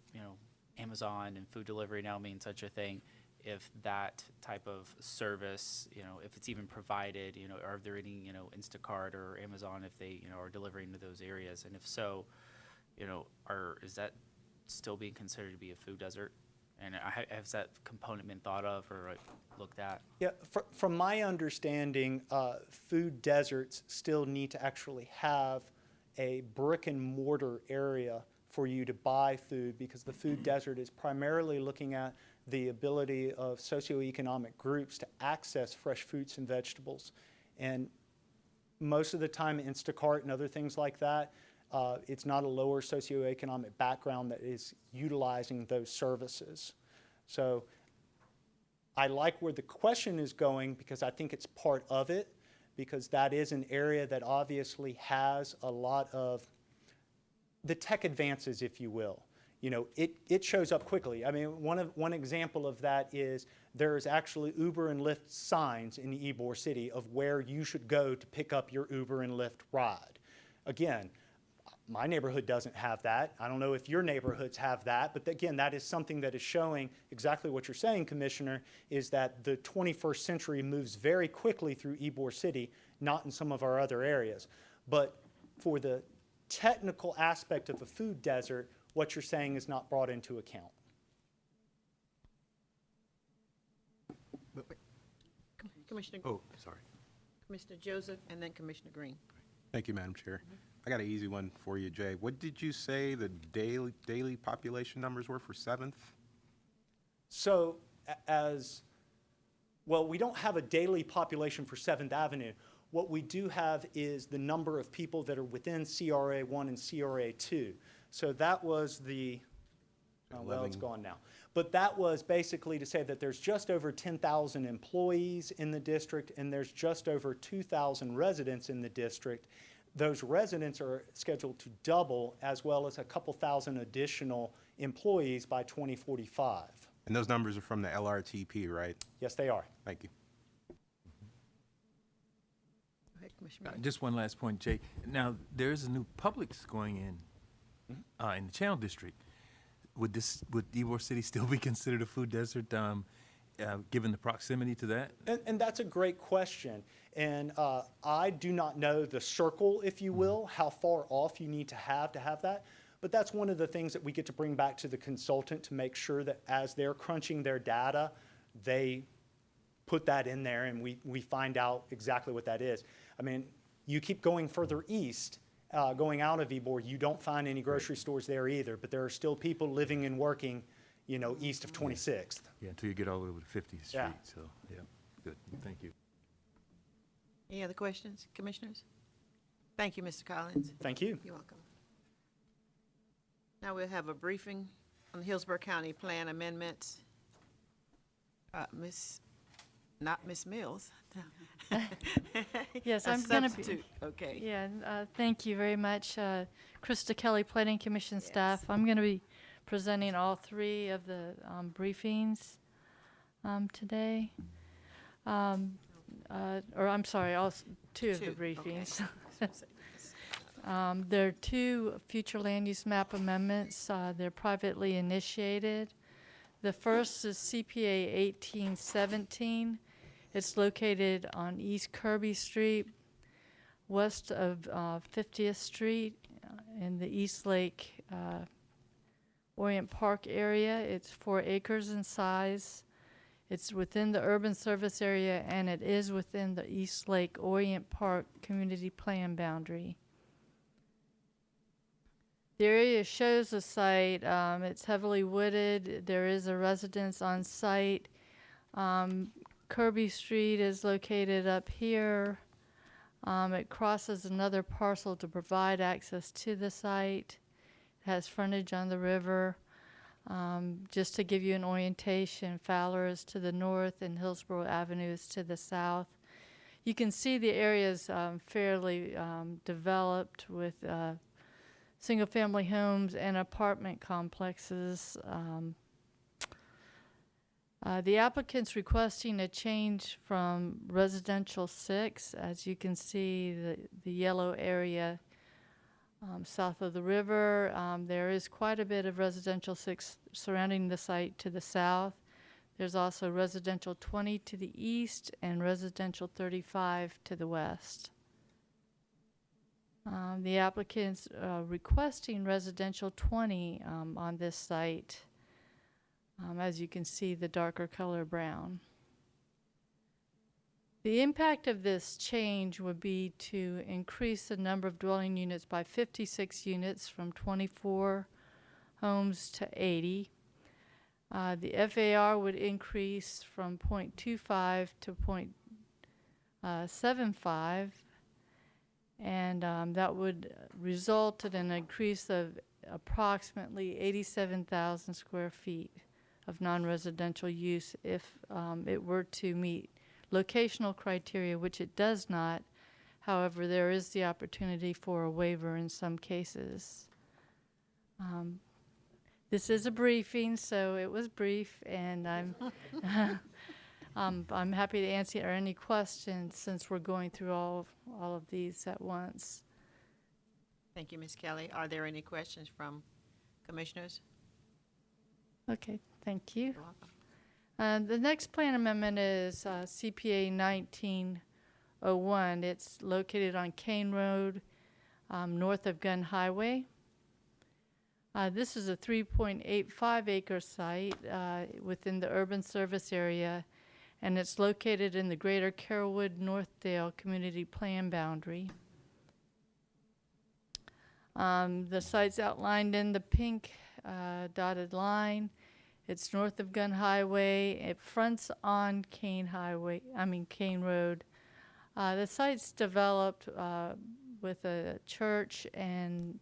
Amazon and food delivery now being such a thing, if that type of service, if it's even provided, are there any, Instacart or Amazon if they, are delivering to those areas? And if so, is that still being considered to be a food desert? And has that component been thought of or looked at? Yeah, from my understanding, food deserts still need to actually have a brick and mortar area for you to buy food, because the food desert is primarily looking at the ability of socioeconomic groups to access fresh fruits and vegetables. And most of the time, Instacart and other things like that, it's not a lower socioeconomic background that is utilizing those services. So I like where the question is going, because I think it's part of it, because that is an area that obviously has a lot of the tech advances, if you will. It shows up quickly. I mean, one example of that is there's actually Uber and Lyft signs in Ybor City of where you should go to pick up your Uber and Lyft ride. Again, my neighborhood doesn't have that. I don't know if your neighborhoods have that, but again, that is something that is showing exactly what you're saying, Commissioner, is that the 21st century moves very quickly through Ybor City, not in some of our other areas. But for the technical aspect of a food desert, what you're saying is not brought into account. Commissioner. Oh, sorry. Commissioner Joseph, and then Commissioner Green. Thank you, Madam Chair. I got an easy one for you, Jay. What did you say the daily population numbers were for 7th? So we don't have a daily population for 7th Avenue. What we do have is the number of people that are within CRA 1 and CRA 2. So that was well, it's gone now. But that was basically to say that there's just over 10,000 employees in the district, and there's just over 2,000 residents in the district. Those residents are scheduled to double, as well as a couple thousand additional employees by 2045. And those numbers are from the LRTP, right? Yes, they are. Thank you. Just one last point, Jay. Now, there's a new Publix going in the Channel District. Would Ybor City still be considered a food desert, given the proximity to that? And that's a great question. And I do not know the circle, if you will, how far off you need to have that. But that's one of the things that we get to bring back to the consultant to make sure that as they're crunching their data, they put that in there and we find out exactly what that is. I mean, you keep going further east, going out of Ybor, you don't find any grocery stores there either, but there are still people living and working, east of 26th. Yeah, until you get all the way over to 50th Street. Yeah. So, yeah, good. Thank you. Any other questions, commissioners? Thank you, Mr. Collins. Thank you. You're welcome. Now we'll have a briefing on the Hillsborough County Plan amendments. Not Miss Mills. Yes, A I'm going to be. substitute. Okay. Yeah, thank you very much, Krista Kelly, Planning Commission staff. I'm going to be presenting all three of the briefings today. Or I'm sorry, two of the briefings. There are two future land use map amendments. They're privately initiated. The first is CPA 1817. It's located on East Kirby Street, west of 50th Street in the East Lake Orient Park area. It's 4 acres in size. It's within the urban service area, and it is within the East Lake Orient Park community plan boundary. The area shows the site. It's heavily wooded. There is a residence on site. Kirby Street is located up here. It crosses another parcel to provide access to the site. It has frontage on the river. Just to give you an orientation, Fowler is to the north and Hillsborough Avenue is to the south. You can see the area is fairly developed with single-family homes and apartment complexes. The applicant's requesting a change from residential 6, as you can see the yellow area south of the river. There is quite a bit of residential 6 surrounding the site to the south. There's also residential 20 to the east and residential 35 to the west. The applicant's requesting residential 20 on this site. As you can see, the darker color brown. The impact of this change would be to increase the number of dwelling units by 56 units from 24 homes to 80. The FAR would increase from 0.25 to 0.75, and that would result in an increase of approximately 87,000 square feet of non-residential use if it were to meet locational criteria, which it does not. However, there is the opportunity for a waiver in some cases. This is a briefing, so it was brief, and I'm happy to answer any questions since we're going through all of these at once. Thank you, Ms. Kelly. Are there any questions from commissioners? Okay, thank you. The next plan amendment is CPA 1901. It's located on Kane Road, north of Gun Highway. This is a 3.85 acre site within the urban service area, and it's located in the greater Carrollwood-Northdale community plan boundary. The site's outlined in the pink dotted line. It's north of Gun Highway. It fronts on Kane Road. The site's developed with a church and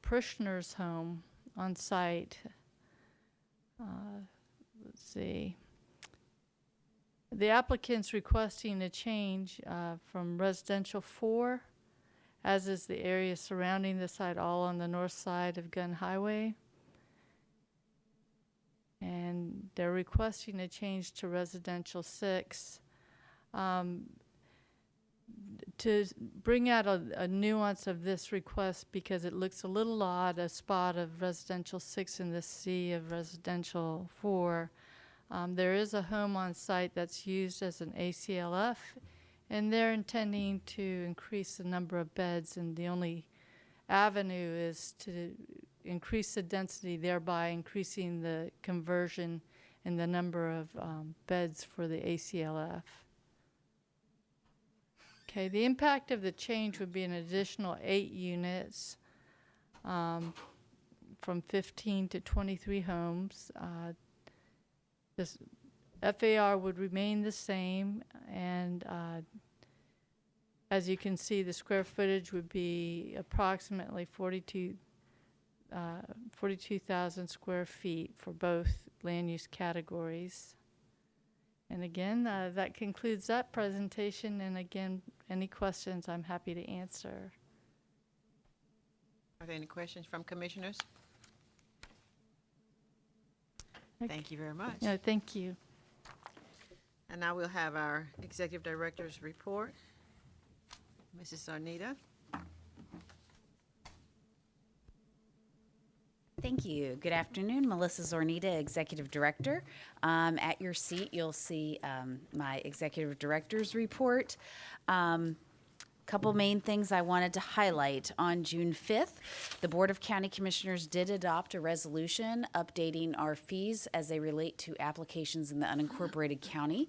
parishioner's home on site. Let's see. The applicant's requesting a change from residential 4, as is the area surrounding the site, all on the north side of Gun Highway. And they're requesting a change to residential 6. To bring out a nuance of this request, because it looks a little odd, a spot of residential 6 in the sea of residential 4. There is a home on site that's used as an ACLF, and they're intending to increase the number of beds, and the only avenue is to increase the density, thereby increasing the conversion and the number of beds for the ACLF. Okay, the impact of the change would be an additional 8 units from 15 to 23 homes. This FAR would remain the same, and as you can see, the square footage would be approximately 42,000 square feet for both land use categories. And again, that concludes that presentation, and again, any questions I'm happy to answer. Are there any questions from commissioners? Okay. Thank you very much. No, thank you. And now we'll have our executive director's report. Mrs. Arnita. Thank you. Good afternoon. Melissa Zornita, Executive Director. At your seat, you'll see my Executive Director's report. Couple main things I wanted to highlight. On June 5th, the Board of County Commissioners did adopt a resolution updating our fees as they relate to applications in the unincorporated county.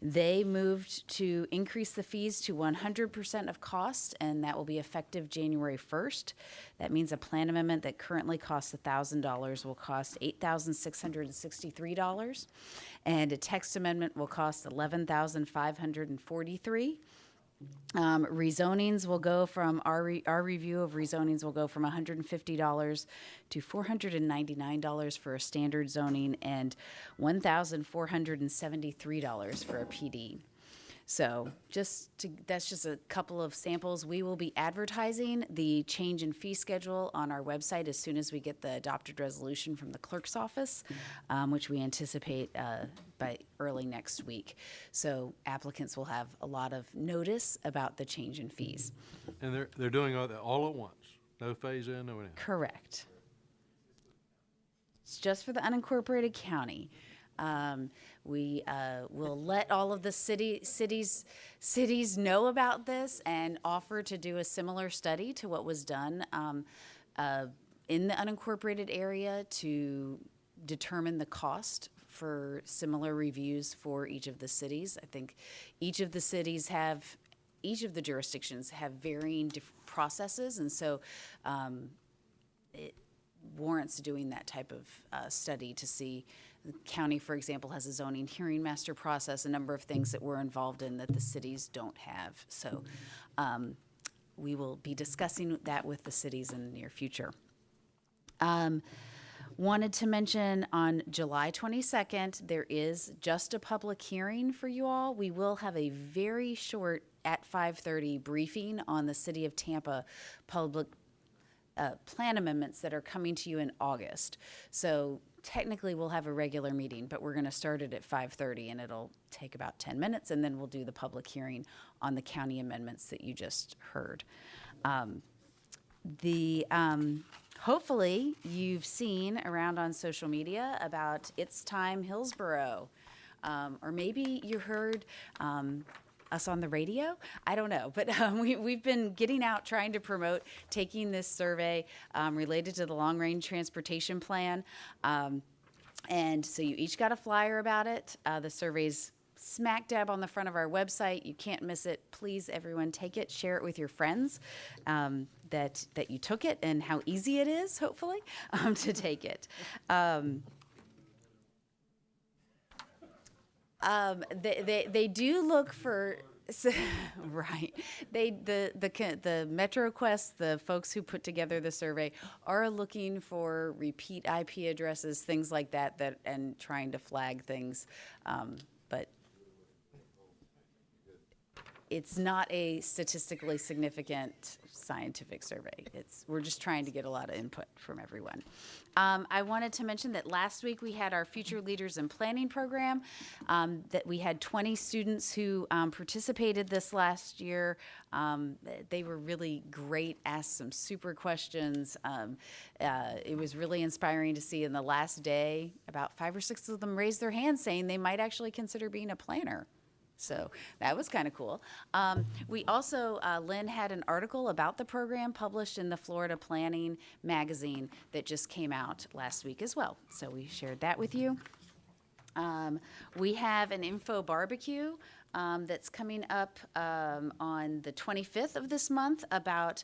They moved to increase the fees to 100% of cost, and that will be effective January 1st. That means a plan amendment that currently costs $1,000 will cost $8,663, and a text amendment will cost $11,543. Rezonings will go from our review of rezonings will go from $150 to $499 for a standard zoning and $1,473 for a PD. So that's just a couple of samples. We will be advertising the change in fee schedule on our website as soon as we get the adopted resolution from the clerk's office, which we anticipate by early next week. So applicants will have a lot of notice about the change in fees. And they're doing all at once, no phase in, no anything? Correct. It's just for the unincorporated county. We will let all of the cities know about this and offer to do a similar study to what was done in the unincorporated area to determine the cost for similar reviews for each of the cities. I think each of the jurisdictions have varying processes, and so it warrants doing that type of study to see. The county, for example, has a zoning hearing master process, a number of things that we're involved in that the cities don't have. So we will be discussing that with the cities in the near future. Wanted to mention on July 22nd, there is just a public hearing for you all. We will have a very short at 5:30 briefing on the City of Tampa public plan amendments that are coming to you in August. So technically we'll have a regular meeting, but we're going to start it at 5:30 and it'll take about 10 minutes, and then we'll do the public hearing on the county amendments that you just heard. Hopefully you've seen around on social media about It's Time Hillsborough, or maybe you heard us on the radio. I don't know, but we've been getting out trying to promote taking this survey related to the long-range transportation plan. And so you each got a flyer about it. The survey's smack dab on the front of our website. You can't miss it. Please, everyone, take it, share it with your friends that you took it and how easy it is, hopefully, to take it. They do look for, right. The MetroQuest, the folks who put together the survey, are looking for repeat IP addresses, things like that, and trying to flag things. But it's not a statistically significant scientific survey. We're just trying to get a lot of input from everyone. I wanted to mention that last week we had our Future Leaders in Planning program, that we had 20 students who participated this last year. They were really great, asked some super questions. It was really inspiring to see in the last day, about 5 or 6 of them raised their hands saying they might actually consider being a planner. So that was kind of cool. We also, Lynn had an article about the program published in the Florida Planning magazine that just came out last week as well. So we shared that with you. We have an info barbecue that's coming up on the 25th of this month about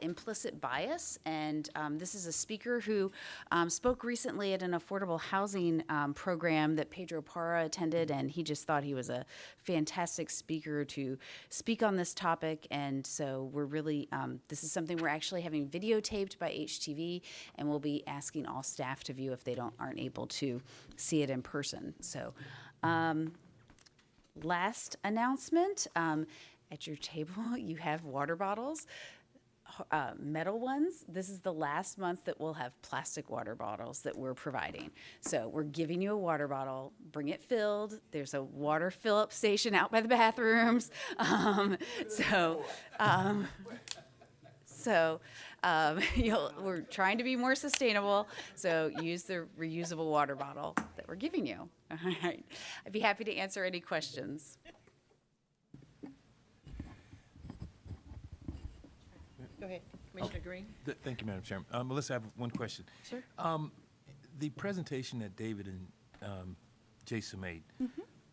implicit bias. And this is a speaker who spoke recently at an affordable housing program that Pedro Parra attended, and he just thought he was a fantastic speaker to speak on this topic. And so we're really, this is something we're actually having videotaped by HTV, and we'll be asking all staff to view if they aren't able to see it in person. So last announcement, at your table you have water bottles, metal ones. This is the last month that we'll have plastic water bottles that we're providing. So we're giving you a water bottle, bring it filled. There's a water fill-up station out by the bathrooms. We're trying to be more sustainable, so use the reusable water bottle that we're giving you. All right. I'd be happy to answer any questions. Go ahead, Commissioner Green. Thank you, Madam Chairman. Melissa, I have one question. Sure. The presentation that David and Jason made,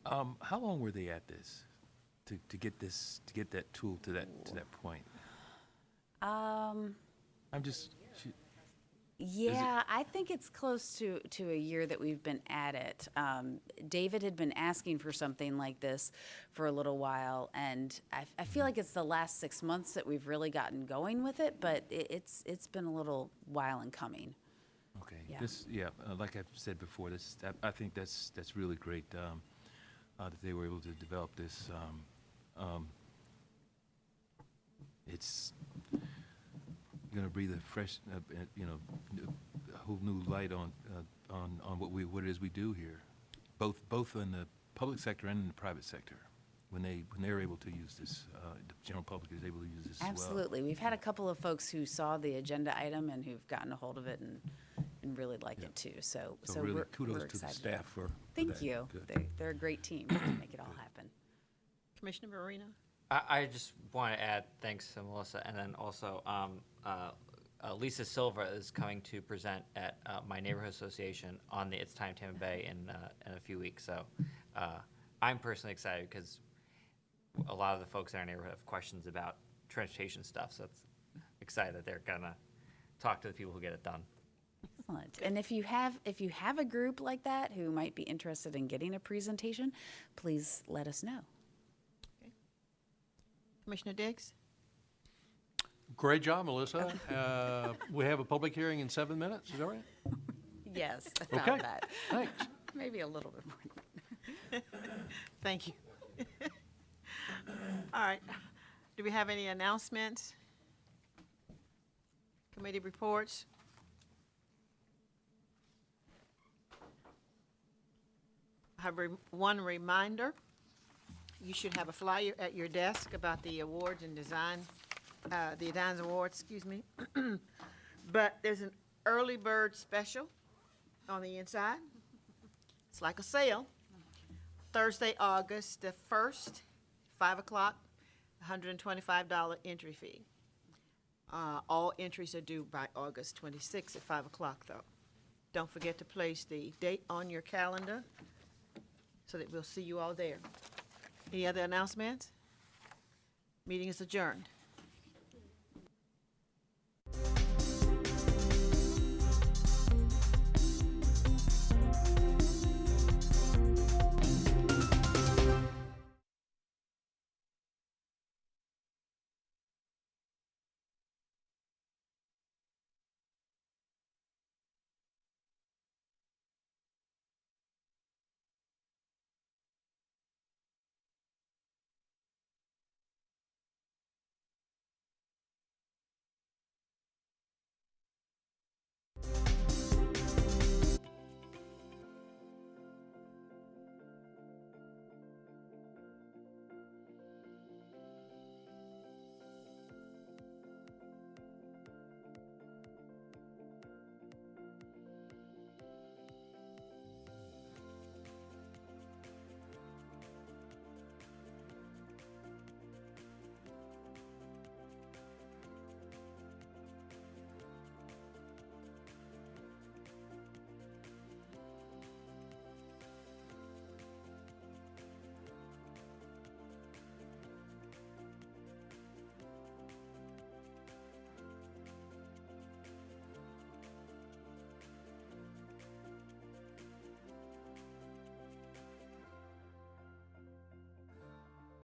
how long were they at this to get that tool to that point? I'm just. Yeah, I think it's close to a year that we've been at it. David had been asking for something like this for a little while, and I feel like it's the last 6 months that we've really gotten going with it, but it's been a little while in coming. Okay. Yeah. Like I've said before, I think that's really great that they were able to develop this. It's going to breathe a fresh, a whole new light on what it is we do here, both in the public sector and in the private sector. When they're able to use this, the general public is able to use this as well. Absolutely. We've had a couple of folks who saw the agenda item and who've gotten a hold of it and and really like it too. So really we're kudos to the excited. staff for Thank that. you. Good. They're a great team to make it all happen. Commissioner Marino? I just want to add thanks to Melissa, and then also Lisa Silva is coming to present at my neighborhood association on the It's Time Tampa Bay in a few weeks. So I'm personally excited because a lot of the folks in our neighborhood have questions about transportation stuff. So it's excited that they're gonna talk to the people who get it done. Excellent. And if you have a group like that who might be interested in getting a presentation, please let us know. Commissioner Diggs? Great job, Melissa. We have a public hearing in 7 minutes, is that right? Yes, Okay, about that. thanks. Maybe a little bit more. Thank you. All right. Do we have any announcements? Committee reports? I have one reminder. You should have a flyer at your desk about the awards and design, the Designs Awards, excuse me. But there's an early bird special on the inside. It's like a sale. Thursday, August the 1st, 5 o'clock, $125 entry fee. All entries are due by August 26th at 5 o'clock, though. Don't forget to place the date on your calendar so that we'll see you all there. Any other announcements? Meeting is adjourned.